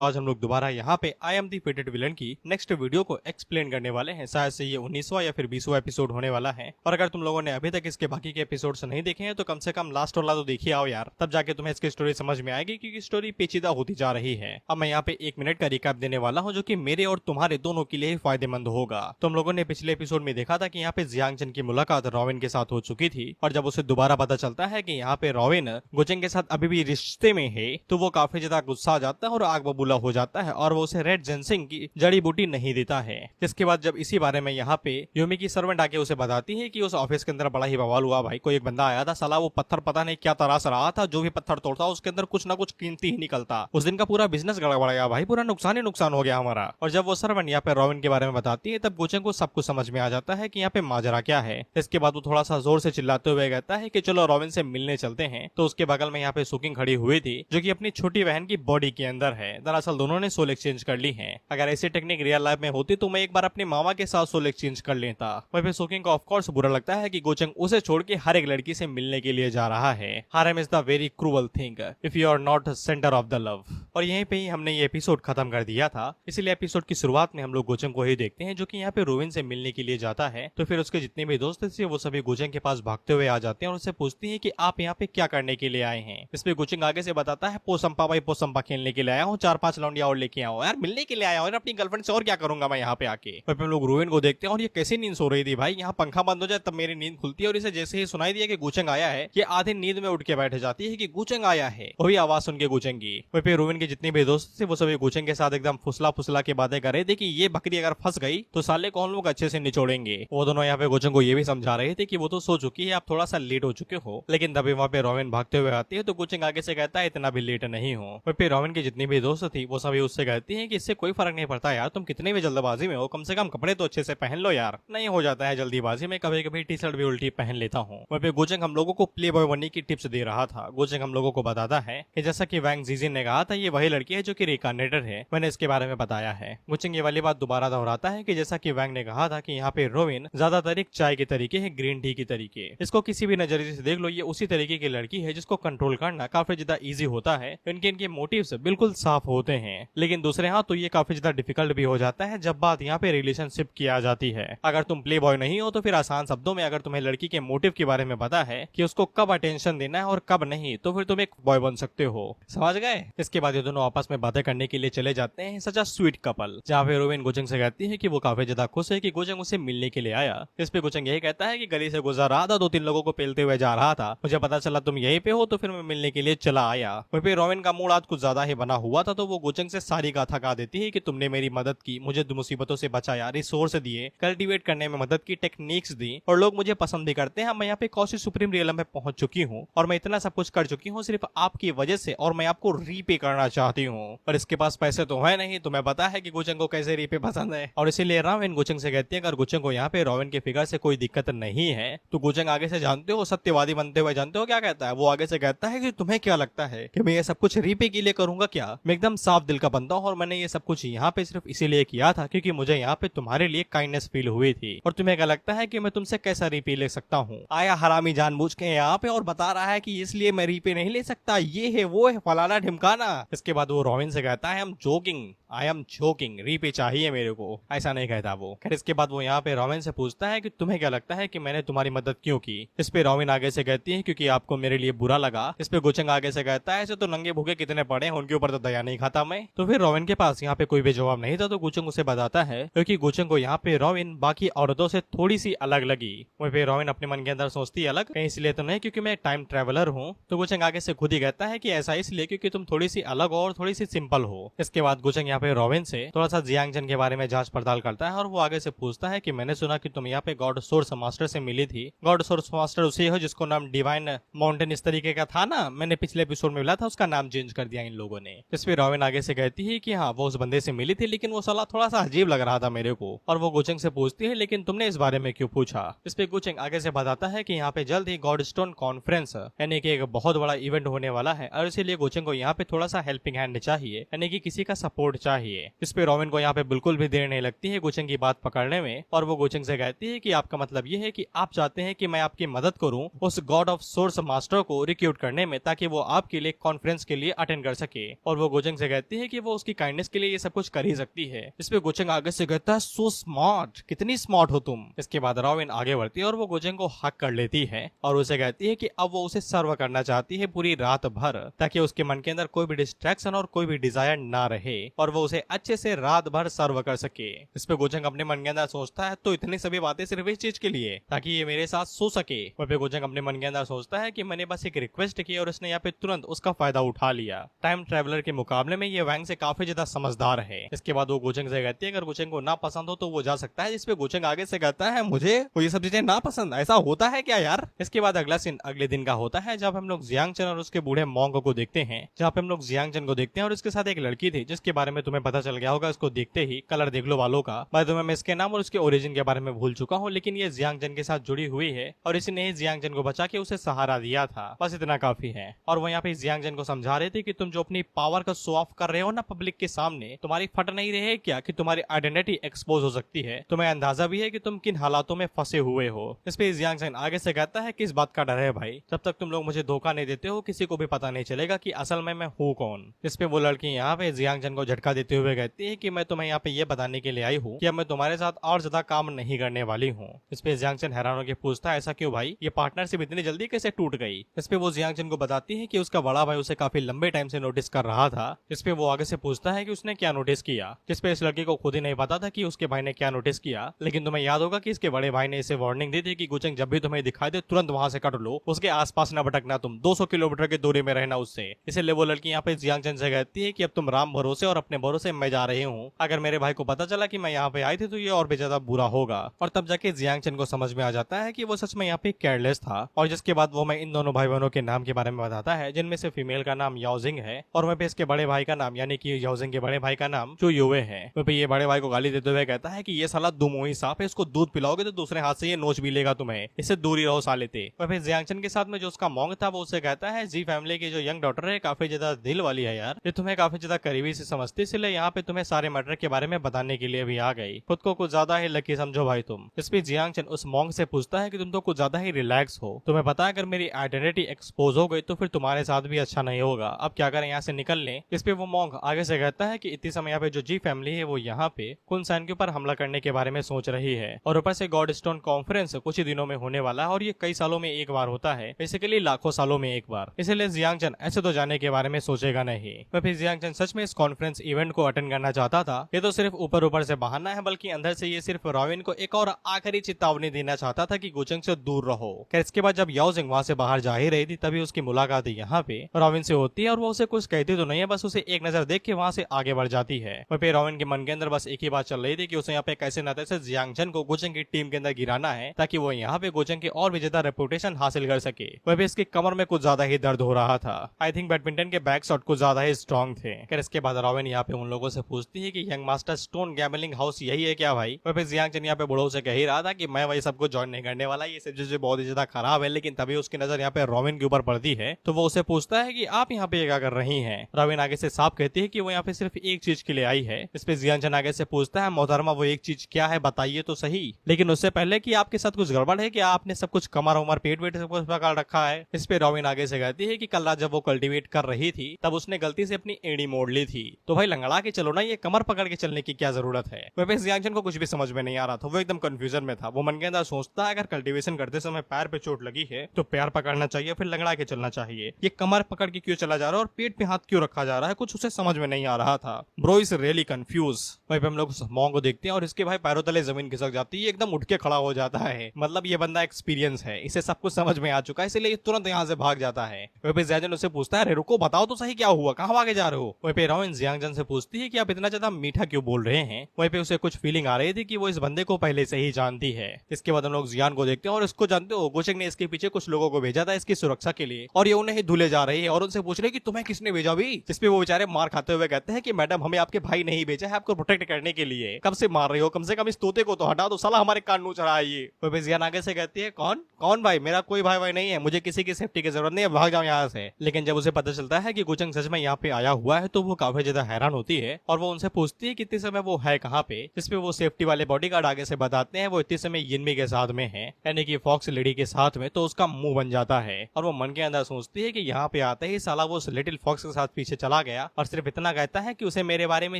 आज हम लोग दोबारा यहाँ पे आई एम दी फेटेड विलन की नेक्स्ट वीडियो को एक्सप्लेन करने वाले हैं। शायद से ये 19वां या फिर 20वां एपिसोड होने वाला है। और अगर तुम लोगों ने अभी तक इसके बाकी के एपिसोड्स नहीं देखे हैं तो कम से कम लास्ट वाला तो देखिए आओ यार, तब जाके तुम्हें इसकी स्टोरी समझ में आएगी, क्योंकि स्टोरी पेचीदा होती जा रही है। अब मैं यहाँ पे 1 मिनट का रिकैप देने वाला हूँ जो की मेरे और तुम्हारे दोनों के लिए फायदेमंद होगा। तुम लोगों ने पिछले एपिसोड में देखा था कि यहाँ पे जियांग चन की मुलाकात रॉबिन के साथ हो चुकी थी, और जब उसे दोबारा पता चलता है कि यहाँ पे रॉबिन गोचेंग के साथ अभी भी रिश्ते में है तो वो काफी ज्यादा गुस्सा आ जाता है और आग बबूला हो जाता है और वो उसे रेड जेंसिंग की जड़ी बूटी नहीं देता है। जिसके बाद जब इसी बारे में यहाँ पे यूमी की सर्वेंट आके उसे बताती है कि उस ऑफिस के अंदर बड़ा ही बवाल हुआ भाई, कोई एक बंदा आया था, साला वो पत्थर पता नहीं क्या तराश रहा था, जो भी पत्थर तोड़ता उसके अंदर कुछ ना कुछ कीमती ही निकलता। उस दिन का पूरा बिजनेस गड़बड़ गया भाई, पूरा नुकसान ही नुकसान हो गया हमारा। और जब वो सर्वेंट यहाँ पे रॉबिन के बारे में बताती है तब गोचेंग को सब कुछ समझ में आ जाता है कि यहाँ पे माजरा क्या है। इसके बाद वो थोड़ा सा जोर से चिल्लाते हुए कहता है कि चलो रॉबिन से मिलने चलते हैं। तो उसके बगल में यहाँ पे सुकिंग खड़ी हुई थी जो कि अपनी छोटी बहन की बॉडी के अंदर है। दरअसल दोनों ने सोल एक्सचेंज कर ली है। अगर ऐसी टेक्निक रियल लाइफ में होती तो मैं एक बार अपने मामा के साथ सोल एक्सचेंज कर लेता। वहीं पे सोकिंग को ऑफ कोर्स बुरा लगता है कि गोचेंग उसे छोड़ के हर एक लड़की से मिलने के लिए जा रहा है। Harem is the very cruel thing if you are not centre of the love. और यहीं पे ही हमने ये एपिसोड खत्म कर दिया था। इसीलिए एपिसोड की शुरुआत में हम लोग गोचेंग को ही देखते हैं जो कि यहाँ पे रोविन से मिलने के लिए जाता है। तो फिर उसके जितने भी दोस्त थे वो सभी गोचेंग के पास भागते हुए आ जाते हैं और उससे पूछती है कि आप यहाँ पे क्या करने के लिए आए हैं। इस पे गोचेंग आगे से बताता है पोसंपा भाई पोसंपा खेलने के लिए आया हूँ, 4-5 लौंडिया और लेके आओ यार, मिलने के लिए आया हूँ अपनी गर्लफ्रेंड से, और क्या करूंगा मैं यहाँ पे आके। फिर हम लोग रोविन को देखते हैं और ये कैसे नींद सो रही थी भाई, यहाँ पंखा बंद हो जाए तब मेरी नींद खुलती है और इसे जैसे ही सुनाई दिया कि गोचेंग आया है ये आधी नींद में उठ के बैठ जाती है कि गोचेंग आया है। वही आवाज सुन के गोचेंग की। वही पे रोविन के जितने भी दोस्त थे वो सभी गोचेंग के साथ एकदम फुसला फुसला के बातें कर रहे थे कि ये बकरी अगर फंस गई तो साले को हम लोग अच्छे से निचोड़ेंगे। वो दोनों यहाँ पे गोचेंग को ये भी समझा रहे थे कि वो तो सो चुकी है, आप थोड़ा सा लेट हो चुके हो। लेकिन तभी वहाँ पे रोविन भागते हुए आती है तो गोचेंग आगे से कहता है इतना भी लेट नहीं हो। वही पे रोविन की जितनी भी दोस्त थी वो सभी उससे कहती है कि इससे कोई फर्क नहीं पड़ता यार, तुम कितने भी जल्दबाजी में हो, कम से कम कपड़े तो अच्छे से पहन लो यार। नहीं हो जाता है जल्दीबाजी में, कभी कभी टी शर्ट भी उल्टी पहन लेता हूँ। वहीं पे गोचेंग हम लोगों को प्ले बॉय बनने की टिप्स दे रहा था। गोचेंग हम लोगों को बताता है कि जैसा कि वैंग जीजिन ने कहा था ये वही लड़की है जो कि रिकार्नेटर है, मैंने इसके बारे में बताया है। गोचेंग ये वाली बात दोबारा दोहराता है कि जैसा कि वैंग ने कहा था कि यहाँ पे रोविन ज्यादातर एक चाय के तरीके है, ग्रीन टी की तरीके। इसको किसी भी नजरिए से देख लो ये उसी तरीके की लड़की है जिसको कंट्रोल करना काफी ज्यादा इजी होता है। इनके मोटिव्स बिल्कुल साफ होते हैं, लेकिन दूसरे हाथ तो ये काफी ज्यादा डिफिकल्ट भी हो जाता है जब बात यहाँ पे रिलेशनशिप की आ जाती है। अगर तुम प्ले बॉय नहीं हो तो फिर आसान शब्दों में अगर तुम्हें लड़की के मोटिव के बारे में पता है कि उसको कब अटेंशन देना है और कब नहीं, तो फिर तुम एक बॉय बन सकते हो। समझ गए। इसके बाद ये दोनों आपस में बातें करने के लिए चले जाते हैं। सच अ स्वीट कपल। जहाँ पे रोविन गोचेंग से कहती है कि वो काफी ज्यादा खुश है कि गोचेंग उसे मिलने के लिए आया। इस पे गोचेंग यही कहता है कि गली से गुजर रहा था, 2-3 लोगों को पेलते हुए जा रहा था, मुझे पता चला तुम यहीं पे हो तो फिर मैं मिलने के लिए चला आया। वहीं पे रोविन का मूड आज कुछ ज्यादा ही बना हुआ था तो वो गोचेंग से सारी गाथा गा देती है कि तुमने मेरी मदद की, मुझे मुसीबतों से बचाया, रिसोर्स दिए, कल्टीवेट करने में मदद की, टेक्निक्स दी, और लोग मुझे पसंद भी करते हैं। मैं यहाँ पे कौशी सुप्रीम रियलम में पहुंच चुकी हूँ और मैं इतना सब कुछ कर चुकी हूँ सिर्फ आपकी वजह से, और मैं आपको रीपे करना चाहती हूँ। पर इसके पास पैसे तो है नहीं। तुम्हें पता है कि गोचेंग को कैसे रीपे पसंद है, और इसीलिए रॉबिन गोचेंग से कहती है अगर गोचेंग को यहाँ पे रॉबिन के फिगर से कोई दिक्कत नहीं है तो गोचेंग आगे से जानते हो सत्यवादी बनते हुए जानते हो क्या कहता है, वो आगे से कहता है कि तुम्हें क्या लगता है कि मैं ये सब कुछ रीपे के लिए करूंगा क्या? मैं एकदम साफ दिल का बंदा हूँ और मैंने ये सब कुछ यहाँ पे सिर्फ इसीलिए किया था क्योंकि मुझे यहाँ पे तुम्हारे लिए काइंडनेस फील हुई थी। और तुम्हें क्या लगता है कि मैं तुमसे कैसा रीपे ले सकता हूँ? आया हरामी जानबूझ के यहाँ पे और बता रहा है कि इसलिए मैं रीपे नहीं ले सकता, ये है वो है फलाना ढिमकाना। इसके बाद वो रॉबिन से कहता है आई एम जोकिंग, रीपे चाहिए मेरे को, ऐसा नहीं कहता वो। खैर इसके बाद वो यहाँ पे रॉबिन से पूछता है कि तुम्हें क्या लगता है कि मैंने तुम्हारी मदद क्यों की? इस पे रॉबिन आगे से कहती है क्योंकि आपको मेरे लिए बुरा लगा। इस पे गोचेंग आगे से कहता है ऐसे तो नंगे भूखे कितने पड़े हैं, उनके ऊपर तो दया नहीं खाता मैं। तो फिर रॉबिन के पास यहाँ पे कोई भी जवाब नहीं था तो गोचेंग उसे बताता है क्योंकि गोचेंग को यहाँ पे रॉबिन बाकी औरतों से थोड़ी सी अलग लगी। वहीं पे रॉबिन अपने मन के अंदर सोचती है अलग, कहीं इसलिए तो नहीं क्योंकि मैं टाइम ट्रेवलर हूँ। तो गोचेंग आगे से खुद ही कहता है कि ऐसा इसलिए क्योंकि तुम थोड़ी सी अलग हो और थोड़ी सी सिंपल हो। इसके बाद गोचेंग यहाँ पे रॉबिन से थोड़ा सा जियांग चन के बारे में जांच पड़ताल करता है और वो आगे से पूछता है कि मैंने सुना कि तुम यहाँ पे गॉड सोर्स मास्टर से मिली थी। गॉड सोर्स मास्टर उसे हो जिसको नाम डिवाइन माउंटेन इस तरीके का था ना, मैंने पिछले एपिसोड में मिला था, उसका नाम चेंज कर दिया इन लोगों ने। इस पे रॉबिन आगे से कहती है कि हाँ वो उस बंदे से मिली थी लेकिन वो साला थोड़ा सा अजीब लग रहा था मेरे को। और वो गोचेंग से पूछती है लेकिन तुमने इस बारे में क्यों पूछा? इस पे गोचेंग आगे से बताता है कि यहाँ पे जल्द ही गॉड स्टोन कॉन्फ्रेंस यानी कि एक बहुत बड़ा इवेंट होने वाला है और इसीलिए गोचेंग को यहाँ पे थोड़ा सा हेल्पिंग हैंड चाहिए, यानी कि किसी का सपोर्ट चाहिए। इस पे रोविन को यहाँ पे बिल्कुल भी देर नहीं लगती है गोचेंग की बात पकड़ने में, और वो गोचेंग से कहती है कि आपका मतलब ये है कि आप चाहते हैं कि मैं आपकी मदद करूं उस गॉड ऑफ सोर्स मास्टर को रिक्रूट करने में, ताकि वो आपके लिए कॉन्फ्रेंस के लिए अटेंड कर सके। और वो गोचेंग से कहती है कि वो उसकी काइंडनेस के लिए ये सब कुछ कर ही सकती है। इस पे गोचेंग आगे से कहता है सो स्मार्ट, कितनी स्मार्ट हो तुम। इसके बाद रोविन आगे बढ़ती है और वो गोचेंग को हक कर लेती है और उसे कहती है कि अब वो उसे सर्व करना चाहती है पूरी रात भर, ताकि उसके मन के अंदर कोई भी डिस्ट्रैक्शन और कोई भी डिजायर ना रहे और वो उसे अच्छे से रात भर सर्व कर सके। इस पे गोचेंग अपने मन के अंदर सोचता है तो इतनी सभी बातें सिर्फ इस चीज के लिए ताकि ये मेरे साथ सो सके। वह पे गोचेंग अपने मन के अंदर सोचता है कि मैंने बस एक रिक्वेस्ट की और उसने यहाँ पे तुरंत उसका फायदा उठा लिया। टाइम ट्रेवलर के मुकाबले में ये वैंग से काफी ज्यादा समझदार है। इसके बाद वो गोचेंग से कहती है अगर गोचेंग को ना पसंद हो तो वो जा सकता है। जिसपे गोचेंग आगे से कहता है मुझे वो ये सब चीजें ना पसंद, ऐसा होता है क्या यार। इसके बाद अगला सीन अगले दिन का होता है जब हम लोग जियांग चन और उसके बूढ़े मोंग को देखते हैं, जहाँ पे हम लोग जियांग चन को देखते हैं और इसके साथ एक लड़की थी जिसके बारे में तुम्हें पता चल गया होगा इसको देखते ही कलर देख लो वालों का। भाई तुम्हें मैं इसके नाम और उसके ओरिजिन के बारे में भूल चुका हूँ, लेकिन ये जियांग चन के साथ जुड़ी हुई है और इसने ही जियांग चन को बचा के उसे सहारा दिया था, बस इतना काफी है। और वो यहाँ पे जियांग चन को समझा रहे थे कि तुम जो अपनी पावर का शो ऑफ कर रहे हो ना पब्लिक के सामने, तुम्हारी फट नहीं रही है क्या कि तुम्हारी आइडेंटिटी एक्सपोज हो सकती है, तुम्हें अंदाजा भी है कि तुम किन हालातों में फंसे हुए हो। इस पे जियांग चन आगे से कहता है किस बात का डर है भाई, जब तक तुम लोग मुझे धोखा नहीं देते हो किसी को भी पता नहीं चलेगा कि असल में मैं हूँ कौन। इस पे वो लड़की यहाँ पे जियांग चन को झटका देते हुए कहती है कि मैं तुम्हें यहाँ पे ये बताने के लिए आई हूँ कि अब मैं तुम्हारे साथ और ज्यादा काम नहीं करने वाली हूँ। इस पे जियांग चन हैरान होकर पूछता है ऐसा क्यों भाई, ये पार्टनरशिप इतनी जल्दी कैसे टूट गई। इस पे वो जियांग चन को बताती है कि उसका बड़ा भाई उसे काफी लंबे टाइम से नोटिस कर रहा था। इस पे वो आगे से पूछता है कि उसने क्या नोटिस किया, जिस पे इस लड़की को खुद ही नहीं पता था कि उसके भाई ने क्या नोटिस किया। लेकिन तुम्हें याद होगा कि इसके बड़े भाई ने इसे वार्निंग दी थी कि गोचेंग जब भी तुम्हें दिखाई दे तुरंत वहां से कट लो, उसके आसपास न भटकना, तुम 200 किलोमीटर की दूरी में रहना उससे। इसलिए वो लड़की यहाँ पे जियांग चन से कहती है कि अब तुम राम भरोसे और अपने भरोसे मैं जा रही हूँ, अगर मेरे भाई को पता चला कि मैं यहाँ पे आई थी तो ये और भी ज्यादा बुरा होगा। और तब जाके जियांग चन को समझ में आ जाता है कि वो सच में यहाँ पे केयरलेस था। और जिसके बाद वो मैं इन दोनों भाई बहनों के नाम के बारे में बताता है, जिनमें से फीमेल का नाम याओजिंग है और वहीं पे इसके बड़े भाई का नाम यानी कि याओजिंग के बड़े भाई का नाम चू युवे है। वहीं पे ये बड़े भाई को गाली देते हुए कहता है कि ये साला दुमोही सांप है, इसको दूध पिलाओगे तो दूसरे हाथ से ये नोच भी लेगा तुम्हें, इससे दूर ही रहो साले ते। वहीं पे जियांग चन के साथ में जो उसका मोंग था वो उसे कहता है जी फैमिली की जो यंग डॉटर है काफी ज्यादा दिल वाली है यार, ये तुम्हें काफी ज्यादा करीबी से समझती, इसलिए यहाँ पे तुम्हें सारे मर्डर के बारे में बताने के लिए भी आ गई, खुद को कुछ ज्यादा ही लकी समझो भाई तुम। इस पे जियांग चन उस मोंग से पूछता है कि तुम तो कुछ ज्यादा ही रिलैक्स हो, तुम्हें पता है अगर मेरी आइडेंटिटी एक्सपोज हो गई तो फिर तुम्हारे साथ भी अच्छा नहीं होगा, अब क्या करें यहाँ से निकल लें। इस पे वो मोंग आगे से कहता है कि इतनी समय यहाँ पे जो जी फैमिली है वो यहाँ पे कुनसान के ऊपर हमला करने के बारे में सोच रही है और ऊपर से गॉड स्टोन कॉन्फ्रेंस कुछ ही दिनों में होने वाला है और ये कई सालों में एक बार होता है, बेसिकली लाखों सालों में एक बार, इसलिए जियांग चन ऐसे तो जाने के बारे में सोचेगा नहीं। तो फिर जियांग चन सच में इस कॉन्फ्रेंस इवेंट को अटेंड करना चाहता था, ये तो सिर्फ ऊपर ऊपर से बहाना है, बल्कि अंदर से ये सिर्फ रोविन को एक और आखिरी चेतावनी देना चाहता था कि गोचेंग से दूर रहो। खैर इसके बाद जब याओजिंग वहां से बाहर जा ही रही थी तभी उसकी मुलाकात यहाँ पे रोविन से होती है और वो उसे कुछ कहती तो नहीं है, बस उसे एक नजर देख के वहां से आगे बढ़ जाती है। वहीं पे रोविन के मन के अंदर बस एक ही बात चल रही थी कि उसे यहाँ पे कैसे न तैसे जियांग चन को गोचेंग की टीम के अंदर गिराना है ताकि वो यहाँ पे गोचेंग की और भी ज्यादा रेपुटेशन हासिल कर सके। वहीं पे इसकी कमर में कुछ ज्यादा ही दर्द हो रहा था, आई थिंक बैडमिंटन के बैक शॉट कुछ ज्यादा ही स्ट्रॉन्ग थे। खैर इसके बाद रोविन यहाँ पे उन लोगों से पूछती है कि young master stone gambling house यही है क्या भाई। वहीं पे जियांग चन यहाँ पे बड़ों से कह ही रहा था कि मैं वही सबको ज्वाइन नहीं करने वाला, ये सब चीजें बहुत ही ज्यादा खराब है, लेकिन तभी उसकी नजर यहाँ पे रोविन के ऊपर पड़ती है तो वो उसे पूछता है कि आप यहाँ पे क्या कर रही हैं। रोविन आगे से साफ कहती है कि वो यहाँ पे सिर्फ एक चीज के लिए आई है। इस पे जियांग चन आगे से पूछता है मोहतरमा वो एक चीज क्या है बताइए तो सही, लेकिन उससे पहले कि आपके साथ कुछ गड़बड़ है क्या, आपने सब कुछ कमर उमर पेट वेट सब कुछ पकड़ रखा है। इस पे रोविन आगे से कहती है कि कल रात जब वो कल्टीवेट कर रही थी तब उसने गलती से अपनी एड़ी मोड़ ली थी, तो भाई लंगड़ा के चलो ना, ये कमर पकड़ के चलने की क्या जरूरत है। वैसे जियांग चन को कुछ भी समझ में नहीं आ रहा था, वो एकदम कंफ्यूजन में था। वो मन के अंदर सोचता है अगर कल्टीवेशन करते समय पैर पे चोट लगी है तो पैर पकड़ना चाहिए फिर लंगड़ा के चलना चाहिए, ये कमर पकड़ के क्यों चला जा रहा है और पेट पे हाथ क्यों रखा जा रहा है, कुछ उसे समझ में नहीं आ रहा था। Bro is really confuse. वहीं पे हम लोग मोंग को देखते हैं और इसके भाई पैरों तले जमीन खिसक जाती है, एकदम उठ के खड़ा हो जाता है, मतलब ये बंदा एक्सपीरियंस है, इसे सब कुछ समझ में आ चुका है, इसलिए तुरंत यहाँ से भाग जाता है। वहीं पे जियांग चन उससे पूछता है अरे रुको बताओ तो सही क्या हुआ, कहाँ भागे जा रहे हो। वहीं पे रोविन जियांग चन से पूछती है कि आप इतना ज्यादा मीठा क्यों बोल रहे हैं। वहीं पे उसे कुछ फीलिंग आ रही थी कि वो इस बंदे को पहले से ही जानती है। इसके बाद हम लोग जियान को देखते हैं और इसको जानते हो गोचेंग ने इसके पीछे कुछ लोगों को भेजा था इसकी सुरक्षा के लिए और ये उन्हें ही धुले जा रही है और उनसे पूछ रहे कि तुम्हें किसने भेजा भी। जिसपे वो बेचारे मार खाते हुए कहते हैं कि मैडम हमें आपके भाई नहीं भेजा है आपको प्रोटेक्ट करने के लिए, कब से मार रही हो, कम से कम इस तोते को तो हटा दो, साला हमारे कान नोच चढ़ा है ये। वो जियान आगे से कहती है कौन कौन भाई, मेरा कोई भाई भाई नहीं है, मुझे किसी की सेफ्टी की जरूरत नहीं है, भाग जाओ यहाँ से। लेकिन जब उसे पता चलता है कि गोचेंग सच में यहाँ पे आया हुआ है तो वो काफी ज्यादा हैरान होती है और वो उनसे पूछती है कि इतने समय वो है कहाँ पे, जिसपे वो सेफ्टी वाले बॉडीगार्ड आगे से बताते हैं वो इतने समय यिनमी के साथ में है, यानी कि फॉक्स लेडी के साथ में। तो उसका मुंह बन जाता है और वो मन के अंदर सोचती है कि यहाँ पे आते ही साला वो लिटिल फॉक्स के साथ पीछे चला गया और सिर्फ इतना कहता है कि उसे मेरे बारे में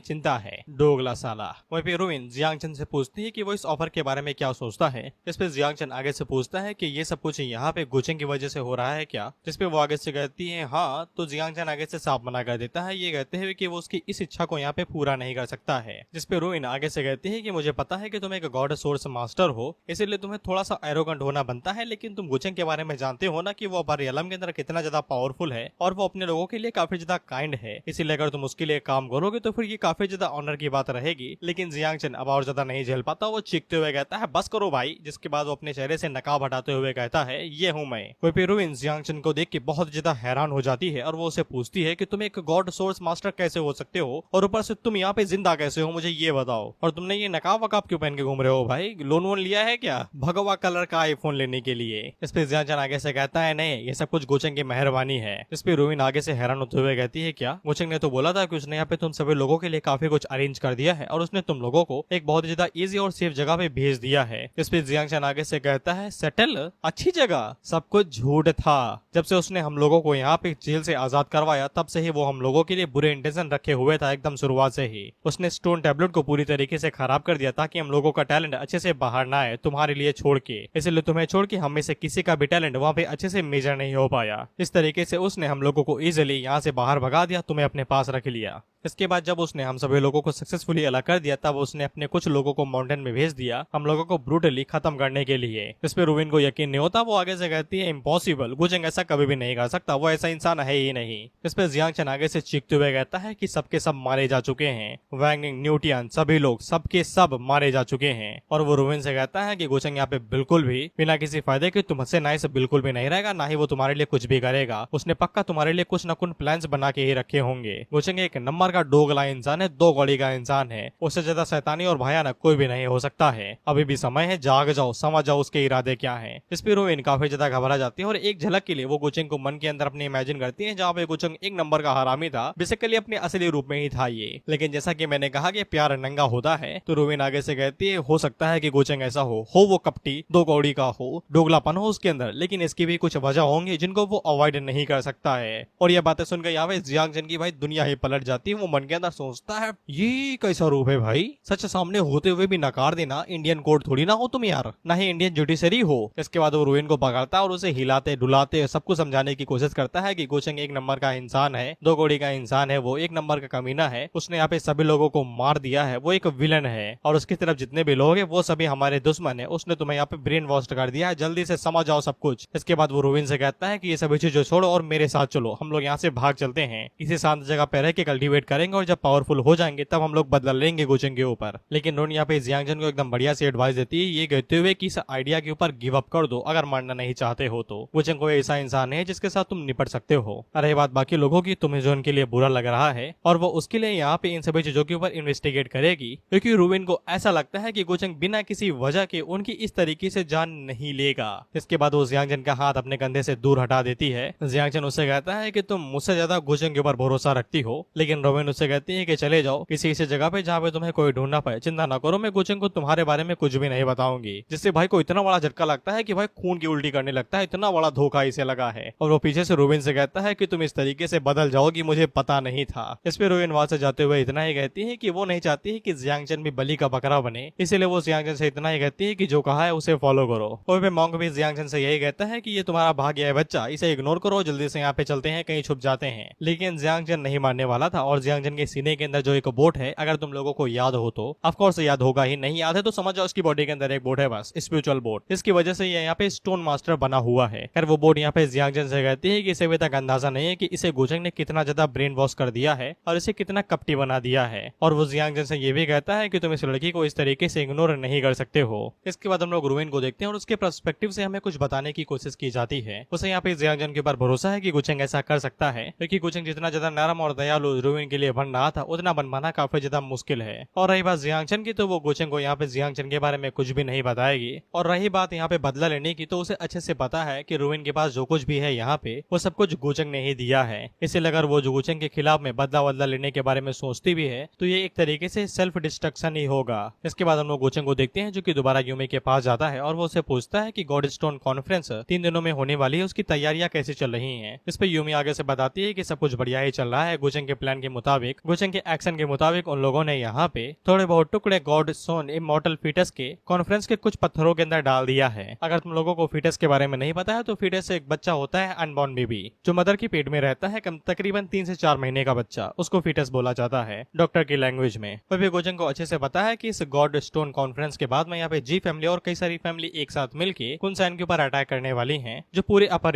चिंता है, दोगला साला। वहीं पे रुइन जियांगचन से पूछती है कि वो इस ऑफर के बारे में क्या सोचता है, जिसपे जियांगचन आगे से पूछता है कि ये सब कुछ यहाँ पे गुचेंग की वजह से हो रहा है क्या, जिसपे वो आगे से कहती है हाँ। तो जियांगचन आगे से साफ मना कर देता है, ये कहते हुए कि वो उसकी इस इच्छा को यहाँ पे पूरा नहीं कर सकता है। जिसपे रुइन आगे से कहती है कि मुझे पता है कि तुम एक गॉड सोर्स मास्टर हो, इसीलिए तुम्हें थोड़ा सा एरोगेंट होना बनता है, लेकिन तुम गुचेंग के बारे में जानते हो ना कि वो बरियलम के अंदर कितना ज्यादा पावरफुल है और वो अपने लोगों के लिए काफी ज्यादा काइंड है, इसीलिए अगर तुम उसके लिए काम करोगे तो फिर ये काफी ज्यादा ऑनर की बात रहेगी। लेकिन जियांगचन अब और ज्यादा नहीं झेल पाता, वो चीखते हुए कहता है बस करो भाई, जिसके बाद वो अपने चेहरे से नकाब हटाते हुए कहता है ये हूँ मैं। वहीं पे रुइन जियांगचन को देख के बहुत ज्यादा हैरान हो जाती है और वो उसे पूछती है कि तुम एक गॉड सोर्स मास्टर कैसे हो सकते हो और ऊपर से तुम यहाँ पे जिंदा कैसे हो, मुझे ये बताओ। और तुमने ये नकाब वकाब क्यों पहन के घूम रहे हो भाई, लोन वोन लिया है क्या भगवा कलर का आईफोन लेने के लिए। इस पे जियांगचन आगे से कहता है नहीं, ये सब कुछ गुचेंग की मेहरबानी है। इस पे रुइन आगे से हैरान होते हुए कहती है क्या, गुचेंग ने तो बोला था कि उसने यहाँ पे तुम सभी लोगों के लिए काफी कुछ अरेंज कर दिया है और उसने तुम लोगों को एक बहुत ही ज्यादा इजी और सेफ जगह पे भेज दिया है। इस पे जियांगचन आगे से कहता है सेटल, अच्छी जगह, सब कुछ झूठ था। जब से उसने हम लोगों को यहाँ पे जेल से आजाद करवाया तब से ही वो हम लोगों के लिए बुरे इंटेंशन रखे हुए था, एकदम शुरुआत से ही। उसने स्टोन टैबलेट को पूरी तरीके से खराब कर दिया ताकि हम लोगों का टैलेंट अच्छे से बाहर ना आए तुम्हारे लिए छोड़ के, इसलिए तुम्हें छोड़ के हम में से किसी का भी टैलेंट वहाँ पे अच्छे से मेजर नहीं हो पाया। इस तरीके से उसने हम लोगों को इजिली यहाँ से बाहर भगा दिया, तुम्हें अपने पास रख लिया। इसके बाद जब उसने हम सभी लोगों को सक्सेसफुली अलग कर दिया तब उसने अपने कुछ लोगों को माउंटेन में भेज दिया हम लोगों को ब्रूटली खत्म करने के लिए। इस पे रुइन को यकीन नहीं होता, वो आगे से कहती है इम्पॉसिबल, गुचेंग ऐसा कभी भी नहीं कर सकता, वो ऐसा इंसान है ही नहीं। इस पे जियांगचन आगे से चीखते हुए कहता है कि सबके सब मारे जा चुके हैं, वैंगिंग, न्यूटियन, सभी लोग सबके सब मारे जा चुके हैं। और वो रुइन से कहता है कि गुचेंग यहाँ पे बिल्कुल भी बिना किसी फायदे के तुमसे ना से बिल्कुल भी नहीं रहेगा, ना ही वो तुम्हारे लिए कुछ भी करेगा। उसने पक्का तुम्हारे लिए कुछ न कुछ प्लान्स बना के ही रखे होंगे। गुचेंग एक नंबर का डोगला इंसान है, दो गौड़ी का इंसान है, उससे ज्यादा शैतानी और भयानक कोई भी नहीं हो सकता है। अभी भी समय है, जाग जाओ, समझ जाओ उसके इरादे क्या हैं। इस पे रुइन काफी ज्यादा घबरा जाती है और एक झलक के लिए वो गुचेंग को मन के अंदर अपने इमेजिन करती है, जहाँ पे गुचेंग एक नंबर का हरामी था, बेसिकली अपने असली रूप में ही था ये। लेकिन जैसा कि मैंने कहा कि प्यार नंगा होता है, तो रुइन आगे से कहती है हो सकता है कि गुचेंग ऐसा हो वो कपटी, दो कौड़ी का हो, डोगलापन हो उसके अंदर, लेकिन इसकी भी कुछ वजह होंगी जिनको वो अवॉइड नहीं कर सकता है। और ये बातें सुनकर यहाँ पे जियांगचन की भाई दुनिया ही पलट जाती है। वो मन के अंदर सोचता है ये कैसा रूप है भाई, सच सामने होते हुए भी नकार देना, इंडियन कोर्ट थोड़ी ना हो तुम यार, ना ही इंडियन जुडिशरी हो। इसके बाद वो रुइन को पकड़ता है और उसे हिलाते डुलाते सब कुछ समझाने की कोशिश करता है कि गुचेंग एक नंबर का इंसान है, दो कौड़ी का इंसान है, वो एक नंबर का कमीना है, उसने यहाँ पे सभी लोगों को मार दिया है, वो एक विलन है और उसकी तरफ जितने भी लोग हैं वो सभी हमारे दुश्मन है, उसने तुम्हें यहाँ पे ब्रेन वॉश कर दिया है, जल्दी से समझ जाओ सब कुछ। इसके बाद वो रुइन से कहता है कि ये सभी चीजें छोड़ो और मेरे साथ चलो, हम लोग यहाँ से भाग चलते हैं, किसी शांत जगह पे रह के कल्टीवेट करेंगे और जब पावरफुल हो जाएंगे तब हम लोग बदला लेंगे गुचेंग के ऊपर। लेकिन रुइन यहाँ पे जियांगचन को एकदम बढ़िया सी एडवाइस देती है, ये कहते हुए कि इस आइडिया के ऊपर गिव अप कर दो अगर मानना नहीं चाहते हो तो। गुचेंग कोई ऐसा इंसान है जिसके साथ तुम निपट सकते हो। अरे बात बाकी लोगों की, तुम्हें जो उनके लिए बुरा लग रहा है और वो उसके लिए यहाँ पे इन सभी चीजों के ऊपर इन्वेस्टिगेट करेगी, क्योंकि रुइन को ऐसा लगता है कि गुचेंग बिना किसी वजह के उनकी इस तरीके से जान नहीं लेगा। इसके बाद वो जियांगचन का हाथ अपने कंधे से दूर हटा देती है। जियांगचन उससे कहता है कि तुम मुझसे ज्यादा गुचेंग के ऊपर भरोसा रखती हो, लेकिन रुइन उससे कहती है कि चले जाओ किसी ऐसी जगह पे जहाँ पे तुम्हें कोई ढूंढ ना पाए, चिंता ना करो, मैं गुचेंग को तुम्हारे बारे में कुछ भी नहीं बताऊंगी। जिससे भाई को इतना बड़ा झटका लगता है कि भाई खून की उल्टी करने लगता है, इतना बड़ा धोखा इसे लगा है। और वो पीछे से रुइन से कहता है कि तुम इस तरीके से बदल जाओगी, मुझे पता नहीं था। इस पे रुइन वहां से जाते हुए इतना ही कहती है कि वो नहीं चाहती है कि जियांगचन भी बलि का बकरा बने, इसीलिए वो जियांगचन से इतना ही कहती है कि जो कहा है उसे फॉलो करो। और फिर मॉन्क भी जियांगचन से यही कहता है कि ये तुम्हारा भाग्य है बच्चा, इसे इग्नोर करो, जल्दी से यहाँ पे चलते हैं, कहीं छुप जाते हैं। लेकिन जियांगचन नहीं मानने वाला था और जियांगचन के सीने के अंदर जो एक बोट है, अगर तुम लोगों को याद हो तो, ऑफ कोर्स याद होगा ही, नहीं याद है तो समझ जाओ उसकी बॉडी के अंदर एक बोट है, बस स्पिरिचुअल बोट। इसकी वजह से ये यहाँ पे स्टोन मास्टर बना हुआ है। खैर वो बोट यहाँ पे जियांगचन से कहती है कि इसे अभी तक अंदाजा नहीं है कि इसे गुचेंग ने कितना ज्यादा ब्रेन वॉश कर दिया है और इसे कितना कपटी बना दिया है। और वो जियांगचन से ये भी कहता है कि तुम इस लड़की को इस तरीके से इग्नोर नहीं कर सकते हो। इसके बाद हम लोग रुइन को देखते हैं और उसके पर्सपेक्टिव से हमें कुछ बताने की कोशिश की जाती है। उसे यहाँ पे जियांगचन के ऊपर भरोसा है कि गुचेंग ऐसा कर सकता है, क्योंकि गुचेंग जितना ज्यादा नरम और दयालु रुइन के लिए बन रहा था उतना बन पाना काफी ज्यादा मुश्किल है। और रही बात जियांगचन की, तो वो गुचेंग को यहाँ पे जियांगचन के बारे में कुछ भी नहीं बताएगी। और रही बात यहाँ पे बदला लेने की, तो उसे अच्छे से पता है कि रुइन के पास जो कुछ भी है यहाँ पे वो सब कुछ गुचेंग ने ही दिया है, इसलिए अगर वो जो गुचेंग के खिलाफ में बदला लेने करने के बारे में सोचती भी है तो ये एक तरीके से सेल्फ डिस्ट्रक्शन ही होगा। इसके बाद हम लोग गोचेंग को देखते हैं जो कि दोबारा यूमी के पास जाता है और वो उसे पूछता है कि गॉड स्टोन कॉन्फ्रेंस 3 दिनों में होने वाली है, उसकी तैयारियां कैसे चल रही हैं। इस पे यूमी आगे से बताती है कि सब कुछ बढ़िया ही चल रहा है। गोचेंग के प्लान के मुताबिक, गोचेंग के एक्शन के मुताबिक उन लोगों ने यहाँ पे थोड़े बहुत टुकड़े गॉड स्टोन इमॉर्टल फीटस के कॉन्फ्रेंस के कुछ पत्थरों के अंदर डाल दिया है। अगर तुम लोगों को फीटस के बारे में नहीं पता है तो फीटस एक बच्चा होता है अनबॉर्न बेबी जो मदर के पेट में रहता है, तकरीबन 3 से 4 महीने का बच्चा, उसको फीटस बोला जाता है डॉक्टर की लैंग्वेज में। फिर गोचेंग को अच्छे से पता है कि इस गॉड स्टोन कॉन्फ्रेंस के बाद में यहाँ पे जी फैमिली और कई सारी फैमिली एक साथ मिलके कुनसैन के ऊपर अटैक करने वाली हैं, जो पूरे अपर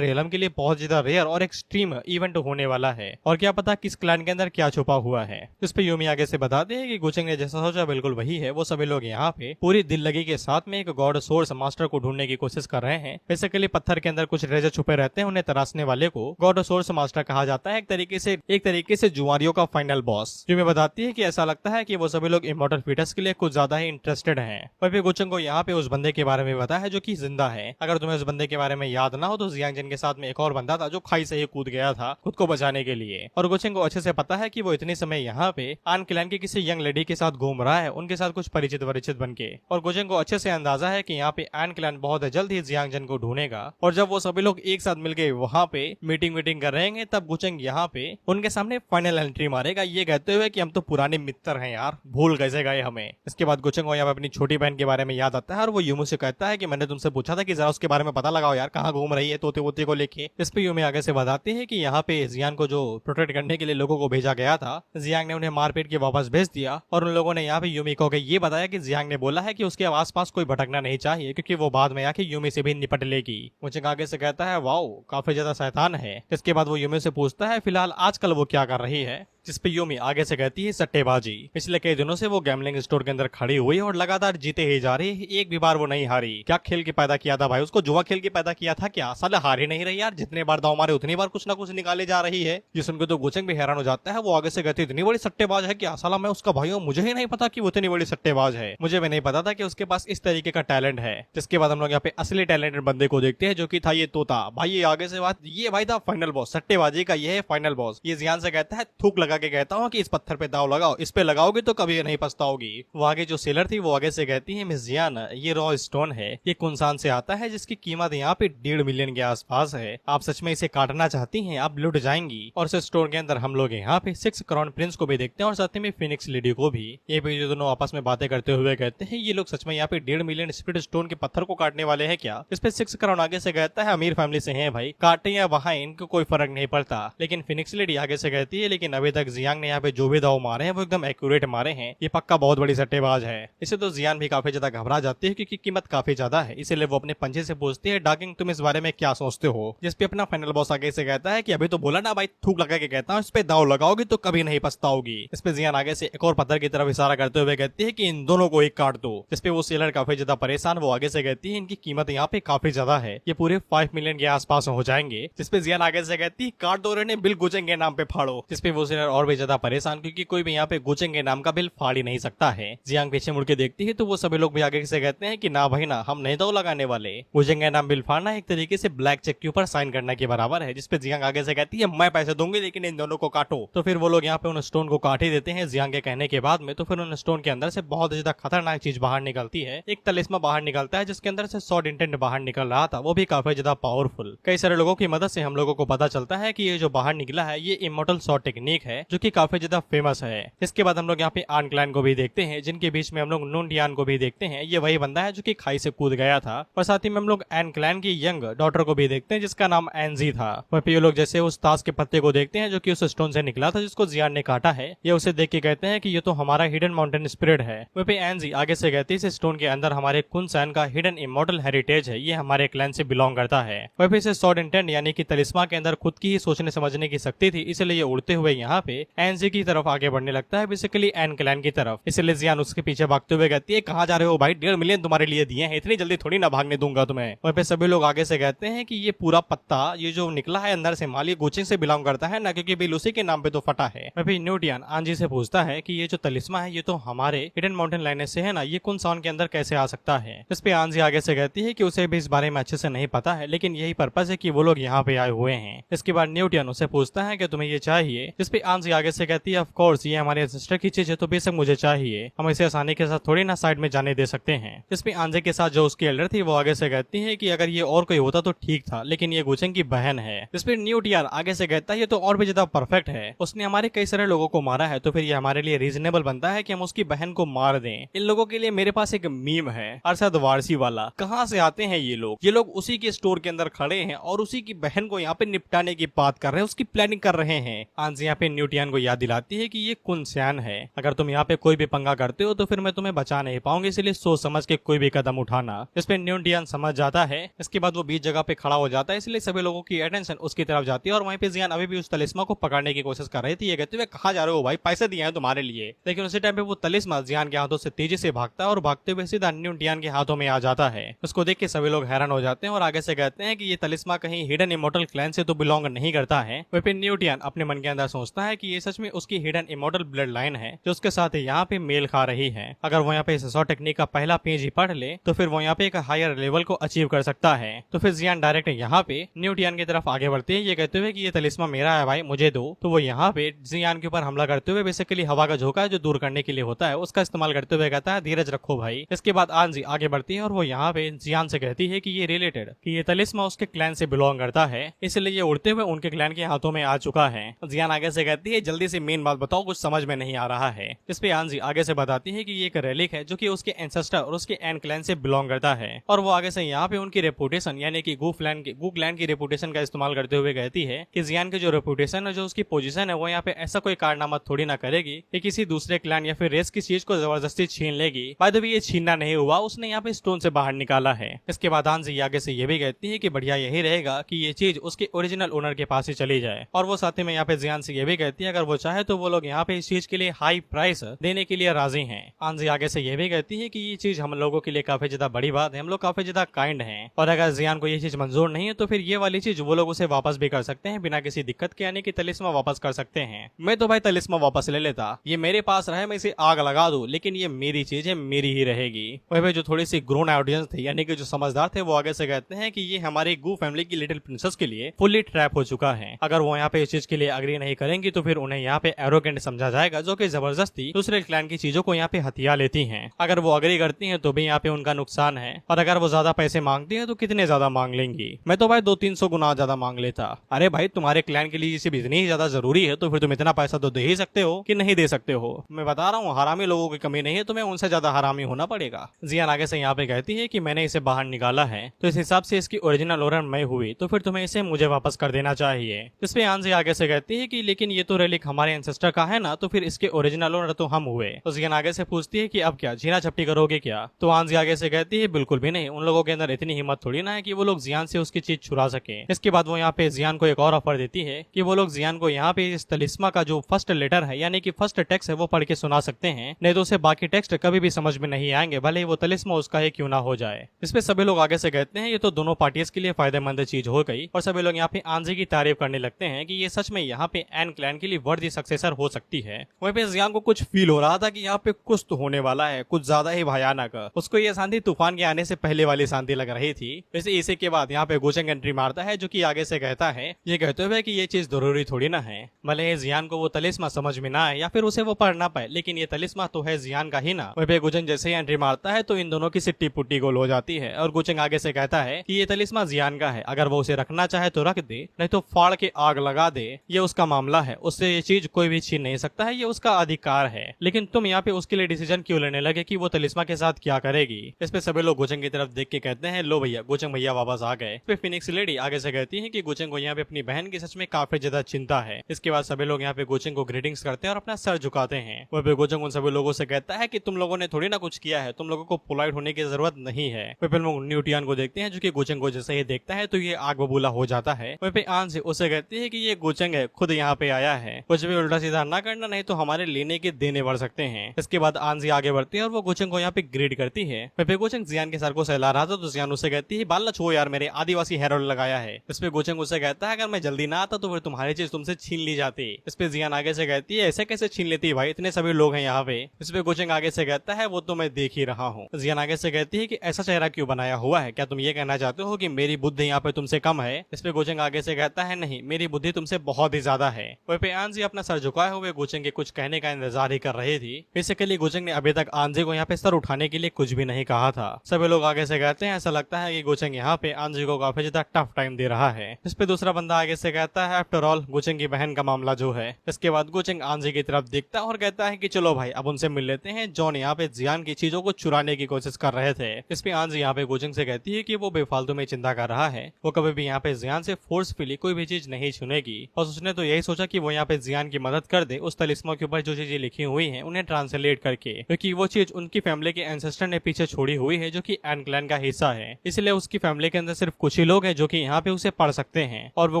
रियलम के लिए बहुत ज्यादा रेयर और एक्सट्रीम इवेंट होने वाला है। और क्या पता किस क्लैन के अंदर क्या छुपा हुआ है। इस पे यूमी आगे से बताते हैं कि गोचेंग ने जैसा सोचा बिल्कुल वही है। वो सभी लोग यहाँ पे पूरी दिल लगी के साथ में एक गॉड सोर्स मास्टर को ढूंढने की कोशिश कर रहे हैं। बेसिकली पत्थर के अंदर कुछ ट्रेजर छुपे रहते हैं, उन्हें तराशने वाले को गॉड सोर्स मास्टर कहा जाता है। एक तरीके से जुआरियों का फाइनल बॉस। यूमी बताती है कि ऐसा लगता है कि वो सभी लोग इमॉर्टल फीटस के लिए कुछ ज्यादा ही इंटरेस्टेड हैं। और फिर गोचेंग को यहाँ पे उस बंदे के बारे में पता है जो कि जिंदा है। अगर तुम्हें उस बंदे के बारे में याद ना हो तो जियांग जिन के साथ में एक और बंदा था जो खाई से ही कूद गया था खुद को बचाने के लिए। और गोचेंग को अच्छे से पता है कि वो इतने समय यहाँ पे आन क्लैन की किसी यंग लेडी के साथ घूम रहा है, उनके साथ कुछ परिचित बन के। और गोचेंग को अच्छे से अंदाजा है कि यहाँ पे आन क्लैन बहुत जल्द ही जियांग जिन को ढूंढेगा। और जब वो सभी लोग एक साथ मिलकर वहाँ पे मीटिंग कर रहे हैं तब गोचेंग यहाँ पे उनके सामने फाइनल एंट्री मारेगा, ये कहते हुए कि हम तो पुराने मित्र हैं यार, भूल कैसे गए हमें। इसके बाद गोचेंग को यहाँ पे अपनी छोटी बहन के बारे में याद आता है और वो यूमी से कहता है कि मैंने तुमसे पूछा था कि जरा उसके बारे में पता लगाओ यार, कहाँ घूम रही है तोते वोते को लेके। इस पे यूमी आगे से बताते हैं कि यहाँ पे जियान को जो प्रोटेक्ट करने के लिए लोगों को भेजा गया था, जियांग ने उन्हें मारपीट के वापस भेज दिया। और उन लोगों ने यहाँ पे यूमी को ये बताया कि जियांग ने बोला है कि उसके आसपास कोई भटकना नहीं चाहिए क्योंकि वो बाद में आके यूमी से भी निपट लेगी। मुझे आगे से कहता है वाओ काफी ज्यादा शैतान है। इसके बाद वो यूमी से पूछता है फिलहाल आजकल वो क्या कर रही है, जिस पे यूमी आगे से कहती है सट्टेबाजी। पिछले कई दिनों से वो गैमलिंग स्टोर के अंदर खड़ी हुई और लगातार जीते ही जा रही है, एक भी बार वो नहीं हारी। क्या खेल के पैदा किया था भाई उसको, जुआ खेल के पैदा किया था क्या, साले हार ही नहीं रही यार, जितने बार दांव मारे उतनी बार कुछ ना कुछ निकाले जा रही है। ये सुनकर तो गोचेंग भी हैरान हो जाता है। वो आगे से कहती है इतनी बड़ी सट्टेबाज है क्या, साला मैं उसका भाई हूँ, मुझे ही नहीं पता कि वो इतनी बड़ी सट्टेबाज है, मुझे भी नहीं पता था कि उसके पास इस तरीके का टैलेंट है। जिसके बाद हम लोग यहाँ पे असली टैलेंटेड बंदे को देखते हैं जो कि था ये तोता भाई। ये आगे से बात, ये भाई था फाइनल बॉस सट्टेबाजी का, ये है फाइनल बॉस। ये जियान से कहता है थूक लगा के कहता हूँ कि इस पत्थर पे दाव लगाओ, इस पे लगाओगे तो कभी नहीं पछताओगी। वो आगे जो सेलर थी वो आगे से कहती है मिस जियान ये रॉ स्टोन है, ये कुनसान से आता है जिसकी कीमत यहाँ पे 1.5 मिलियन के आसपास है। आप सच में इसे काटना चाहती हैं, आप लुट जाएंगी। और इस स्टोर के अंदर हम लोग यहाँ पे 6 क्राउन प्रिंस को भी देखते हैं और साथ में फिनिक्स लेडी को भी। ये भी जो दोनों आपस में बातें करते हुए कहते हैं ये लोग सच में यहाँ पे 1.5 मिलियन स्पिरिट स्टोन के पत्थर को काटने वाले हैं क्या। इस पे 6 क्राउन आगे से कहता है अमीर फैमिली से हैं भाई, काटे या वहाँ इनको कोई फर्क नहीं पड़ता। लेकिन फिनिक्स लेडी आगे से कहती है लेकिन अभी तक जियांग ने यहाँ पे जो भी दाव मारे हैं वो एकदम एक्यूरेट मारे हैं, ये पक्का बहुत बड़ी सट्टेबाज है। इसे तो जियान भी काफी ज्यादा घबरा जाती है क्योंकि कीमत काफी ज्यादा है। इसलिए वो अपने पंजे से पूछती है डार्किंग तुम इस बारे में क्या सोचते हो। जिस पे अपना फाइनल बॉस आगे से कहता है कि अभी तो बोला ना भाई, थूक लगा के कहता हूँ इस पे दाव लगाओगी तो कभी नहीं पछताओगी। इस पे जियान आगे से एक और पत्थर की तरफ इशारा करते हुए कहती है कि इन दोनों को एक काट दो। जिस पे वो सेलर काफी ज्यादा परेशान, वो आगे से कहती है इनकी कीमत यहाँ पे काफी ज्यादा है, ये पूरे 5 मिलियन के आसपास हो जाएंगे। जिसपे जियान आगे से कहती है काट दो ने बिल गोचेंग के नाम पे फाड़ो। जिसपे वो सेलर और भी ज्यादा परेशान क्योंकि कोई भी यहाँ पे गोचेंग के नाम का बिल फाड़ ही नहीं सकता है। जियांग पीछे मुड़ के देखती है तो वो सभी लोग भी आगे से कहते हैं कि ना भाई ना, हम नहीं दाव लगाने वाले। गोचेंग का नाम बिल फाड़ना एक तरीके से ब्लैक चेक के ऊपर साइन करने के बराबर है। जिसपे जियांग आगे से कहती है मैं पैसे दूंगी लेकिन इन दोनों को काटो। तो फिर वो लोग यहाँ पे उन स्टोन को काट ही देते हैं जियांग के कहने के बाद में। तो फिर उन स्टोन के अंदर से बहुत ज्यादा खतरनाक चीज बाहर निकलती है, एक तलिस्मा बाहर निकलता है जिसके अंदर से सॉर्ड इंटेंट बाहर निकल रहा था, वो भी काफी ज्यादा पावरफुल। कई सारे लोगों की मदद से हम लोगों को पता चलता है कि ये जो बाहर निकला है ये इमॉर्टल सॉर्ड टेक्निक है जो कि काफी ज्यादा फेमस है। इसके बाद हम लोग यहाँ पे आन क्लैन को भी देखते हैं जिनके बीच में हम लोग नूनडियान को भी देखते हैं। ये वही बंदा है जो कि खाई से कूद गया था। और साथ ही में हम लोग एन क्लैन की यंग डॉटर को भी देखते हैं जिसका नाम एनजी था। वहीं पे ये लोग जैसे उस ताश के पत्ते को देखते हैं जो कि उस स्टोन से निकला था जिसको जियान ने काटा है, ये उसे देख के कहते हैं कि ये तो हमारा हिडन माउंटेन स्पिरिट है। वहीं पे एनजी आगे से कहती है इस स्टोन के अंदर हमारे कुनसैन का हिडन इमॉर्टल हेरिटेज है, ये हमारे क्लैन से बिलोंग करता है। वहीं पे इसे सॉर्ड इंटेंट यानी कि तलिस्मा के अंदर खुद की ही सोचने समझने की शक्ति थी, इसलिए ये उड़ते हुए यहाँ पे एनजी की तरफ आगे बढ़ने लगता है, बेसिकली एन क्लैन की तरफ। इसलिए जियान उसके पीछे भागते हुए कहती है, कहाँ जा रहे हो भाई, 1.5 मिलियन तुम्हारे लिए दिए हैं, इतनी जल्दी थोड़ी ना भागने दूंगा तुम्हें। वहीं पे सभी लोग आगे से कहते हैं कि ये पूरा पत्ता, ये जो निकला है अंदर से माल, ये गोचिंग से बिलोंग करता है ना, क्योंकि बिल उसी के नाम पे तो फटा है। वहीं पे न्यूटियन आंजी से पूछता है कि ये जो तलिस्मा है ये तो हमारे हिडन माउंटेन लाइनेज से है ना, ये कुनसान के अंदर कैसे आ सकता है। इस पे आंजी आगे से कहती है कि उसे भी इस बारे में अच्छे से नहीं पता है, लेकिन यही पर्पस है कि वो लोग यहाँ पे आए हुए हैं। इसके बाद न्यूटियन उसे पूछता है कि तुम्हें ये चाहिए। इस पे आंजी आगे से कहती है, ऑफ कोर्स ये हमारे सिस्टर की चीज है तो बेशक मुझे चाहिए, हम इसे आसानी के साथ थोड़ी ना साइड में जाने दे सकते हैं। इस पे आंजी के साथ जो उसकी एल्डर थी वो आगे से कहती है कि अगर ये और कोई होता तो ठीक था, लेकिन ये गुचेंग की बहन है। इस पे न्यूटियन आगे से कहता है ये तो और भी ज्यादा परफेक्ट है, उसने हमारे कई सारे लोगों को मारा है, तो फिर ये हमारे लिए रीजनेबल बनता है कि हम उसकी बहन को मार दें। इन लोगों के लिए मेरे पास एक मीम है, अरशद वारसी वाला। कहाँ से आते हैं ये लोग? ये लोग उसी के स्टोर के अंदर खड़े हैं और उसी की बहन को यहाँ पे निपटाने की बात कर रहे हैं, उसकी प्लानिंग कर रहे हैं। आंजी यहाँ पे न्यूटियन को याद दिलाती है कि ये कुनसान है, अगर तुम यहाँ पे कोई भी पंगा करते हो तो फिर मैं तुम्हें बचा नहीं पाऊंगी, इसलिए सोच समझ के कोई भी कदम उठाना। इस पे न्यूटियन समझ जाता है। इसके बाद वो बीच जगह पे खड़ा हो जाता है, इसलिए सभी लोगों की अटेंशन उसकी तरफ जाती है और वहीं पे जियान अभी भी उस तलिस्मा को पकड़ने की कोशिश कर रही थी। ये कहते हुए, कहाँ जा रहे हो भाई, पैसे दिए हैं तुम्हारे लिए। लेकिन उसी टाइम पे वो तलिस्मा जियान के हाथों से तेजी से भागता है और भागते हुए सीधा न्यूटियन के हाथों में आ जाता है। उसको देख के सभी लोग हैरान हो जाते हैं और आगे से कहते हैं कि ये तलिस्मा कहीं हिडन इमोर्टल क्लैन से तो बिलोंग नहीं करता है। वहीं पे न्यूटियन अपने मन के अंदर सोचता है कि ये सच में उसकी हिडन इमोर्टल ब्लड लाइन है जो उसके साथ यहाँ पे मेल खा रही है। अगर वो यहाँ पे इस 100 टेक्निक का पहला पेज ही पढ़ ले तो फिर वो यहाँ पे एक हायर लेवल को अचीव कर सकता है। तो फिर जियान डायरेक्ट यहाँ पे न्यूटियन की तरफ आगे बढ़ते हैं, ये कहते हुए कि ये तलिस्मा मेरा है भाई, मुझे दो। तो वो यहाँ पे जियान के ऊपर हमला करते हुए बेसिकली हवा का झोंका जो दूर करने के लिए होता है उसका इस्तेमाल करते हुए कहता है, धीरज रखो भाई। इसके बाद आंजी आगे बढ़ती है और वो यहाँ पे जियान से कहती है कि ये रिलेटेड कि ये तलिस्मा उसके क्लैन से बिलोंग करता है, इसलिए ये उड़ते हुए उनके क्लैन के हाथों में आ चुका है। जियान आगे से कहती है, जल्दी से मेन बात बताओ, कुछ समझ में नहीं आ रहा है। इस पे आंजी आगे से बताती है कि ये एक रेलिक है जो कि उसके एंसेस्टर और उसके एन क्लैन से बिलोंग करता है। और वो आगे से यहाँ पे उनकी रेपुटेशन यानी कि गू क्लैन की रेपुटेशन का इस्तेमाल करते हुए कहती है कि जियान की जो रेपुटेशन है, जो उसकी पोजीशन है, वो यहाँ पे ऐसा कोई कारनामा थोड़ी ना करेगी कि किसी दूसरे क्लैन या फिर रेस की चीज को जबरदस्ती छीन लेगी। बाय द वे ये छीनना नहीं हुआ, उसने यहाँ पे स्टोन से बाहर निकाला है। इसके बाद आंजी आगे से ये भी कहती है कि बढ़िया यही रहेगा कि ये चीज उसके ओरिजिनल ओनर के पास ही चली जाए। और वो साथ में यहाँ पे जियान से ये भी कहती है अगर वो चाहे तो वो लोग यहाँ पे इस चीज के लिए हाई प्राइस देने के लिए राजी हैं। आंजी आगे से ये भी कहती है कि ये चीज हम लोगों के लिए काफी ज्यादा बड़ी बात है, हम लोग काफी ज्यादा काइंड हैं, और अगर जियान को ये चीज मंजूर नहीं है तो फिर ये वाली चीज वो लोग उसे वापस भी कर सकते हैं बिना किसी दिक्कत के, यानी कि तलिस्मा वापस कर सकते हैं। मैं तो भाई तलिस्मा वापस ले लेता, ये मेरे पास रहे, मैं इसे आग लगा दूं, लेकिन ये मेरी चीज है, मेरी ही रहेगी। वही जो थोड़ी सी ग्रोन ऑडियंस थे यानी कि जो समझदार थे वो आगे से कहते हैं कि ये हमारी गू फैमिली की लिटिल प्रिंसेस के लिए फुल्ली ट्रैप हो चुका है। अगर वो यहाँ पे इस चीज के लिए अग्री नहीं करेंगी तो फिर उन्हें यहाँ पे एरोगेंट समझा जाएगा, जो कि जबरदस्ती दूसरे क्लैन की चीजों को यहाँ पे हथिया लेती हैं। अगर वो अग्री करती हैं तो भी यहाँ पे उनका नुकसान है, और अगर वो ज्यादा पैसे मांगती है तो कितने ज्यादा मांग लेंगी? मैं तो भाई 200-300 गुना ज्यादा मांग लेता। अरे भाई तुम्हारे क्लैन के लिए ये सिर्फ इतनी ही ज्यादा जरूरी है तो फिर तुम इतना पैसा तो दे ही सकते हो कि नहीं दे सकते हो? मैं बता रहा हूँ हरामी लोगों की कमी नहीं है, तुम्हें उनसे ज्यादा हरामी होना पड़ेगा। जियान आगे से यहाँ पे कहती है कि मैंने इसे बाहर निकाला है तो इस हिसाब से इसकी ओरिजिनल ओनर मैं हुई, तो फिर तुम्हें इसे मुझे वापस कर देना चाहिए। इस पे आंजी आगे से कहती है कि लेकिन ये तो रेलिक हमारे एंसेस्टर का है ना, तो फिर इसके ओरिजिनल ओनर तो हम हुए। तो जियान आगे से पूछती है कि अब क्या झीना झपटी करोगे क्या? तो आंजी आगे से कहती है बिल्कुल भी नहीं, उन लोगों के अंदर इतनी हिम्मत थोड़ी ना है कि वो लोग जियान से उसकी चीज छुरा सके। इसके बाद वो यहाँ पे जियान को एक और ऑफर देती है कि वो लोग जियान को यहाँ पे इस तलिस्मा का जो फर्स्ट लेटर है यानी कि फर्स्ट टेक्स्ट है वो पढ़ के सुना सकते हैं, नहीं तो उसे बाकी टेक्स्ट कभी भी समझ में नहीं आएंगे, भले ही वो तलिस्मा उसका ही क्यों ना हो जाए। इस पे सभी लोग आगे से कहते हैं ये तो दोनों पार्टीज के लिए फायदेमंद चीज हो गई, और सभी लोग यहाँ पे आंजी की तारीफ करने लगते हैं कि ये सच में यहाँ पे एन क्लैन के लिए वर्दी सक्सेसर हो सकती है। वहीं पे जियान को कुछ फील हो रहा था कि यहाँ पे कुछ तो होने वाला है, कुछ ज्यादा ही भयानक। उसको ये शांति तूफान के आने से पहले वाली शांति लग रही थी। वैसे इसी के बाद यहाँ पे गोचेंग एंट्री मारता है जो कि आगे से कहता है, ये कहते हुए कि ये चीज जरूरी थोड़ी ना है, भले जियान को वो तलिस्मा समझ में ना आए या फिर उसे वो पढ़ ना पाए, लेकिन ये तलिस्मा तो है जियान का ही ना। वहीं पे गोचेंग जैसे ही एंट्री मारता है तो इन दोनों की सिट्टी पुट्टी गोल हो जाती है, और गोचेंग आगे से कहता है कि ये तलिस्मा जियान का है, अगर वो उसे रखना चाहे तो रख दे, नहीं तो फाड़ के आग लगा दे, ये उसका मामला है, उससे ये चीज कोई भी छीन नहीं सकता है, ये उसका अधिकार है। लेकिन तुम यहाँ पे उसके लिए डिसीजन क्यों लेने लगे कि वो तलिस्मा के साथ क्या करेगी? इस पे सभी लोग गोचेंग की तरफ देख के कहते हैं, लो भैया, गोचेंग भैया वापस आ गए। फिर फिनिक्स लेडी आगे से कहती है कि गोचेंग को यहाँ पे अपनी बहन की सच में काफी ज्यादा चिंता है। इसके बाद सभी लोग यहाँ पे गोचेंग को ग्रीटिंग्स करते हैं और अपना सर झुकाते हैं। वह पे गोचेंग उन सभी लोगों से कहता है कि तुम लोगों ने थोड़ी ना कुछ किया है, तुम लोगों को पोलाइट होने की जरूरत नहीं है। वह पे लोग न्यूटियन को देखते हैं जो कि गोचेंग को जैसे ही देखता है तो ये आग बबूला हो जाता है। वह पे आन से उसे कहती है कि ये गोचेंग है, खुद यहाँ पे आया है, कुछ भी उल्टा सीधा ना करना, नहीं तो हमारे लेने के देने बढ़ सकते हैं। इसके बाद आंजी आगे बढ़ती है और वो गोचंग को यहाँ पे ग्रीड करती है। पे गोचंग जियान के सर को सहला रहा था तो जियान उससे कहती है बाल ना छो यार, मेरे आदिवासी हेयर ऑयल लगाया है। इस पे गोचंग उससे कहता है अगर मैं जल्दी ना आता तो फिर तुम्हारी चीज तुमसे छीन ली जाती। इस पे जियान आगे से कहती है ऐसे कैसे छीन लेती है भाई, इतने सभी लोग हैं यहाँ पे। इस पे गोचंग आगे से कहता है वो तो मैं देख ही रहा हूँ। जियान आगे से कहती है कि ऐसा चेहरा क्यों बनाया हुआ है, क्या तुम ये कहना चाहते हो कि मेरी बुद्धि यहाँ पे तुमसे कम है। इस पे गोचंग आगे से कहता है नहीं, मेरी बुद्धि तुमसे बहुत ही ज्यादा है। वहीं पे आंजी अपना सर झुकाए हुए गोचंग के कुछ कहने का इंतजार ही कर रही थी। बेसिकली गोचंग ने अभी तक आंजी को यहाँ पे सर उठाने के लिए कुछ भी नहीं कहा था। सभी लोग आगे से कहते हैं ऐसा लगता है कि गोचंग यहाँ पे आंजी को काफी ज्यादा टफ टाइम दे रहा है। इस पे दूसरा बंदा आगे से कहता है आफ्टर ऑल गोचंग की बहन का मामला जो है। इसके बाद गोचंग आंजी की तरफ देखता और कहता है कि चलो भाई अब उनसे मिल लेते हैं, जॉन यहाँ पे जियान की चीजों को चुराने की कोशिश कर रहे थे। इस पे आंजी यहाँ पे गोचंग से कहती है कि वो बेफालतू में चिंता कर रहा है, वो कभी भी यहाँ पे जियान से फोर्सफुली कोई भी चीज नहीं छूनेगी। और उसने तो यही सोचा कि वो यहाँ पे जियान की मदद कर दे उस तलिस्मा के ऊपर जो चीजें लिखी हुई है उन्हें ट्रांसलेट करके, क्योंकि वो चीज उनकी फैमिली के एंसेस्टर ने पीछे छोड़ी हुई है जो कि एन क्लैन का हिस्सा है। इसलिए उसकी फैमिली के अंदर सिर्फ कुछ ही लोग हैं जो कि यहाँ पे उसे पढ़ सकते हैं। और वो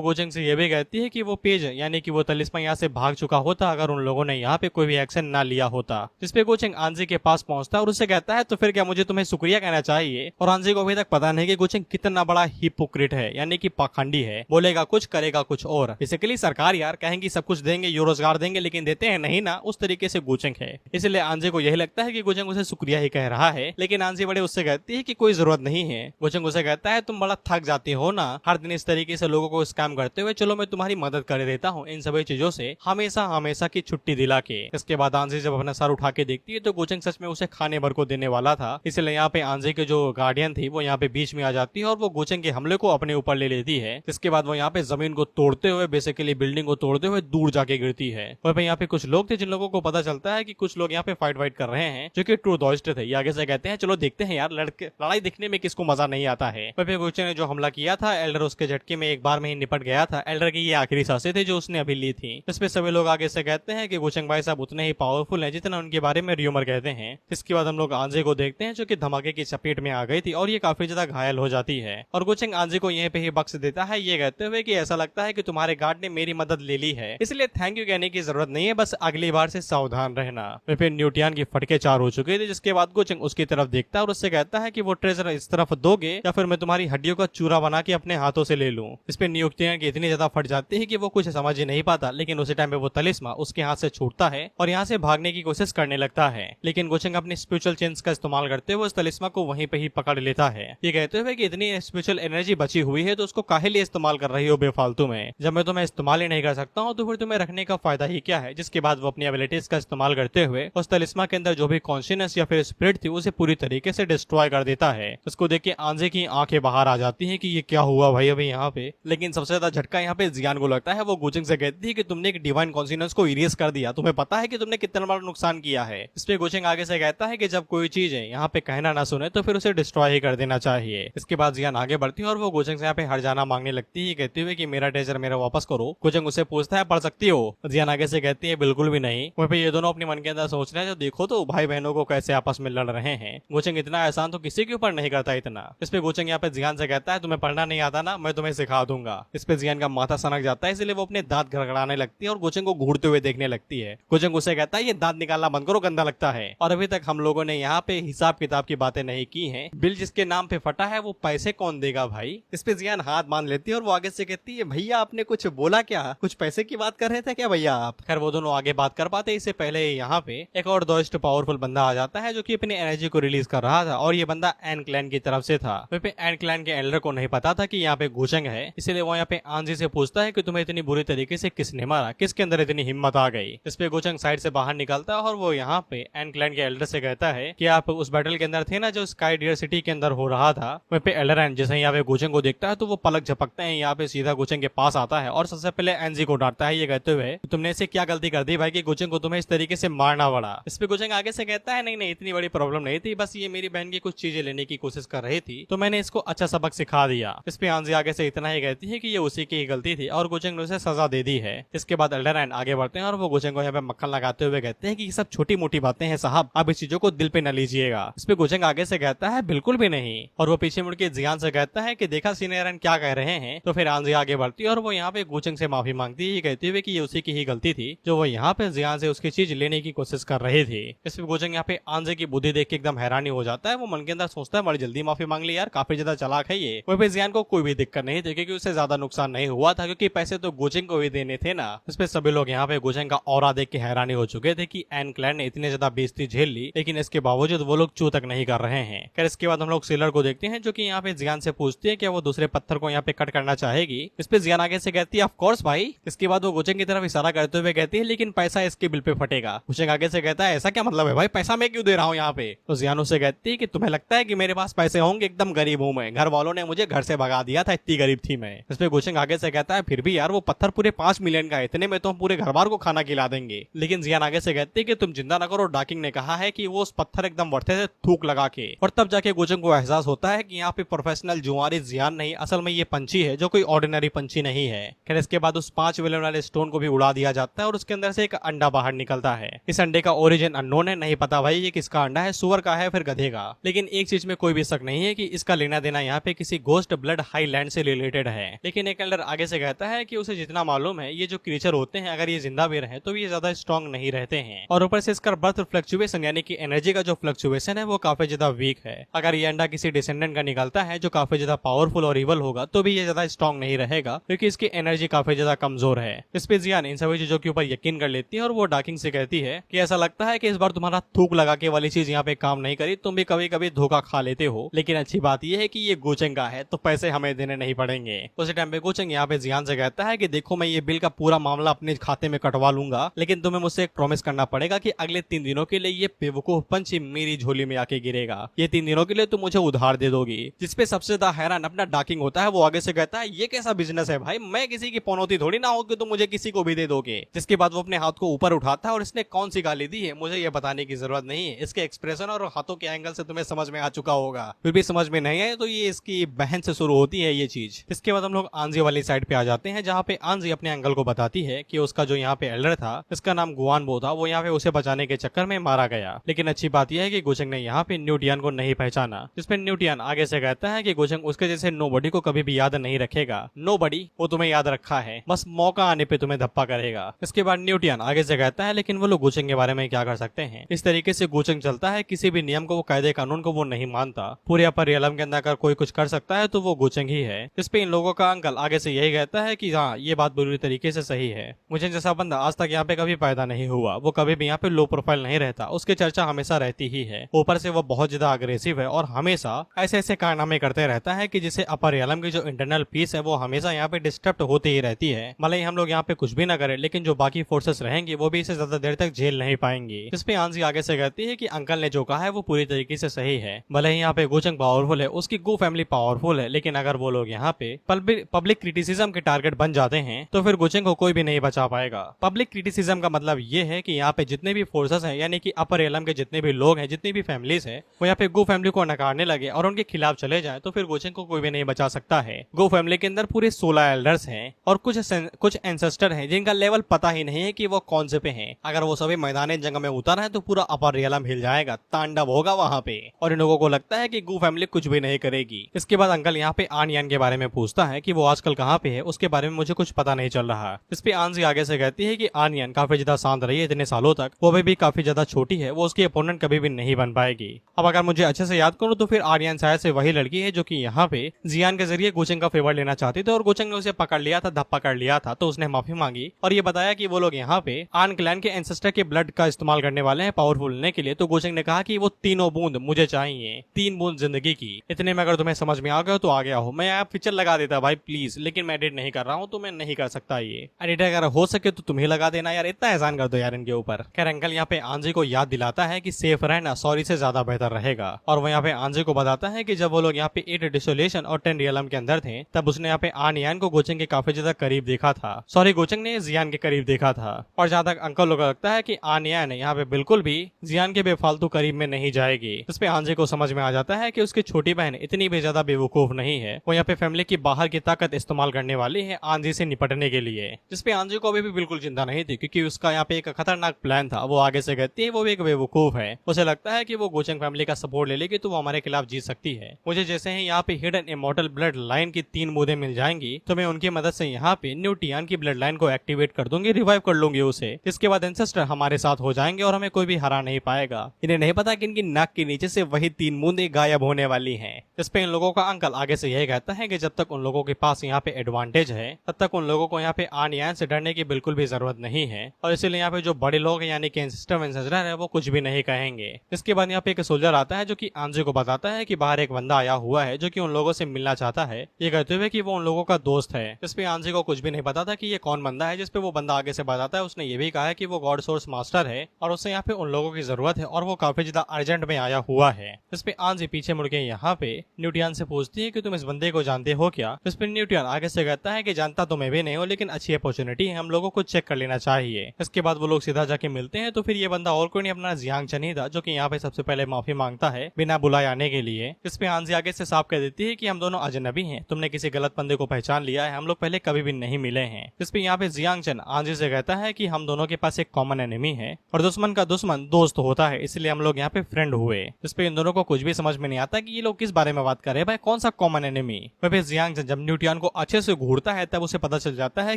गोचंग से ये भी कहती है कि वो पेज यानी कि वो तलिस्मा यहाँ से भाग चुका होता अगर उन लोगों ने यहाँ पे कोई भी एक्शन ना लिया होता। जिसपे गोचंग आंजी के पास पहुंचता और उससे कहता है तो फिर क्या मुझे तुम्हें शुक्रिया कहना चाहिए। और आंजी को अभी तक पता नहीं कि गोचंग कितना बड़ा हिपोक्रेट है यानी कि पाखंडी है, बोलेगा कुछ करेगा कुछ और। बेसिकली सरकार यार कहेंगी सब कुछ देंगे, यो रोजगार देंगे, लेकिन देते हैं नहीं ना, उस तरीके से गोचंग है। इसलिए आंजी को यही लगता है कि गोचंग उसे शुक्रिया ही कह रहा है, लेकिन आंजी बड़े उससे कहती है कि कोई जरूरत नहीं है। गोचंग उसे कहता है तुम बड़ा थक जाती हो ना हर दिन इस तरीके से लोगों को स्कैम करते हुए, चलो मैं तुम्हारी मदद कर देता हूँ इन सभी चीजों से हमेशा हमेशा की छुट्टी दिला के। इसके बाद आंजी जब अपना सर उठा के देखती है तो गोचंग सच में उसे खाने भर को देने वाला था। इसलिए यहाँ पे आंजी के जो गार्डियन थी वो यहाँ पे बीच में आ जाती है और वो गोचंग के हमले को अपने ऊपर ले लेती है। इसके बाद वो यहाँ पे जमीन को तोड़ते हुए, बेसिकली बिल्डिंग को तोड़ते हुए दूर जाके गिरती है। वहीं यहाँ पे कुछ लोग थे जिन लोगों को पता चलता है कि कुछ लोग यहाँ पे फाइट वाइट कर रहे हैं जो कि ट्रूथॉइस्ट थे। ये आगे से कहते हैं चलो देखते हैं यार, लड़ाई दिखने में किसको मजा नहीं आता है। वहीं गोचंग ने जो हमला किया था एल्डर उसके झटके में एक बार में ही निपट गया था। एल्डर की ये आखिरी सांसें थी जो उसने अभी ली थी। इस पे सभी लोग आगे से कहते हैं कि गोचंग भाई साहब उतने ही पावरफुल हैं जितना उनके बारे में र्यूमर कहते हैं। इसके बाद हम लोग आंजी को देखते हैं जो कि धमाके की चपेट में आ गई थी और ये काफी ज्यादा घायल हो जाती है। और गोचंग आंजी को यहीं पे ही बख्श देता है ये कहते हुए कि ऐसा लगता है कि तुम्हारे गार्ड ने मेरी मदद ले ली है, इसलिए थैंक यू कहने की जरूरत नहीं है, बस अगली बार से सावधान रहना। फिर न्यूटियान की फटके 4 हो चुके थे। जिसके बाद गोचंग उसकी तरफ देखता है और उससे कहता है कि वो ट्रेजर इस तरफ दोगे या फिर मैं तुम्हारी हड्डियों का चूरा बना के अपने हाथों से ले लूं। इस पे न्यूटियान की इतनी ज्यादा फट जाती है कि वो कुछ समझ ही नहीं पाता, लेकिन उसी टाइम पे वो तलिस्मा उसके हाथ से छूटता है और यहाँ से भागने की कोशिश करने लगता है। लेकिन गोचंग अपनी स्पिरिचुअल चेंज का इस्तेमाल करते हुए उस तलिस्मा को वहीं पे ही पकड़ लेता है, ये कहते हुए कि इतनी स्पिरिचुअल एनर्जी बची हुई है तो उसको काहे लिए इस्तेमाल कर रही हो बेफालतू में, जब मैं तुम्हें इस्तेमाल ही नहीं कर सकता हूँ तो फिर तुम्हें रखने का फायदा ही क्या है। जिसके बाद वो अपनी एबिलिटीज का इस्तेमाल करते हुए उस तलिस्मा के अंदर जो भी कॉन्शियसनेस या फिर स्पिरिट थी उसे पूरी तरीके से डिस्ट्रॉय कर देता है। उसको देख के आंजी की आंखें बाहर आ जाती है कि ये क्या हुआ भाई अभी यहाँ पे। लेकिन सबसे ज्यादा झटका यहाँ पे जियान को लगता है। वो गोचंग से कहती है कि तुमने एक डिवाइन कॉन्शियसनेस को इरेज कर दिया, तुम्हें पता है कि तुमने कितना बड़ा नुकसान किया है। इस पे गोचंग आगे से कहता है कि जब कोई चीज है यहाँ पे कहना ना सुने तो फिर उसे डिस्ट्रॉय ही कर देना चाहिए। इसके बाद जियान आगे बढ़ती है और वो गोचंग से यहाँ पे हर जाना मांगने लगती है, कहती हुई कि मेरा ट्रेजर मेरा वापस करो। गोचंग उसे पूछता है पढ़ सकती हो? जियान आगे से कहती है बिल्कुल भी नहीं। वहीं पे ये दोनों अपने मन के अंदर सोच रहे हैं जो देखो तो भाई बहनों को कैसे आपस में लड़ रहे हैं। गोचंग इतना एहसान तो किसी के ऊपर नहीं करता इतना। इस पे गोचंग यहाँ पे जियान से कहता है तुम्हें पढ़ना नहीं आता ना, मैं तुम्हें सिखा दूंगा। इस पे जियान का माथा सनक जाता है, इसलिए वो अपने दांत गड़गड़ाने लगती है और गोचंग को घूरते हुए देखने लगती है। गोचंग उसे कहता है ये दांत निकालना बंद करो, गंदा लगता है। और अभी तक हम लोगों ने यहाँ पे हिसाब किताब की बातें नहीं की हैं। बिल जिसके नाम पे फटा है वो पैसे कौन देगा भाई? इस पे जियान हाथ बांध लेती है और वो आगे से कहती है भैया आपने कुछ बोला क्या, कुछ पैसे की बात कर रहे थे क्या भैया आप? खैर वो दोनों आगे बात कर पाते इससे पहले यहाँ पे एक और दोस्त पावरफुल बंदा आ जाता है जो कि अपनी एनर्जी को रिलीज कर रहा था और ये बंदा एन क्लैन की तरफ से था। वहीं पे एन क्लैन के एल्डर को नहीं पता था कि यहाँ पे गोचंग है, इसलिए वो यहाँ पे आंजी से पूछता है कि तुम्हें इतनी बुरी तरीके से किसने मारा, किसके अंदर इतनी हिम्मत आ गई। इस पे गोचंग साइड से बाहर निकलता है और वो यहाँ पे एन क्लैन के एल्डर से कहता है कि आप उस बैटल के अंदर थे ना जो स्काई डियर सिटी के अंदर हो रहा था। वहीं पे एल्डर जैसे यहाँ पे गोचंग को देखता है तो वो पलक झपकते हैं, यहाँ पे सीधा गोचंग के पास आता है और सबसे पहले एनजी को डांटता है ये कहते हुए तुमने इसे क्या गलती कर दी भाई कि गोचंग को तुम्हें इस तरीके से मारना पड़ा। इस पे गोचंग आगे से कहता है नहीं नहीं इतनी बड़ी प्रॉब्लम नहीं थी, बस ये मेरी बहन की कुछ चीजें लेने की कोशिश कर रही थी तो मैंने इसको अच्छा सबक सिखा दिया। इस पे आंजी आगे से इतना ही कहती है कि ये उसी की गलती थी और गोचंग ने उसे सजा दे दी है। इसके बाद एल्डरैन आगे बढ़ते हैं और वो गोचंग को यहाँ पे मक्खन लगाते हुए कहते हैं कि ये सब छोटी मोटी बातें हैं साहब, आप इस चीजों को दिल पे न लीजिएगा। इस पे गोचंग आगे से कहता है बिल्कुल भी नहीं और वो पीछे मुड़ के जियान से कहता है कि देखा सीनियर क्या कह रहे हैं। तो फिर आंजी आगे बढ़ती है और वो यहाँ पे गोचंग से माफी मांगती है, कहती करते हुए कि ये उसी की ही गलती थी जो वो यहाँ पे जियान से उसकी चीज लेने की कोशिश कर रहे थे। इस पे गोचंग यहाँ पे आंजे की बुद्धि देख के एकदम हैरानी हो जाता है। वो मन के अंदर सोचता है बड़ी जल्दी माफी मांग ली यार, काफी ज्यादा चालाक है ये। वहीं पे जियान को कोई भी दिक्कत नहीं थी क्योंकि उससे ज्यादा नुकसान नहीं हुआ था, क्योंकि पैसे तो गोचंग को ही देने थे ना। इस पे सभी लोग यहाँ पे गोचंग का ऑरा देख के हैरानी हो चुके थे कि एन क्लैन ने इतने ज्यादा बेइज्जती झेल ली, लेकिन इसके बावजूद वो लोग चू तक नहीं कर रहे हैं। खैर इसके बाद हम लोग सेलर को देखते हैं जो कि यहाँ पे जियान से पूछती है कि वो दूसरे पत्थर को यहाँ पे कट करना चाहेगी। इस पे जियान आगे से कहती है ऑफ कोर्स भाई। इसके बाद वो गोचंग की तरफ इशारा करते हुए कहती है लेकिन पैसा इसके बिल पे फटेगा। गोचंग आगे से कहता है ऐसा क्या मतलब है भाई, पैसा मैं क्यों दे रहा हूँ यहाँ पे। तो जियान उससे कहती है कि तुम्हें लगता है कि मेरे पास पैसे होंगे, एकदम गरीब हूँ मैं, घर वालों ने मुझे घर से भगा दिया था, इतनी गरीब थी मैं। इस पे गोचंग आगे से कहता है फिर भी यार वो पत्थर पूरे 5 मिलियन का है, इतने में तो हम पूरे घर बार को खाना खिला देंगे। लेकिन जियान आगे से कहती है कि तुम चिंता न करो, डाकिंग ने कहा है कि वो उस पत्थर एकदम वर्थे थे थूक लगा के। और तब जाके गोचंग को एहसास होता है कि यहाँ पे प्रोफेशनल जुआरी जियान नहीं, असल में ये पंछी है जो कोई ऑर्डिनरी पंछी नहीं है। खैर इसके बाद उस 5 मिलियन वाले स्टोन को भी उड़ा दिया जाता है और उसके अंदर से एक अंडा बाहर निकलता है। इस अंडे का ओरिजिन अननोन है, नहीं पता भाई ये किसका अंडा है, सुअर का है फिर गधे का। लेकिन एक चीज में कोई भी शक नहीं है कि इसका लेना देना यहाँ पे किसी गोस्ट ब्लड हाईलैंड से रिलेटेड है। लेकिन एक एल्डर आगे से कहता है कि उसे जितना मालूम है ये जो क्रीचर होते हैं अगर ये जिंदा भी रहे तो ये ज्यादा स्ट्रॉन्ग नहीं रहते हैं, और ऊपर से इसका बर्थ फ्लक्चुएशन यानी कि एनर्जी का जो फ्लक्चुएशन है वो काफी ज्यादा वीक है। अगर ये अंडा किसी डिसेंडेंट का निकलता है जो काफी ज्यादा पावरफुल और इवल होगा तो भी ये ज्यादा स्ट्रॉन्ग नहीं रहेगा क्योंकि इसकी एनर्जी काफी ज्यादा कमजोर है। इस पे जियान इन सभी चीजों के ऊपर यकीन कर लेती है और वो डाकिंग से कहती है कि ऐसा लगता है कि इस बार तुम्हारा थूक लगा के वाली चीज यहाँ पे काम नहीं करी, तुम भी कभी कभी धोखा खा लेते हो। लेकिन अच्छी बात यह है कि ये गोचंग का है तो पैसे हमें देने नहीं पड़ेंगे। उसी टाइम पे गोचंग यहाँ पे जियान से कहता है कि देखो मैं ये बिल का पूरा मामला अपने खाते में कटवा लूंगा, लेकिन तुम्हें मुझसे एक प्रॉमिस करना पड़ेगा कि अगले 3 दिनों के लिए ये बेवकूफ पंछी मेरी झोली में आके गिरेगा। ये 3 दिनों के लिए तुम मुझे उधार दे दोगी। जिसपे सबसे ज्यादा हैरान अपना डाकिंग होता है। वो आगे से कहता है ये कैसा बिजनेस है भाई, मैं किसी की पनौती थोड़ी ना हो कि तुम मुझे किसी को भी दे दोगे। जिसके बाद वो अपने हाथ को ऊपर उठाता है और इसने कौन सी गाली दी है मुझे ये बताने की जरूरत नहीं है, इसके एक्सप्रेशन और हाथों के एंगल से तुम्हें समझ में आ चुका होगा। फिर भी समझ में नहीं आए तो ये इसकी बहन से शुरू होती है ये चीज। इसके बाद हम लोग आंजी वाली साइड पे आ जाते हैं जहाँ पे आंजी अपने अंकल को बताती है कि उसका जो यहाँ पे एल्डर था इसका नाम गुआन बो था, वो यहाँ पे उसे बचाने के चक्कर में मारा गया। लेकिन अच्छी बात यह है कि गोचंग ने यहाँ पे न्यूटियन को नहीं पहचाना। जिसपे न्यूटियन आगे से कहता है कि गोचंग उसके जैसे नोबडी को कभी भी याद नहीं रखेगा, नोबडी वो तुम्हें याद रखा है, बस मौका आने पे तुम्हें धप्पा करेगा। इसके बाद न्यूटियन आगे से कहता है लेकिन वो लोग गोचंग के बारे में क्या कर सकते हैं। इस तरीके से गोचंग चलता है, किसी भी नियम को वो कायदे कानून को वो नहीं मानता। पूरे अपर रियलम के अंदर अगर कोई कुछ कर सकता है तो वो गोचंग ही है। इस पे इन लोगों का अंकल आगे से यही कहता है कि हाँ ये बात पूरी तरीके से सही है, मुझे जैसा बंदा आज तक यहाँ पे कभी पैदा नहीं हुआ, वो कभी भी यहाँ पे लो प्रोफाइल नहीं रहता, उसकी चर्चा हमेशा रहती ही है। ऊपर से वो बहुत ज्यादा अग्रेसिव है और हमेशा ऐसे ऐसे कारनामे करते रहता है कि जिससे अपर रियलम की जो इंटरनल पीस है वो हमेशा यहाँ पे डिस्टर्ब होती ही रहती है। भले ही हम लोग यहाँ पे कुछ भी ना करें लेकिन जो बाकी फोर्सेस रहेंगी वो भी इसे ज्यादा देर तक झेल नहीं पाएंगी। इस पे आंजी आगे से कहती है कि अंकल ने जो कहा है वो पूरी तरीके से सही है। भले ही यहाँ पे गोचंग पावरफुल है, उसकी गो फैमिली पावरफुल है, लेकिन अगर वो लोग यहाँ पे पब्लिक क्रिटिसिज्म के टारगेट बन जाते हैं तो फिर गोचंग को कोई भी नहीं बचा पाएगा। पब्लिक क्रिटिसिज्म का मतलब ये है कि यहाँ पे जितने भी फोर्सेस हैं यानी कि अपर एलम के जितने भी लोग हैं, जितनी भी फैमिलीज हैं, वो यहाँ पे गो फैमिली को नकारने लगे और उनके खिलाफ चले जाए तो फिर गोचंग को कोई भी नहीं बचा सकता है। गो फैमिली के अंदर पूरे 16 एल्डर्स हैं और कुछ एंसेस्टर हैं जिनका लेवल पता ही नहीं है कि वो कौन से पे हैं। अगर वो सभी मैदान जंग में उतर है तो पूरा अपर रियलम हिल जाएगा, तांडव होगा वहाँ पे, और इन लोगों को लगता है कि गो फैमिली कुछ भी नहीं करेगी। इसके बाद अंकल यहाँ पे आन यान के बारे में पूछता है कि वो आजकल कहाँ पे है, उसके बारे में मुझे कुछ पता नहीं चल रहा। इस पे आंजी आगे से कहती है कि आन यान काफी ज्यादा शांत रही है इतने सालों तक, वो भी काफी ज्यादा छोटी है, वो उसकी अपोनेंट कभी भी नहीं बन पाएगी। अब अगर मुझे अच्छे से याद करूँ तो फिर आर्यन शायद से वही लड़की है जो कि यहाँ पे जियान के जरिए गोचंग का फेवर लेना चाहती थी और गोचंग ने उसे पकड़ लिया था, धप्पा कर लिया था, तो उसने माफी मांगी और ये बताया कि वो लोग यहाँ पे आन क्लैन के एंसेस्टर के ब्लड का इस्तेमाल करने वाले हैं पावरफुल होने के लिए। तो गोचंग ने कहा कि वो 3 बूंद मुझे चाहिए, 3 बूंद जिंदगी की। इतने में अगर तुम्हें समझ में आ गया तो आ गया हो, मैं आप पिक्चर लगा देता भाई प्लीज, लेकिन मैं एडिट नहीं कर रहा हूँ तो मैं नहीं कर सकता ये। एडिट अगर हो सके तो तुम्हें लगा देना यार, इतना एहसान कर दो यार इनके ऊपर। खैर अंकल यहाँ पे आंजी को याद दिलाता है कि सेफ रहना सॉरी से ज्यादा बेहतर रहेगा, और वो यहाँ पे आंजी को बताता है कि जब वो लोग यहाँ पे 8 डिसोलेशन और 10 रियलम के अंदर थे तब उसने यहाँ पे आन यान को गोचंग के काफी ज्यादा करीब देखा था, सॉरी गोचंग ने जियान के करीब देखा था। और जहाँ तक अंकल लोग लगता है कि आन यान यहाँ पे बिल्कुल भी जियान के बेफालतू करीब में नहीं जाएगी। इस पे आंजी को समझ में आ जाता है कि उसकी छोटी बहन इतनी भी ज्यादा बेवकूफ नहीं है, वो यहाँ पे फैमिली की बाहर की ताकत इस्तेमाल करने वाली है आंजी से निपटने के लिए। जिसपे आंजी को अभी भी बिल्कुल चिंता नहीं थी क्योंकि उसका यहाँ पे एक खतरनाक प्लान था। वो आगे से कहती है वो भी एक बेवकूफ है, उसे लगता है कि वो गोचंग फैमिली का सपोर्ट ले लेगी तो वो हमारे खिलाफ जीत सकती है। मुझे जैसे ही यहाँ पे हिडन इमॉर्टल ब्लड लाइन की 3 बूंदें मिल जाएंगी तो मैं उनकी मदद से यहाँ पे न्यूटियन की ब्लड ब्लड लाइन को एक्टिवेट कर दूंगी, रिवाइव कर लूंगी उसे। इसके बाद एंसेस्टर हमारे साथ हो जाएंगे और हमें कोई भी हरा नहीं पाएगा। इन्हें नहीं पता कि इनकी नाक के नीचे से वही 3 बूंदे गायब होने वाली हैं। इस पे इन लोगों का अंकल आगे से यही कहता है कि जब तक उन लोगों के पास यहाँ पे एडवांटेज है तब तक उन लोगों को यहाँ पे आन से डरने की बिल्कुल भी जरूरत नहीं है, और इसीलिए यहाँ पे जो बड़े लोग हैं यानी कि एंसेस्टर है वो कुछ भी नहीं कहेंगे। इसके बाद यहाँ पे एक सोल्जर आता है जो कि आंजी को बताता है कि बाहर एक बंदा आया हुआ है जो कि उन लोगों से मिलना चाहता है, ये कहते हुए कि वो उन लोगों का दोस्त है। इस पे आंजी को कुछ भी नहीं पता था कि ये कौन बंदा है। जिसपे वो बंदा आगे से बताता है, उसने ये भी कहा है कि वो गॉड सोर्स मास्टर है और उससे यहाँ पे उन लोगों की जरूरत है और वो काफी ज्यादा अर्जेंट में आया हुआ है। इस पे आंजी पीछे मुड़ के यहाँ पे न्यूटियन से पूछती है कि तुम इस बंदे को जानते हो क्या। इस पे न्यूटियन आगे से कहता है कि जानता तो मैं भी नहीं हूँ, लेकिन अच्छी अपॉर्चुनिटी है, हम लोगों को चेक कर लेना चाहिए। इसके बाद वो लोग सीधा जाके मिलते हैं तो फिर ये बंदा और कोई नहीं अपना जियांग चन ही था जो कि यहाँ पे सबसे पहले माफी मांगता है बिना बुलाए आने के लिए। इस पे आंजी आगे से साफ कह देती है कि हम दोनों अजनबी हैं, तुमने किसी गलत बंदे को पहचान लिया है, हम लोग पहले कभी भी नहीं मिले हैं। इस पे यहाँ पे जियांग चन आंजी से कहता है कि हम दोनों के पास एक कॉमन एनिमी है और दुश्मन का दुश्मन दोस्त होता है, इसलिए हम लोग यहाँ पे फ्रेंड हुए। इस पे इन दोनों को कुछ भी समझ में नहीं आता कि ये लोग किस बारे में बात कर रहे हैं, भाई कौन सा कॉमन एनिमी। वह जियांग चन जब न्यूटियन को अच्छे से घूरता है तब उसे पता चल जाता है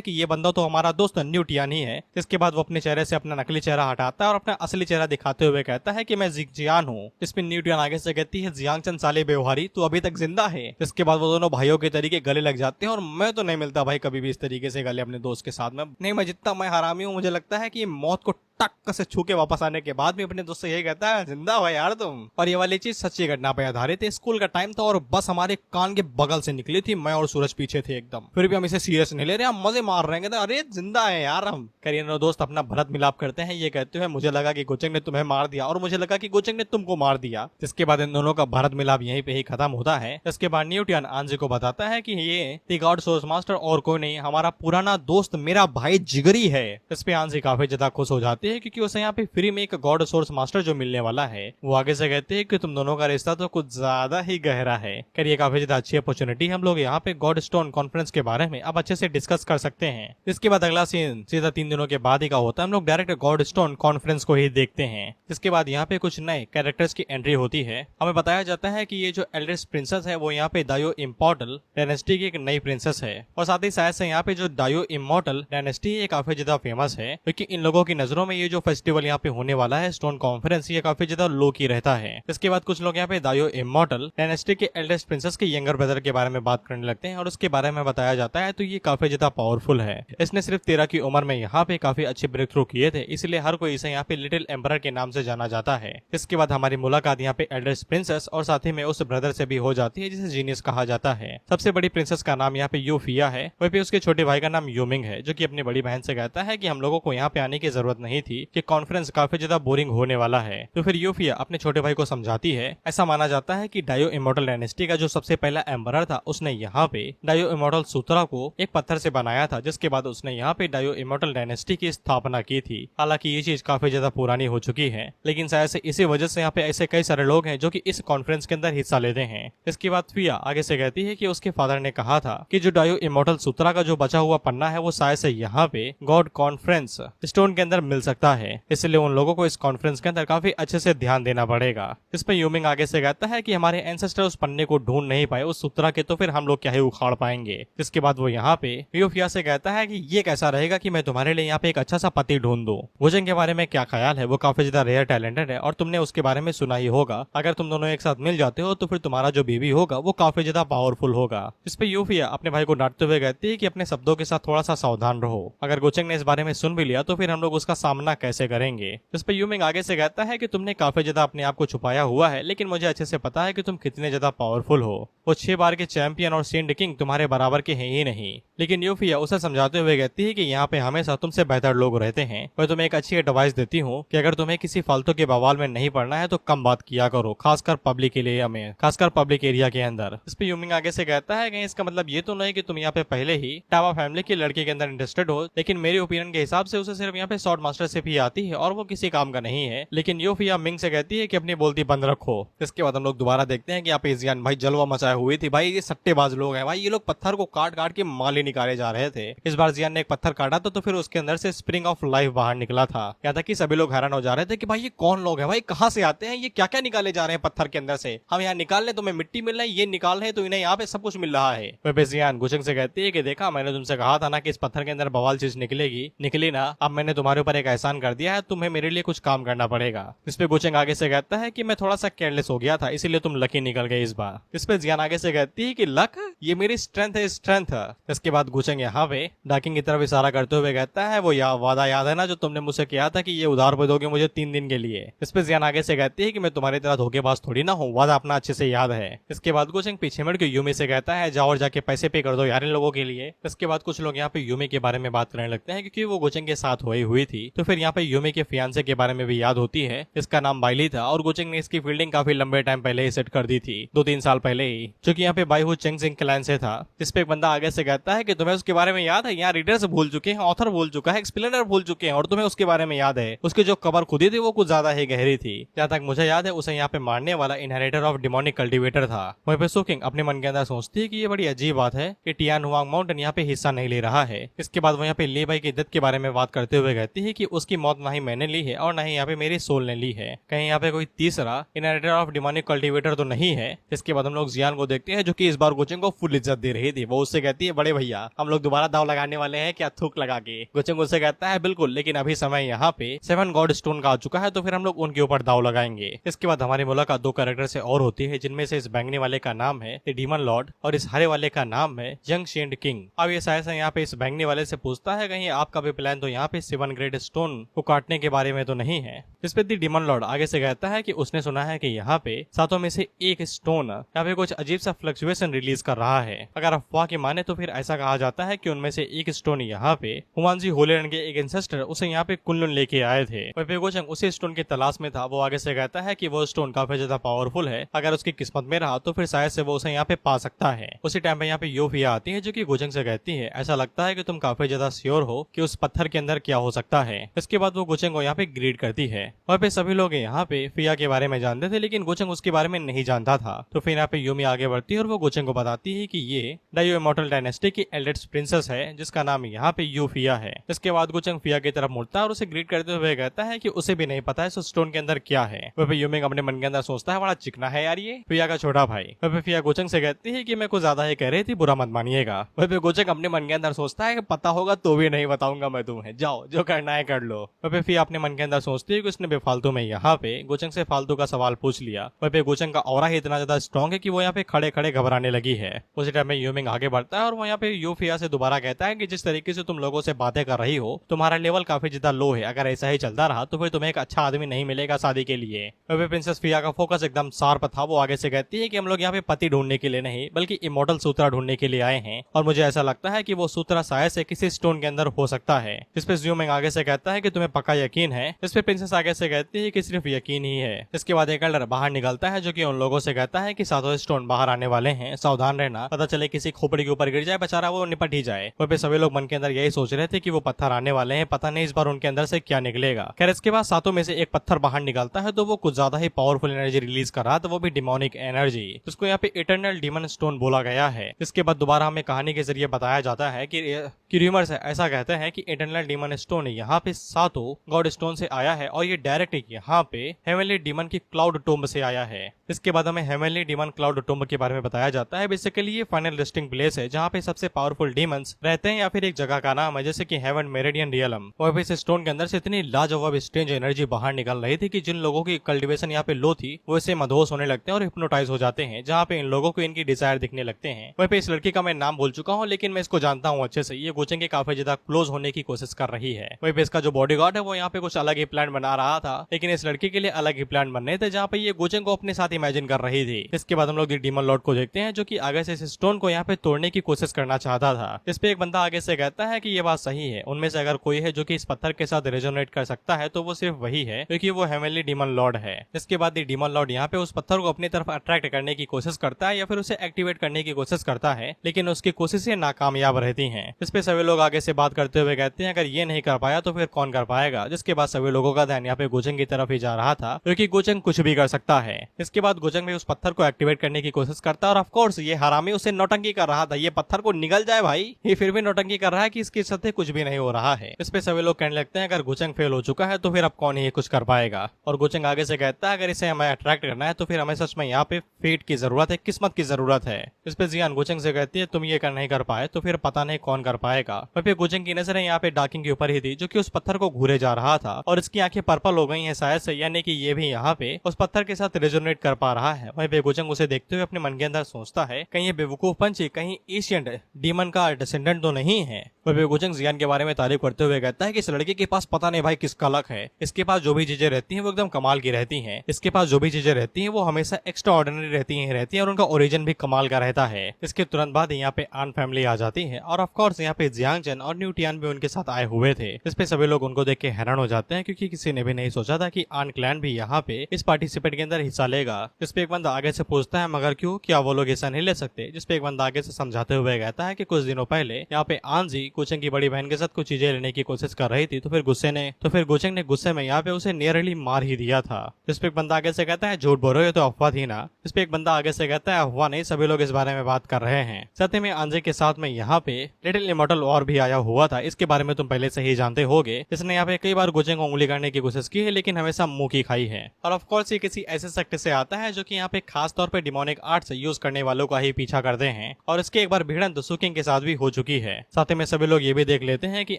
कि ये बंदा तो हमारा दोस्त न्यूटियन ही है। इसके बाद वो अपने चेहरे से अपना नकली चेहरा हटाता है और अपना असली चेहरा दिखाते हुए कहता है कि मैं जियान हूँ। इसमें न्यूटियन आगे से कहती है, जियांग चन साले व्यवहारी तू अभी तक जिंदा है। इसके बाद वो दोनों भाइयों के तरीके गले लग जाते हैं और मैं तो नहीं मिलता भाई कभी भी इस तरीके से गले अपने दोस्त के साथ में। नहीं, मैं जितना मैं हरामी हूँ मुझे लगता है कि मौत को टक से छू के वापस आने के बाद भी अपने दोस्त से यही कहता है, जिंदा हो यार तुम। और ये वाली चीज सच्ची घटना पर आधारित है। स्कूल का टाइम था और बस हमारे कान के बगल से निकली थी, मैं और सूरज पीछे थे एकदम, फिर भी हम इसे सीरियस नहीं ले रहे, हम मजे मार रहे हैं। अरे जिंदा है यार हम। करियर दोस्त अपना भरत मिलाप करते हैं, ये कहते हुए मुझे लगा कि गोचंग ने तुम्हें मार दिया और मुझे लगा कि गोचंग ने तुमको मार दिया। जिसके बाद इन दोनों का भरत मिलाप यहीं पे ही खत्म होता है। इसके बाद न्यूटियन आंजी को बताता है कि ये द गॉड सोर्स मास्टर और कोई नहीं, हमारा पुराना दोस्त मेरा भाई जिगरी है। इस पे आंजी काफी ज्यादा खुश हो जाती है क्योंकि उसे यहाँ पे फ्री में एक गॉड सोर्स मास्टर जो मिलने वाला है। वो आगे से कहते हैं कि तुम दोनों का रिश्ता तो कुछ ज्यादा ही गहरा है। करिए काफी ज्यादा अच्छी अपॉर्चुनिटी, हम लोग यहाँ पे गॉड स्टोन कॉन्फ्रेंस के बारे में अब अच्छे से डिस्कस कर सकते हैं। इसके बाद अगला सीन सीधा 3 दिनों के बाद ही का होता है, हम लोग डायरेक्ट गॉड स्टोन कॉन्फ्रेंस को ही देखते हैं। इसके बाद यहाँ पे कुछ नए कैरेक्टर्स की एंट्री होती है। हमें बताया जाता है कि ये जो एल्डेस्ट प्रिंसेस है वो यहाँ पे दायो इम्पोर्टल डायनेस्टी की एक नई प्रिंसेस है और साथ ही शायद से यहाँ पे जो दायो इमोर्टल डायनेस्टी है काफी ज्यादा फेमस है क्योंकि इन लोगों की नजरों में ये जो फेस्टिवल यहाँ पे होने वाला है स्टोन कॉन्फ्रेंस, ये काफी ज्यादा लो की रहता है। इसके बाद कुछ लोग यहाँ पे दायो इमोर्टल डायनेस्टी के एल्डेस्ट प्रिंसेस के यंगर ब्रदर के बारे में बात करने लगते हैं और उसके बारे में बताया जाता है तो ये काफी ज्यादा पावरफुल है। इसने सिर्फ 13 की उम्र में यहाँ पे काफी अच्छे ब्रेक थ्रू किए थे, इसलिए हर कोई इसे यहाँ पे लिटिल एम्परर के नाम से जाना जाता है। इसके बाद हमारी मुलाकात यहाँ पे एल्डेस्ट प्रिंसेस और साथ ही में उस ब्रदर से भी हो जाती है जिसे जीनियस कहा जाता है। सबसे बड़ी प्रिंसेस का नाम यहाँ पे यूफिया है, वहीं पे उसके छोटे भाई का नाम यूमिंग है जो कि अपनी बड़ी बहन से कहता है कि हम लोगों को यहाँ पे आने की जरूरत नहीं थी कि कॉन्फ्रेंस काफी ज्यादा बोरिंग होने वाला है। तो फिर यूफिया अपने छोटे भाई को समझाती है। ऐसा माना जाता है कि डायो इमोर्टल डायनेस्टी का जो सबसे पहला एम्परर था उसने यहाँ पे डायो इमोर्टल सूत्रा को एक पत्थर से बनाया था, जिसके बाद उसने यहाँ पे डायो इमोर्टल डायनेस्टी की स्थापना की थी। हालांकि ये चीज काफी ज्यादा पुरानी हो चुकी है, लेकिन शायद से इसी वजह से यहाँ पे ऐसे कई सारे लोग हैं जो कि इस कॉन्फ्रेंस के अंदर हिस्सा लेते हैं। इसके बाद फिया आगे से कहती है कि उसके फादर ने कहा था कि जो डायो इमोर्टल सूत्रा का जो बचा हुआ पन्ना है वो शायद से यहाँ पे गॉड कॉन्फ्रेंस स्टोन के अंदर मिल सकता है, इसलिए उन लोगों को इस कॉन्फ्रेंस के अंदर काफी अच्छे से ध्यान देना पड़ेगा। इस पर यूमिंग आगे से कहता है कि हमारे एंसेस्टर उस पन्ने को ढूंढ नहीं पाए उस सूत्रा के, तो फिर हम लोग क्या ही उखाड़ पाएंगे। इसके बाद वो यहाँ पे यूफिया से कहता है कि ये कैसा रहेगा कि मैं तुम्हारे लिए यहाँ पे एक अच्छा सा पति ढूंढ दूं। गोचंग के बारे में क्या ख्याल है, वो काफी ज्यादा रेयर टैलेंटेड है और तुमने उसके बारे में सुना ही होगा। अगर तुम दोनों एक साथ मिल जाते हो तो फिर तुम्हारा जो बेबी होगा वो काफी ज्यादा पावरफुल होगा। इस पे यूफिया अपने भाई को डांटते हुए कहती है कि अपने शब्दों के साथ थोड़ा सा सावधान रहो, अगर गोचंग ने इस बारे में सुन भी लिया तो फिर हम लोग उसका सामना कैसे करेंगे। इस पे यूमिंग आगे से कहता है कि तुमने काफी ज्यादा अपने आप को छुपाया हुआ है, लेकिन मुझे अच्छे से पता है कि तुम कितने ज्यादा पावरफुल हो। वो 6 बार के चैंपियन और सेंड किंग तुम्हारे बराबर के हैं ही नहीं। लेकिन यूफिया उसे समझाते हुए कहती है कि यहाँ पे हमेशा तुमसे बेहतर लोग रहते हैं। मैं तुम्हें एक अच्छी एडवाइस देती हूँ कि अगर तुम्हें किसी फालतू के बवाल में नहीं पड़ना है तो कम बात किया करो, खासकर पब्लिक एरिया में, खासकर पब्लिक एरिया के अंदर। इस पे यूमिंग आगे से कहता है कि इसका मतलब ये तो नहीं कि तुम यहाँ पे पहले ही टावा फैमिली के लड़के के अंदर इंटरेस्टेड हो, लेकिन मेरे ओपिनियन के हिसाब से उसे सिर्फ यहाँ पे शॉर्ट मास्टरशिप ही आती है और वो किसी काम का नहीं है। लेकिन यूफिया मिंग से कहती है कि अपनी बोलती बंद रखो। इसके बाद हम लोग दोबारा देखते हैं कि यहाँ पे जियान भाई जलवा मचाए हुई थी। भाई ये सट्टेबाज लोग हैं भाई, ये लोग पत्थर को काट काट के माली निकाले जा रहे थे। इस बार जियान ने एक पत्थर काटा तो फिर उसके अंदर से स्प्रिंग ऑफ लाइफ बाहर निकला था। क्या था कि सभी लोग हैरान हो जा रहे थे कि भाई ये कौन लोग हैं, भाई कहाँ से आते हैं, ये क्या क्या निकाले जा रहे हैं पत्थर के अंदर से, हम यहाँ निकाल ले तुम्हें मिट्टी मिल रही है, ये निकाल रहे तो इन्हें यहाँ पे सब कुछ मिल रहा है। जियान गोचंग से कहती है कि देखा मैंने तुमसे कहा था ना कि इस पत्थर के अंदर बवाल चीज निकलेगी, निकली ना, अब मैंने तुम्हारे ऊपर एक एहसान कर दिया है, तुम्हें मेरे लिए कुछ काम करना पड़ेगा। इस पे गोचेंग आगे से कहता है कि मैं थोड़ा सा केयरलेस हो गया था, इसीलिए तुम लकी निकल गए इस बार। इस पे जियान आगे से कहती है कि लक, ये मेरी स्ट्रेंथ है, स्ट्रेंथ। इसके बाद गोचेंग यहाँ पे डाकिंग की तरफ इशारा करते हुए कहता है वो वादा याद है ना जो तुमने मुझसे किया था कि ये उधार पे दोगे मुझे 3 दिन के लिए। इस पे जियान आगे से कहती है कि मैं तुम्हारी तरह धोखेबाज थोड़ी ना हूँ, वादा अपना अच्छे से याद है। इसके बाद गोचेंग पीछे मुड़ के यूमी से कहता है जाओ और जाके पैसे पे कर दो यार इन लोगों के लिए। इसके बाद कुछ लोग यहाँ पे यूमी के बारे में बात करने लगते हैं क्योंकि वो गोचेंग के साथ हुई थी, तो फिर यहाँ पे यूमी के फियांसे के बारे में भी याद होती है। इसका नाम बाइली था और गोचेंग ने इसकी फील्डिंग काफी लंबे टाइम पहले ही सेट कर दी थी, 2-3 साल पहले ही, जो कि यहाँ पे बाई हु चेंगजिंग क्लैन से था। इस पे एक बंदा आगे से कहता है कि तुम्हें उसके बारे में याद है, यहाँ रीडर्स भूल चुके हैं, ऑथर भूल चुका है, एक्सप्लेनर भूल चुके हैं और तुम्हें उसके बारे में याद है उसकी जो कबर खुदी थी वो कुछ ज्यादा ही गहरी थी। जहाँ तक मुझे याद है उसे यहाँ पे मारने वाला इनहेरिटर ऑफ डिमोनिक कल्टिवेटर था। वहीं पे सुकिंग अपने मन के अंदर सोचती है कि ये बड़ी अजीब बात है कि टियान हुआंग माउंटेन यहाँ पे हिस्सा नहीं ले रहा है। इसके बाद वो यहाँ पे ली बाई की डेथ के बारे में बात करते हुए कहती है कि उसकी मौत ना ही मैंने ली है और ना ही यहाँ पे मेरी सोल ने ली है, कहीं यहाँ पे कोई तीसरा इनहेरिटर ऑफ डिमोनिक कल्टिवेटर तो नहीं है। इसके बाद हम लोग जियान को देखते हैं जो कि इस बार गोचेंग को फुल इज्जत दे रही थी। वो उससे कहती है बड़े भैया हम लोग दोबारा दाव लगाने वाले हैं क्या, थूक लगा के। गोचेंग उससे कहता है बिल्कुल, लेकिन अभी समय यहाँ पे 7 गॉड स्टोन का आ चुका है तो फिर हम लोग उनके ऊपर दाव लगाएंगे। इसके बाद हमारी मुलाकात 2 कैरेक्टर से और होती है जिनमें से इस बैंगनी वाले का नाम है डीमन लॉर्ड और इस हरे वाले का नाम है यंग शेंड किंग। अब ये सायसा यहाँ पे इस बैंगनी वाले से पूछता है कहीं आपका भी प्लान तो यहाँ पे 7 ग्रेड स्टोन को काटने के बारे में तो नहीं है। इस पे डीमन लॉर्ड आगे से कहता है कि उसने सुना है कि यहाँ पे 7 में से एक स्टोन यहाँ पे कुछ अजीब सा फ्लक्चुएशन रिलीज कर रहा है। अगर अफवाह की माने तो फिर ऐसा कहा जाता है कि उनमें से एक स्टोन यहाँ पे हुमानजी होलेरन के एक एंसेस्टर उसे यहाँ पे कुनलुन लेके आए थे। वहीं गोचेंग उसी स्टोन की तलाश में था। वो आगे से कहता है कि वो स्टोन काफी ज्यादा पावरफुल है, अगर उसकी किस्मत में रहा तो फिर शायद से वो उसे यहाँ पे पा सकता है। उसी टाइम पे यहाँ पे योफिया आती है जो कि गोचेंग से कहती है ऐसा लगता है कि तुम काफी ज्यादा श्योर हो कि उस पत्थर के अंदर क्या हो सकता है। इसके बाद वो गोचेंग को यहाँ पे ग्रीड करती है। वहाँ पे सभी लोग यहाँ पे फिया के बारे में जानते थे लेकिन गोचेंग उसके बारे में नहीं जानता था। तो फिर यहाँ पे यूमी आगे बढ़ती है और वो गोचेंग को बताती है कि ये डायो इमॉर्टल डायनेस्टी की एल्डेस्ट प्रिंसेस है जिसका नाम यहाँ पे यूफिया है। इसके बाद गोचेंग फिया की तरफ मुड़ता है और उसे ग्रीड करते हुए कहता है कि उसे भी नहीं पता है उस स्टोन के अंदर क्या है। वह पे यूमिंग अपने मन के अंदर सोचता है बड़ा चिकना है यार ये फिया का छोटा भाई। वह पे फिया गोचेंग से कहती है कि मैं कुछ ज्यादा ही कह रही थी, बुरा मत मानिएगा। वह पे गोचेंग अपने मन के अंदर सोचता है कि पता होगा तो भी नहीं बताऊंगा मैं तुम्हें, जाओ जो करना है कर लो। वह पे फिया अपने मन के अंदर सोचती है कि उसने बेफालतू में यहाँ पे गोचेंग से फालतू का सवाल पूछ लिया। वह पे गोचेंग का ऑरा ही इतना ज्यादा स्ट्रॉन्ग है कि वो यहाँ पे खड़े खड़े घबराने लगी है। उसी टाइम में यूमिंग आगे बढ़ता है और वो यहाँ पे यूफिया से दोबारा कहता है कि जिस तरीके से तुम लोगों से बातें कर रही हो तुम्हारा लेवल काफी ज्यादा लो है, अगर ऐसा ही चलता रहा तो फिर तुम्हें एक अच्छा आदमी नहीं मिलेगा शादी के लिए। वह प्रिंसेस फिया का फोकस एकदम शार्प था। वो आगे से कहती है कि हम लोग यहाँ पे पति ढूंढने के लिए नहीं बल्कि इमॉर्टल सूत्रा ढूंढने के लिए आए हैं और मुझे ऐसा लगता है कि वो सूत्रा शायद से किसी स्टोन के अंदर हो सकता है। इस पे यूमिंग आगे से कहता है कि तुम्हें पक्का यकीन है। इस पे प्रिंसेस आगे से कहती है कि सिर्फ यकीन ही है। इसके बाद एक एल्डर बाहर निकलता है जो कि उन लोगों से कहता है कि 7 स्टोन बाहर आने वाले हैं, सावधान रहना, पता चले किसी खोपड़ी के ऊपर गिर जाए बेचारा वो निपट ही जाए। वह पे सभी लोग मन के अंदर यही सोच रहे थे कि वो पत्थर आने वाले हैं, पता नहीं इस बार उनके अंदर से क्या निकलेगा। खैर इसके बाद 7 में से एक पत्थर बाहर निकलता है तो वो कुछ ज्यादा ही पावरफुल एनर्जी रिलीज कर रहा था, वो भी डिमोनिक एनर्जी, जिसको यहाँ पे इटर्नल डीमन स्टोन बोला गया है। इसके बाद दोबारा हमें कहानी के जरिए बताया जाता है कि रूमर्स ऐसा कहते हैं कि इटर्नल डीमन स्टोन यहाँ पे 7 गॉड स्टोन से आया है और ये डायरेक्ट यहाँ पे हेवनली डीमन की क्लाउड टोम्ब से आया है। इसके बाद हमें हेवनली डीमन क्लाउड टोम्ब के बारे में बताया जाता है। बेसिकली ये फाइनल रेस्टिंग प्लेस है जहाँ पे सबसे पावरफुल डीमंस रहते हैं या फिर एक जगह का नाम है जैसे कि हेवन मेरिडियन रियलम। और इस स्टोन के अंदर से इतनी लाजवाब स्ट्रेंज एनर्जी बाहर निकल रही थी कि जिन लोगों की कल्टीवेशन यहाँ पे लो थी वो इससे मदहोश होने लगते हैं और हिप्नोटाइज हो जाते हैं, जहाँ पे इन लोगों को इनकी डिजायर दिखने लगते हैं। वहीं पे इस लड़की का मैं नाम भूल चुका हूँ लेकिन मैं इसको जानता हूँ अच्छे से। ये गोचेंग के काफी ज्यादा क्लोज होने की कोशिश कर रही है। वहीं पे इसका जो बॉडीगार्ड है वो यहाँ पे कुछ अलग ही प्लान बना रहा था लेकिन इस लड़की के लिए अलग ही प्लान बनने थे जहाँ पे ये गोचेंग को अपने साथ इमेजिन कर रही थी। इसके बाद हम लोग डीमन लॉर्ड को देखते हैं जो कि आगे से इस स्टोन को यहाँ पे तोड़ने की कोशिश करना चाहता था। इस पे एक बंदा आगे से कहता है कि ये बात सही है, उनमें से अगर कोई है जो कि इस पत्थर के साथ रेजोनेट कर सकता है तो वो सिर्फ वही है क्योंकि वो हेवनली डीमन लॉर्ड है। इसके बाद डीमन लॉर्ड यहाँ पे उस पत्थर को अपनी तरफ अट्रैक्ट करने की कोशिश करता है या फिर उसे एक्टिवेट करने की कोशिश करता है लेकिन उसकी कोशिशें नाकामयाब रहती हैं। इस पे सभी लोग आगे से बात करते हुए कहते हैं अगर ये नहीं कर पाया तो फिर कौन कर पाएगा। जिसके बाद सभी लोगों का ध्यान यहाँ पे गोचेंग की तरफ ही जा रहा था क्योंकि गोचेंग कुछ भी कर सकता है। इसके बाद गोचेंग भी उस पत्थर को एक्टिवेट करने की कोशिश करता है और ऑफकोर्स ये हरामी उसे नौटंकी कर रहा था, ये पत्थर को निगल जाए भाई, ये फिर भी नौटंकी कर रहा है कि इसके साथ कुछ भी नहीं हो रहा है। इस पे सभी लोग कहने लगते हैं अगर गोचेंग फेल हो चुका है तो फिर अब कौन ही कुछ कर पाएगा। और गोचेंग आगे से कहता है अगर इसे हमें अट्रैक्ट करना है तो फिर हमें सच में यहाँ पे फेट की जरूरत है, किस्मत की जरूरत है। इस पे जियान गोचेंग से कहती है तुम ये कर नहीं कर पाए तो फिर पता नहीं कौन कर पाएगा। वहीं पे गुचेंग की नजरें यहाँ पे डाकिंग के ऊपर ही थी, जो कि उस पत्थर को घूरे जा रहा था और इसकी आंखें पर्पल हो गई हैं शायद से, यानी कि ये भी यहाँ पे उस पत्थर के साथ रेजोनेट कर पा रहा है। वहीं पे गुचेंग उसे देखते हुए अपने मन के अंदर सोचता है, कहीं ये बेवकूफ पंछी कहीं एशियंट डीमन का डिसेंडेंट तो नहीं है। वहीं पे गुचेंग जियान के बारे में तारीफ करते हुए कहता है कि इस लड़के के पास पता नहीं भाई किसका लक है, इसके पास जो भी चीजें रहती हैं वो एकदम कमाल की रहती हैं, इसके पास जो भी चीजें रहती हैं वो हमेशा एक्स्ट्रा ऑर्डिनरी रहती हैं और उनका ओरिजिन भी कमाल का रहता है। इसके तुरंत बाद यहाँ पे आन फैमिली आ जाती है और ऑफ कोर्स यहाँ पे जियांग चेन और न्यू टियान भी उनके साथ आए हुए थे। इस पे सभी लोग उनको देख के हैरान हो जाते हैं, क्योंकि किसी ने भी नहीं सोचा था कि आन क्लैन भी यहाँ पे इस पार्टिसिपेट के अंदर हिस्सा लेगा। इस पे एक बंदा आगे से पूछता है, मगर क्यों, क्या वो लोग ऐसा नहीं ले सकते? जिस पे एक बंदा आगे से समझाते हुए कहता है कि कुछ दिनों पहले यहाँ पे आंजी गुचेंग की बड़ी बहन के साथ कुछ चीजें लेने की कोशिश कर रही थी, तो फिर गुचेंग ने गुस्से में यहाँ पे उसे नियरली मार ही दिया था। इस पे एक बंदा आगे से कहता है, झूठ बोल रहे हो, तो अफवाह थी ना। इस पे एक बंदा आगे से कहता है, अफवाह नहीं, सभी लोग इस बारे में बात कर रहे हैं। साथ में आंजी के साथ में यहाँ पे लिटिल इमॉर्टल वॉर भी आया हुआ था, इसके बारे में तुम पहले से ही जानते होगे। इसने यहाँ पे कई बार गुचेंग को उंगली करने की कोशिश की है, लेकिन हमेशा मुंह की खाई है। और ऑफ कोर्स ये किसी ऐसे सेक्ट से आता है जो कि यहाँ पे खास तौर पे डिमोनिक आर्ट्स यूज करने वालों का ही पीछा करते हैं, और इसके एक बार भिड़ंत सुकिंग के साथ भी हो चुकी है। साथ में सभी लोग ये भी देख लेते हैं कि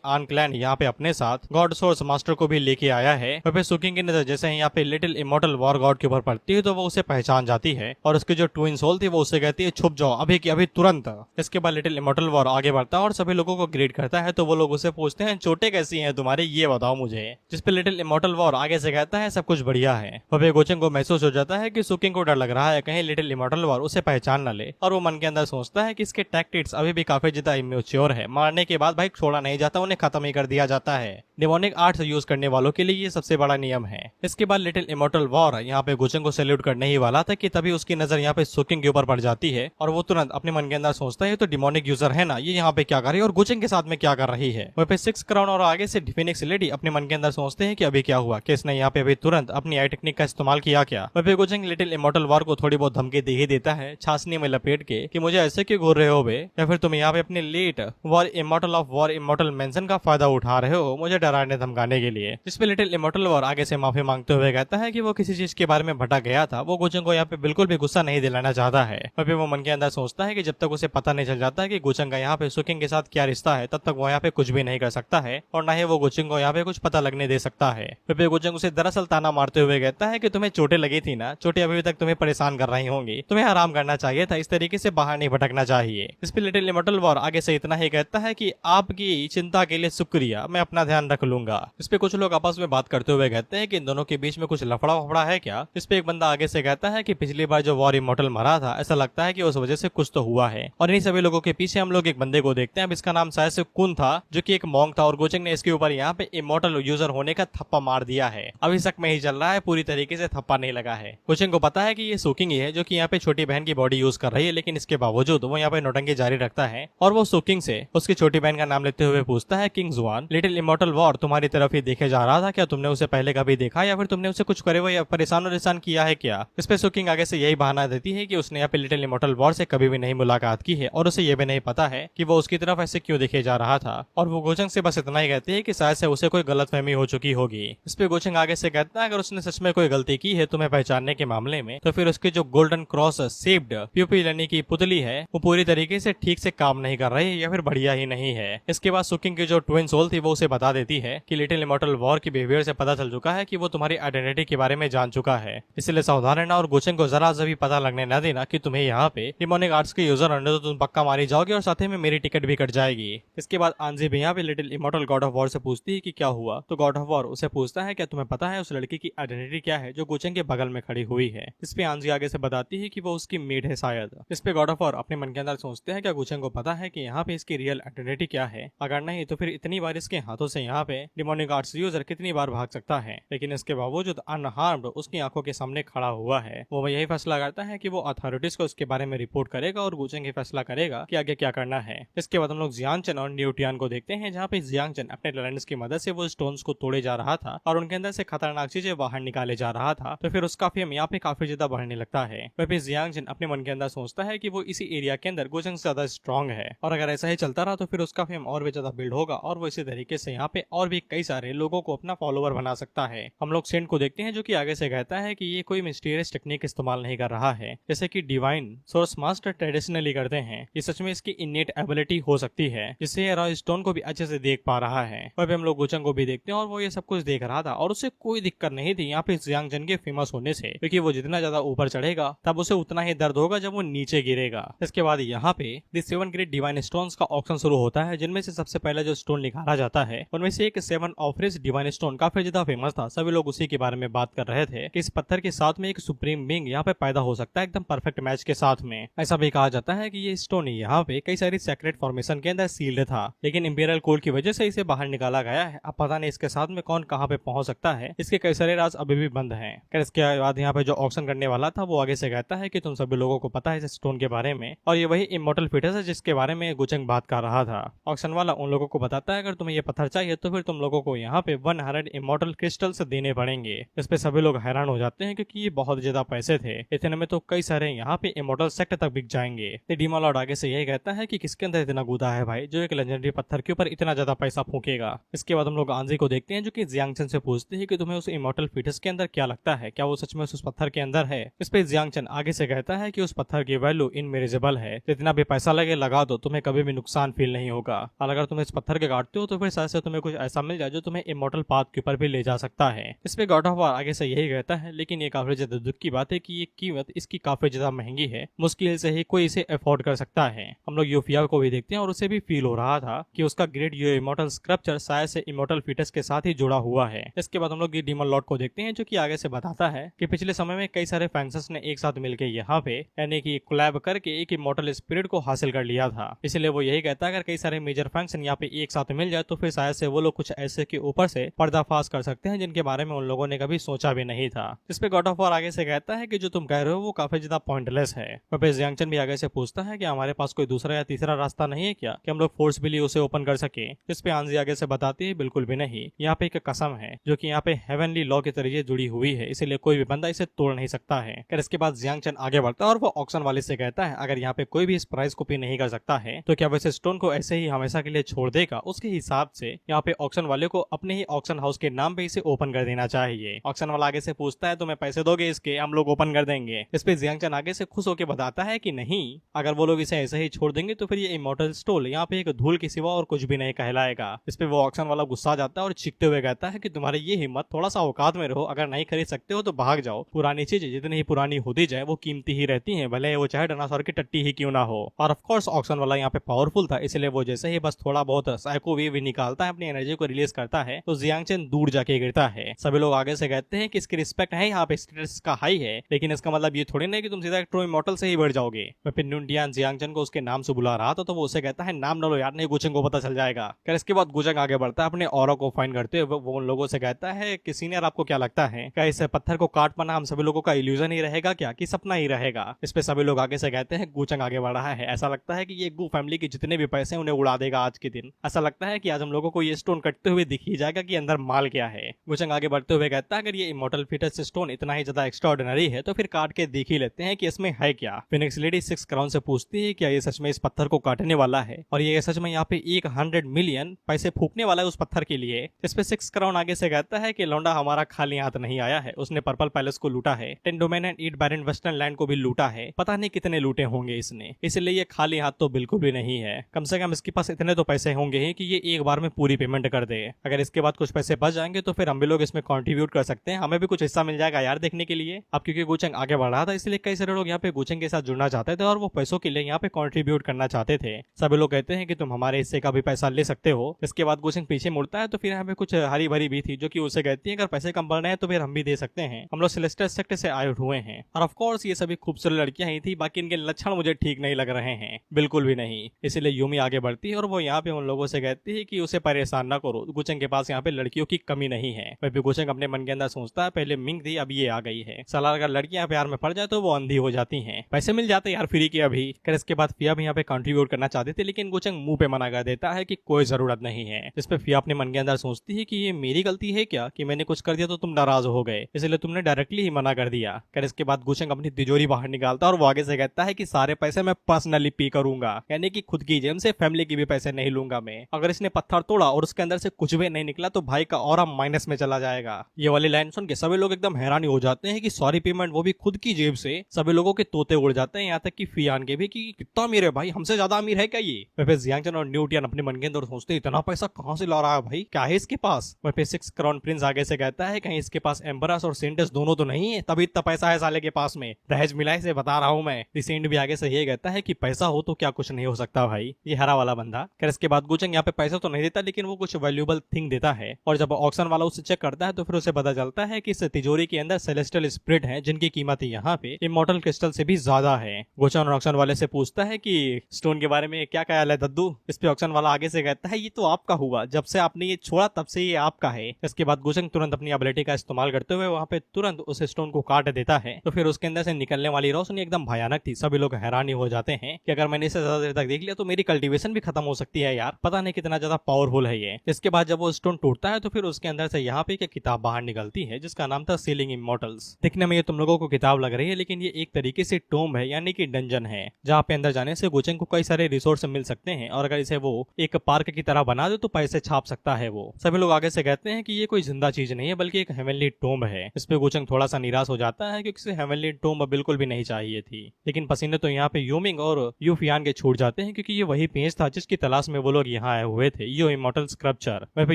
आन क्लैन यहाँ पे अपने साथ गॉड सोर्स मास्टर को भी लेके आया है। वहीं पे सुकिंग की नजर जैसे यहाँ पे लिटिल इमॉर्टल वॉर गॉड के ऊपर पड़ती है, तो वो उसे पहचान जाती है और उसकी जो ट्विन सोल थी वो उसे कहती है, छुप जाओ अभी की अभी तुरंत। इसके बाद लिटिल इमॉर्टल वॉर आगे बढ़ता है और सभी लोगों को ग्रीट करता है, तो वो लोग उसे पूछते हैं, चोटें कैसी हैं तुम्हारी, ये बताओ मुझे। जिस पे लिटिल इमॉर्टल वॉर आगे से कहता है, सब कुछ बढ़िया है। वहीं गुचेंग को महसूस हो जाता है कि सुकिंग को डर लग रहा है कहीं लिटिल इमॉर्टल वॉर उसे पहचान न ले, और वो मन के अंदर सोचता है कि इसके टैक्टिक्स अभी भी काफी ज्यादा इमेच्योर है, मारने के बाद भाई छोड़ा नहीं जाता, उन्हें खत्म ही कर दिया जाता है। डिमोनिक आर्ट्स यूज करने वालों के लिए ये सबसे बड़ा नियम है। इसके बाद लिटिल इमॉर्टल वॉर यहाँ पे गुचेंग को सैल्यूट करने ही वाला था कि तभी उसकी नजर यहाँ पे सुकिंग के ऊपर पड़ जाती है, और वो तुरंत अपने मन के अंदर सोचता है, तो डिमोनिक यूजर है ना, ये यहाँ पे क्या कर रही है और गुचेंग के साथ में क्या कर रही है। वहीं पे 6 क्राउन और आगे से फिनिक्स लेडी अपने मन के अंदर सोचते हैं कि अभी क्या हुआ, कि इसने यहाँ पे अभी तुरंत अपनी आई टेक्निक का इस्तेमाल किया क्या। वहीं पे गुचेंग लिटिल इमॉर्टल वॉर को थोड़ी बहुत धमकी दे ही देता है, छासनी में लपेट के, कि मुझे ऐसे क्यों घूर रहे हो बे, या फिर तुम यहाँ पे अपने late war immortal of war immortal mansion का फायदा उठा रहे हो मुझे डराने धमकाने के लिए। जिसपे लिटिल इमॉर्टल वॉर आगे से माफी मांगते हुए कहता है कि वो किसी चीज के बारे में भटक गया था, वो गुचेंग को यहाँ पे बिल्कुल भी गुस्सा नहीं दिलाना चाहता है। वहीं वो मन के अंदर सोचता है कि जब तक उसे पता नहीं चल जाता है कि गुचेंग का यहाँ पे सुकिंग के साथ क्या रिश्ता है, तब तक वो यहाँ पे कुछ भी नहीं कर सकता है, और न ही वो गुचेंग को यहाँ पे कुछ पता लगने दे सकता है। वहीं गुचेंग उसे दरअसल ताना मारते हुए कहता है कि तुम्हें चोटें लगी थी ना, चोटें अभी तक तुम्हें परेशान कर रही होंगी, तुम्हें आराम करना चाहिए था, इस तरीके से बाहर नहीं भटकना चाहिए। इस पे लिटिल इमॉर्टल वॉर आगे से इतना ही कहता है कि आपकी चिंता के लिए शुक्रिया, मैं अपना ध्यान रख लूंगा। इस पे कुछ लोग आपस में बात करते हुए कहते हैं कि इन दोनों के बीच में कुछ लफड़ा वफड़ा है क्या। इस पे एक बंदा आगे से कहता है कि पिछली बार जो वॉर इमॉर्टल मरा था, ऐसा लगता है कि उस वजह से कुछ तो हुआ है, और इन्हीं सभी लोगों के पीछे हम लोग एक बंदे को देखते हैं। अब इसका नाम शायद से कुन था, जो कि एक मॉन्क था, और गुचेंग ने इसके ऊपर यहाँ पे इमॉर्टल यूजर होने का थप्पा मार दिया है। अभी शक में ही चल रहा है, पूरी तरीके से थप्पा नहीं लगा है। गुचेंग को पता है कि ये सुकिंग ही है जो कि यहाँ पे छोटी बहन की बॉडी यूज कर रही है, लेकिन इसके बावजूद वो यहाँ पे नौटंकी जारी रखता है, और वो सुकिंग से उसकी छोटी बहन का नाम लेते हुए पूछता है, किंग जुआन, लिटिल इमॉर्टल वॉर तुम्हारी तरफ ही देखे जा रहा था क्या, तुमने उसे पहले कभी देखा, या फिर तुमने उसे कुछ करे हुए या परेशान वरेशान किया है क्या। इस पे सुकिंग आगे से यही बहाना देती है कि उसने यहाँ पे लिटिल इमॉर्टल वॉर से कभी भी नहीं मुलाकात की है, और उसे ये भी नहीं पता है कि वो उसकी तरफ ऐसे क्यों देखे जा रहा था, और वो गुचेंग से बस इतना ही कहती है कि शायद से उसे कोई गलतफहमी हो चुकी होगी। इस पे गुचेंग आगे से कहता है, अगर उसने सच में कोई गलती की है तुम्हें पहचानने के मामले में, तो फिर उसकी जो गोल्डन क्रॉस शेप्ड प्यूपिल यानी की पुतली है वो पूरी तरीके से ठीक से काम नहीं कर रही, या फिर बढ़िया ही नहीं है। इसके बाद सुकिंग की जो ट्विन सोल थी वो उसे बता देती है कि लिटिल इमॉर्टल वॉर की बिहेवियर से पता चल चुका है कि वो तुम्हारी आइडेंटिटी के बारे में जान चुका है, इसलिए सावधान रहना, और गुचेंग को जरा सा भी पता लगने न देना कि तुम्हें यहाँ पे डिमोनिक आर्ट्स के यूजर होने, तो तुम पक्का मारी जाओगे, और साथ में मेरी टिकट भी कट जाएगी। इसके बाद आंजी भी यहाँ पे little immortal God of war से पूछती है कि क्या हुआ, तो गॉड ऑफ वॉर उसे पूछता है, क्या तुम्हें पता है उस लड़की की आइडेंटिटी क्या है जो गुचेंग के बगल में खड़ी हुई है। इस पे आंजी आगे से बताती है कि वो उसकी मेड है शायद। इस पे गॉड ऑफ वॉर अपने मन के अंदर सोचते हैं, क्या गुचेंग को पता है कि यहाँ पे इसकी रियल आइडेंटिटी क्या है, अगर नहीं तो फिर इतनी बार इसके हाथों से यहाँ पे डिमोनिक आर्ट्स यूजर कितनी बार भाग सकता है, लेकिन इसके बावजूद अनहार्म्ड उसकी आंखों के सामने खड़ा हुआ है। वो यही फैसला करता है कि वो अथॉरिटीज को उसके बारे में रिपोर्ट करेगा, और गुचेंग ही फैसला करेगा कि आगे क्या करना है। इसके बाद हम लोग जियांग चेन और न्यू टियान को देखते हैं, जहाँ पे जियांग चेन अपने लैंड्स की मदद से वो स्टोन्स को तोड़े जा रहा था, और उनके अंदर से खतरनाक चीजें बाहर निकाले जा रहा था, तो फिर उसका फेम यहाँ पे काफी ज्यादा बढ़ने लगता है। वह फिर जियांग चेन अपने मन के अंदर सोचता है कि वो इसी एरिया के अंदर गुचेंग से ज्यादा स्ट्रॉन्ग है, और अगर ऐसा ही चलता रहा तो फिर उसका फेम और भी ज्यादा बिल्ड होगा, और वो इसी तरीके से यहाँ पे और भी कई सारे लोगों को अपना फॉलोवर बना सकता है। हम लोग सेंट को देखते हैं, जो कि आगे से कहता है कि ये कोई मिस्टीरियस टेक्निक इस्तेमाल नहीं कर रहा है, जैसे कि डिवाइन सोर्स मास्टर ट्रेडिशनली करते हैं। ये सच में इसकी इनेट एबिलिटी हो सकती है, जिससे ये रॉय स्टोन को भी अच्छे से देख पा रहा है। वह भी हम लोग गुचंग को भी देखते हैं और वो ये सब कुछ देख रहा था और उसे कोई दिक्कत नहीं थी यहाँ पे जियांग जन के फेमस होने से, क्योंकि वो जितना ज्यादा ऊपर चढ़ेगा तब उसे उतना ही दर्द होगा जब वो नीचे गिरेगा। इसके बाद यहाँ पे द 7 ग्रेट डिवाइन स्टोन्स का ऑक्शन शुरू होता है, जिनमें से सबसे पहले जो स्टोन निकाला जाता है उनमें से एक 7 ऑफ रिच डिवाइन स्टोन काफी ज्यादा फेमस था। सभी लोग उसी के बारे में बात कर रहे थे कि इस पत्थर के साथ में एक सुप्रीम बीइंग यहाँ पे पैदा हो सकता है एकदम परफेक्ट मैच के साथ में। ऐसा भी कहा जाता है कि ये स्टोन यहाँ पे कई सारी सेक्रेट फॉर्मेशन के अंदर सील्ड था, लेकिन इंपीरियल कोड की वजह से इसे बाहर निकाला गया है। अब पता नहीं इसके साथ में कौन कहाँ पे पहुंच सकता है, इसके कई सारे राज अभी भी बंद हैं। इसके बाद यहाँ पे जो ऑक्शन करने वाला था वो आगे से कहता है कि तुम सभी लोगों को पता है इस स्टोन के बारे में, और ये वही इमोर्टल फीटस है जिसके बारे में गुचंग बात कर रहा था। ऑक्शन वाला उन लोगों को बताता है अगर तुम्हें ये पत्थर चाहिए तो फिर तुम लोगों को यहाँ पे 100 इमोर्टल क्रिस्टल्स देने पड़ेंगे। इस पे सभी लोग हैरान हो जाते हैं क्योंकि ये बहुत ज्यादा पैसे थे, इतने में तो कई सारे यहाँ पे इमोर्टल सेक्ट तक बिक जाएंगे। डीमन लॉर्ड आगे से यही कहता है कि किसके अंदर इतना गुदा है भाई जो एक लेजेंडरी पत्थर के ऊपर इतना ज्यादा पैसा फूकेगा। इसके बाद हम लोग आंजी को देखते हैं जो कि जियांगचन से पूछते हैं कि तुम्हें उस इमोर्टल फीटस के अंदर क्या लगता है, क्या वो सच में उस पत्थर के अंदर है। इस पे जियांगचन आगे से कहता है कि उस पत्थर की वैल्यू इनमेरेजेबल है, जितना भी पैसा लगे लगा दो, तुम्हें कभी भी नुकसान फील नहीं होगा। और अगर तुम इस पत्थर के काटते हो तो फिर शायद से तुम्हें कुछ ऐसा मिल जाए जो तुम्हें इमोर्टल पाथ के ऊपर भी ले जा सकता है। इस पे गॉड ऑफ वॉर आगे से यही कहता है, लेकिन ये काफी ज्यादा दुख की बात है कि ये कीमत इसकी काफी ज्यादा महंगी है, मुश्किल से ही कोई इसे अफोर्ड कर सकता है। हम लोग यूफिया को भी देखते हैं और उसे भी फील हो रहा था कि उसका ग्रेट यो इमोर्टल स्क्रप्चर शायद से इमोर्टल फीटस के साथ ही जुड़ा हुआ है। इसके बाद हम लोग ये डीमन लॉर्ड को देखते हैं जो कि आगे से बताता है कि पिछले समय में कई सारे फैंक्शंस ने एक साथ मिलकर यहाँ पे यानी कि कोलैब करके एक इमोर्टल स्पिरिट को हासिल कर लिया था। इसलिए वो यही कहता है अगर कई सारे मेजर फंक्शन यहाँ पे एक साथ मिल जाए तो फिर शायद से वो लोग कुछ ऐसे के ऊपर से पर्दाफाश कर सकते हैं जिनके बारे में उन लोगों ने कभी सोचा भी नहीं था। इस पे गॉड ऑफ वॉर आगे से कहता है कि जो तुम कह रहे हो वो काफी ज्यादा पॉइंटलेस है। वह जियांगचन भी आगे से पूछता है कि हमारे पास कोई दूसरा या तीसरा रास्ता नहीं है क्या कि हम लोग फोर्सफुली उसे ओपन कर सके। इस पे आंजी आगे से बताती है बिल्कुल भी नहीं, यहाँ पे एक कसम है जो कि यहाँ पे हेवनली लॉ के जरिए जुड़ी हुई है, इसलिए कोई भी बंदा इसे तोड़ नहीं सकता है। फिर इसके बाद जियांगचन आगे बढ़ता है और वो ऑक्शन वाले से कहता है अगर यहाँ पे कोई भी इस प्राइस को पे नहीं कर सकता है तो क्या वैसे स्टोन को ऐसे ही हमेशा के लिए छोड़ देगा। उसके हिसाब से यहाँ पे ऑक्शन वाले को अपने ही ऑक्शन हाउस के नाम पे इसे ओपन कर देना चाहिए। ऑक्शन वाला आगे से पूछता है तुम्हें पैसे दोगे इसके, हम लोग ओपन कर देंगे। इस पे जियांगचन आगे से खुश होकर बताता है कि नहीं, अगर वो लोग इसे ऐसे ही छोड़ देंगे तो फिर ये इमोर्टल स्टोन यहाँ पे एक धूल के सिवा और कुछ भी नहीं कहलाएगा। इस पे वो ऑक्शन वाला गुस्सा जाता है और चीखते हुए कहता है कि तुम्हारी ये हिम्मत, थोड़ा सा औकात में रहो, अगर नहीं खरीद सकते हो तो भाग जाओ। पुरानी चीजें जितनी ही पुरानी होती जाए वो कीमती ही रहती हैं, भले वो चाहे डायनासोर की टट्टी ही क्यों ना हो। और ऑफ कोर्स ऑक्शन वाला यहाँ पे पावरफुल था, इसलिए वो जैसे ही बस थोड़ा बहुत साइको वेव निकालता है, अपनी एनर्जी को रिलीज करता है तो जियांगचन दूर जाके गिरता है। सभी लोग आगे से कहते हैं कि इसकी रिस्पेक्ट है, यहाँ पे स्टेटस का हाई है, लेकिन इसका मतलब ये थोड़ी नहीं कि तुम सीधा एक ट्रू इमोर्टल से ही बढ़ जाओगे। मैं फिर नुनडियान जियांगचन को उसके नाम से बुला रहा था तो वो उसे कहता है नाम न लो यार, नहीं गुचंग को पता चल जाएगा। फिर इसके बाद गुचंग आगे बढ़ता है अपने ऑरा को फाइन करते हुए, वो उन लोगों से कहता है कि सीनियर आपको क्या लगता है, क्या इस पत्थर को काट पाना हम सभी लोगों का इल्यूजन ही रहेगा क्या कि सपना ही रहेगा। इस पे सभी लोग आगे से कहते हैं गुचंग आगे बढ़ रहा है, ऐसा लगता है कि ये गू फैमिली के जितने भी पैसे उन्हें उड़ा देगा आज के दिन। ऐसा लगता है कि आज हम लोगों को ये स्टोन कटते हुए दिख ही जाएगा कि अंदर माल क्या है। गुचंग आगे बढ़ते हुए कहता है अगर ये इमोर्टल फीटस स्टोन इतना ही ज्यादा एक्स्ट्राऑर्डिनरी है तो फिर काट के देख ही लेते हैं कि इसमें है क्या। फिनिक्स लेडी 6 क्राउन से पूछती है क्या ये सच में इस पत्थर को काटने वाला है और ये सच में यहाँ पे 100 मिलियन पैसे फूकने वाला है उस पत्थर के लिए। इस पे 6 क्राउन आगे से कहता है कि लौंडा हमारा खाली हाथ नहीं आया है, उसने पर्पल पैलेस को लूटा है, 10 domain and 8 baron western land को भी लूटा है, पता नहीं कितने लूटे होंगे इसने, इसलिए ये खाली हाथ तो बिल्कुल भी नहीं है। कम से कम इसके पास इतने तो पैसे होंगे ही कि ये एक बार में पूरी पेमेंट कर दे। अगर इसके बाद कुछ पैसे बच जाएंगे तो फिर हम भी लोग इसमें कंट्रीब्यूट कर सकते हैं, हमें भी कुछ हिस्सा मिल जाएगा यार देखने के लिए। अब क्योंकि गुचंग आगे बढ़ रहा था इसलिए कई सारे लोग यहाँ पे गुचंग के साथ जुड़ना चाहते थे और वो पैसों के लिए यहाँ पे कंट्रीब्यूट करना चाहते थे। सभी लोग कहते हैं कि तुम हमारे हिस्से का भी पैसा ले सकते हो। इसके बाद गुचंग पीछे मुड़ता है तो फिर यहाँ पे कुछ हरी भरी भी थी जो कि उसे कहती है अगर पैसे कम बढ़ रहे हैं तो फिर हम भी दे सकते हैं, हम लोग सेलेस्टियल सेक्टर से आए हुए हैं। और ऑफ कोर्स ये सभी खूबसूरत लड़कियां ही थी, बाकी इनके लक्षण मुझे ठीक नहीं लग रहे हैं, बिल्कुल भी नहीं। इसलिए यूमी आगे बढ़ती है और वो यहाँ पे उन लोगों से कहती है कि उसे परेशान न करो, गुचंग के पास यहाँ पे लड़कियों की कमी नहीं है। वह भी गुचंग अपने मन के अंदर सोचता है पहले मिंग थी अब ये आ गई है, साला अगर लड़कियां प्यार में पड़ जाए तो वो अंधी हो जाती हैं, पैसे मिल जाते यार फ्री के अभी। फिर इसके बाद फिया भी यहाँ पे कंट्रीब्यूट करना चाहते थे लेकिन गुचंग मुंह पे मना कर देता है कि कोई जरूरत नहीं है। इस पे फिया अपने मन के अंदर सोचती है कि ये मेरी गलती है क्या कि मैंने कुछ कर दिया तो तुम नाराज हो गए, इसलिए तुमने डायरेक्टली ही मना कर दिया। फिर इसके बाद गुचंग अपनी तिजोरी बाहर निकालता और वो आगे से कहता है कि सारे पैसे मैं पर्सनली पे करूंगा, यानी कि खुद की जेब से, फैमिली की भी पैसे नहीं लूंगा मैं। अगर इसने पत्थर तोड़ा और उसके अंदर से कुछ भी नहीं निकला तो भाई का ऑरा माइनस में चला जाएगा। ये वाली लाइन सुन के सभी लोग एकदम हैरानी हो जाते हैं कि सॉरी पेमेंट वो भी खुद की जेब से। सभी लोगों के तोते उड़ जाते हैं, यहाँ तक कि फियान के भी कि कितना अमीर है भाई, हमसे ज्यादा अमीर है क्या ये? वह फिर जियांगचन और न्यूटियन अपने मन के अंदर सोचते इतना पैसा कहाँ से ला रहा है भाई, क्या है इसके पास? वह फिर 6 क्राउन प्रिंस आगे से कहता है कहीं इसके पास एम्बरस और सेंटस दोनों तो नहीं है, तभी इतना पैसा है साले के पास में। दहेज मिला से बता रहा हूँ मैं। रिसेंट भी आगे से ये कहता है कि पैसा हो तो क्या कुछ नहीं हो सकता भाई, ये हरा वाला बंदा। फिर इसके बाद गुचंग यहाँ पे पैसा तो नहीं देता लेकिन वो कुछ वैल्यूएबल थिंग देता है, और जब ऑक्शन वाला उसे चेक करता है तो फिर उसे पता चलता है कि इस तिजोरी के अंदर सेलेस्टियल स्पिरिट है जिनकी कीमत यहाँ पे इमॉर्टल क्रिस्टल से भी ज्यादा है। गुचंग ऑक्शन वाले से पूछता है कि स्टोन के बारे में क्या ख्याल है दद्दू? इस पे ऑक्शन वाला आगे से कहता है ये तो आपका हुआ, जब से आपने ये छोड़ा तब से ये आपका है। इसके बाद गुचंग तुरंत अपनी एबिलिटी का इस्तेमाल करते हुए वहाँ पे तुरंत उस स्टोन को काट देता है, तो फिर उसके अंदर से निकलने वाली रोशनी एकदम भयानक थी। सभी लोग हैरान ही हो जाते हैं कि अगर मैंने इसे ज्यादा देर तक देख लिया तो मेरी कल्टीवेशन भी खत्म हो सकती है यार, पता नहीं कितना ज्यादा पावरफुल है ये। इसके बाद जब वो स्टोन टूटता है तो फिर उसके अंदर से यहाँ पे एक किताब बाहर निकलती है जिसका नाम था सीलिंग इमॉर्टल्स। दिखने में ये तुम लोगों को किताब लग रही है लेकिन ये एक तरीके से टोम है यानी कि डंजन है, जहाँ पे अंदर जाने से गुचंग को कई सारे रिसोर्स मिल सकते हैं, और अगर इसे वो एक पार्क की तरह बना दे तो पैसे छाप सकता है वो। सभी लोग आगे से कहते हैं कि ये कोई जिंदा चीज नहीं है बल्कि एक हेवनली टोम है। इस पे गुचंग थोड़ा सा निराश हो जाता है क्योंकि इसे हेवनली टोम बिल्कुल भी नहीं चाहिए थी, लेकिन पसीने तो यहाँ पे यूमिंग और यूफियान के छूट जाते हैं क्योंकि ये वही पेंच था जिसकी तलाश में वो लोग यहाँ आए हुए थे, यो इमॉर्टल स्क्रप्चर। वह पे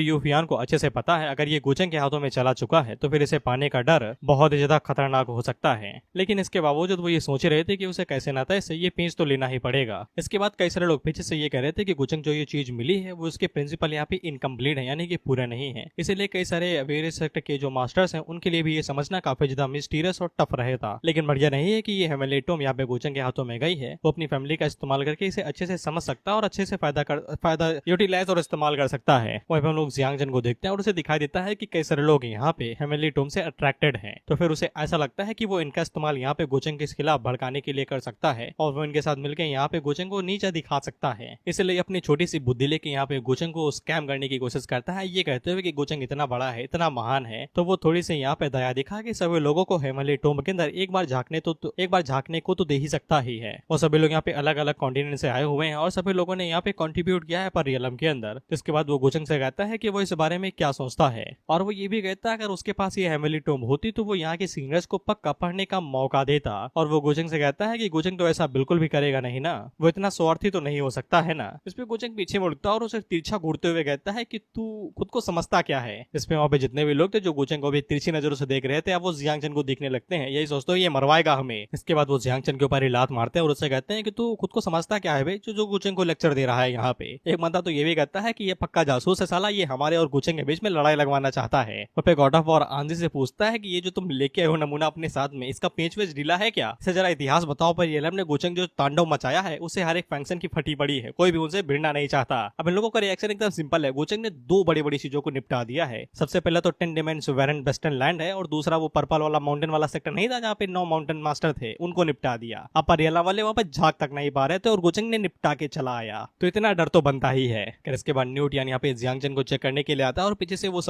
यूफियान को अच्छे से पता है अगर ये गुचंग के हाथों में चला चुका है तो फिर इसे पाने का डर बहुत ज्यादा खतरनाक हो सकता है, लेकिन इसके बावजूद वो ये सोच रहे थे कि उसे कैसे ना तैसे ये पेंच तो लेना ही पड़ेगा। इसके बाद कई सारे लोग पीछे से ये कह रहे थे कि गुचंग जो ये चीज मिली है वो उसके प्रिंसिपल यहाँ पे इनकम्प्लीट है यानी कि पूरा नहीं है, इसीलिए कई सारे वेरियस सेक्टर के जो मास्टर्स हैं उनके लिए भी ये समझना काफी ज्यादा मिस्टीरियस और टफ रहेगा। लेकिन बढ़िया नहीं है कि ये हेवनली टोम यहाँ पे गुचंग के हाथों में गई है, वो अपनी फैमिली का इस्तेमाल करके इसे अच्छे से समझ सकता है और अच्छे से फायदा यूटिलाइज और इस्तेमाल कर सकता है। वहीं पे हम लोग जियांगजन को देखते हैं और उसे दिखाई देता है कि कई सारे लोग यहाँ पे हेवनली टोम से अट्रैक्टेड हैं, तो फिर उसे ऐसा लगता है कि वो इनका इस्तेमाल यहाँ पे गुचंग के खिलाफ भड़काने के लिए कर सकता है और वो इनके साथ मिलकर यहाँ पे गुचंग को नीचा दिखा सकता है। इसलिए अपनी छोटी सी बुद्धि लेके यहाँ पे गुचंग को स्कैम करने की कोशिश करता है, ये कहते हुए कि गुचंग इतना बड़ा है इतना महान है, तो वो थोड़ी सी यहाँ पे दया दिखा के सभी लोगों को हेवनली टोम के अंदर एक बार झांकने को तो दे ही सकता ही है। और सभी लोग यहाँ पे अलग अलग कॉन्टिनेंट से आए हुए हैं और सभी लोगों ने यहाँ पे कंट्रीब्यूट किया है परियलम के अंदर। इसके बाद वो गुचंग से कहता है कि वो इस बारे में क्या सोचता है, और वो ये भी कहता है अगर उसके पास ये हेवनली टोम होती तो वो यहाँ के सीनियर्स को पक्का पढ़ने का मौका देता। और वो गुचंग से कहता है कि गुचंग तो ऐसा बिल्कुल भी करेगा नहीं ना, वो इतना स्वार्थी तो नहीं हो सकता है ना। इस पे गुचंग पीछे मुड़ता और उसे तिरछा घूरते हुए कहता है कि तू खुद को समझता क्या है। इस पे वहाँ पे जितने भी लोग थे जो गुचंग को भी तिरछी नजरों से देख रहे थे अब वो जियांगचन को देखने लगते हैं, यही सोचते हो ये मरवाएगा हमें। इसके बाद वो जियांगचन के ऊपर ही लात मारते हैं और उससे कहते हैं कि तू खुद को समझता क्या है भाई जो गुचंग को लेक्चर दे रहा है यहाँ पे। एक बंदा तो ये भी कहता है कि ये पक्का जासूस है साला, ये हमारे और गुचंग के बीच में लड़ाई लगवाना चाहता है। वह गॉड ऑफ वॉर आंधी से पूछता है कि ये जो तुम लेके आए हो नमूना अपने साथ में इसका पेंच वेच ढीला है क्या, इसे जरा इतिहास बताओ। पर ये ने गुचंग जो तांडव मचाया है उसे हर एक फंक्शन की फटी पड़ी है, कोई भी उनसे भिड़ना नहीं चाहता। अब इन लोगों का रिएक्शन एकदम सिंपल है, गुचंग ने दो बड़ी बड़ी चीजों को निपटा दिया है। सबसे पहले तो 10 डिमेंस वेरन वेस्टर्न लैंड है और दूसरा वो पर्पल वाला माउंटेन वाला सेक्टर नहीं था जहाँ पे 9 माउंटेन मास्टर थे, उनको निपटा दिया। अब परियाला वाले वहाँ पे झांक तक नहीं पा रहे थे और गुचंग ने निपटा के चला आया, तो इतना डर तो बनता ही है। इसके बाद न्यूटियन यहाँ पे जियांगचन को चेक करने के लिए आता है और पीछे से वो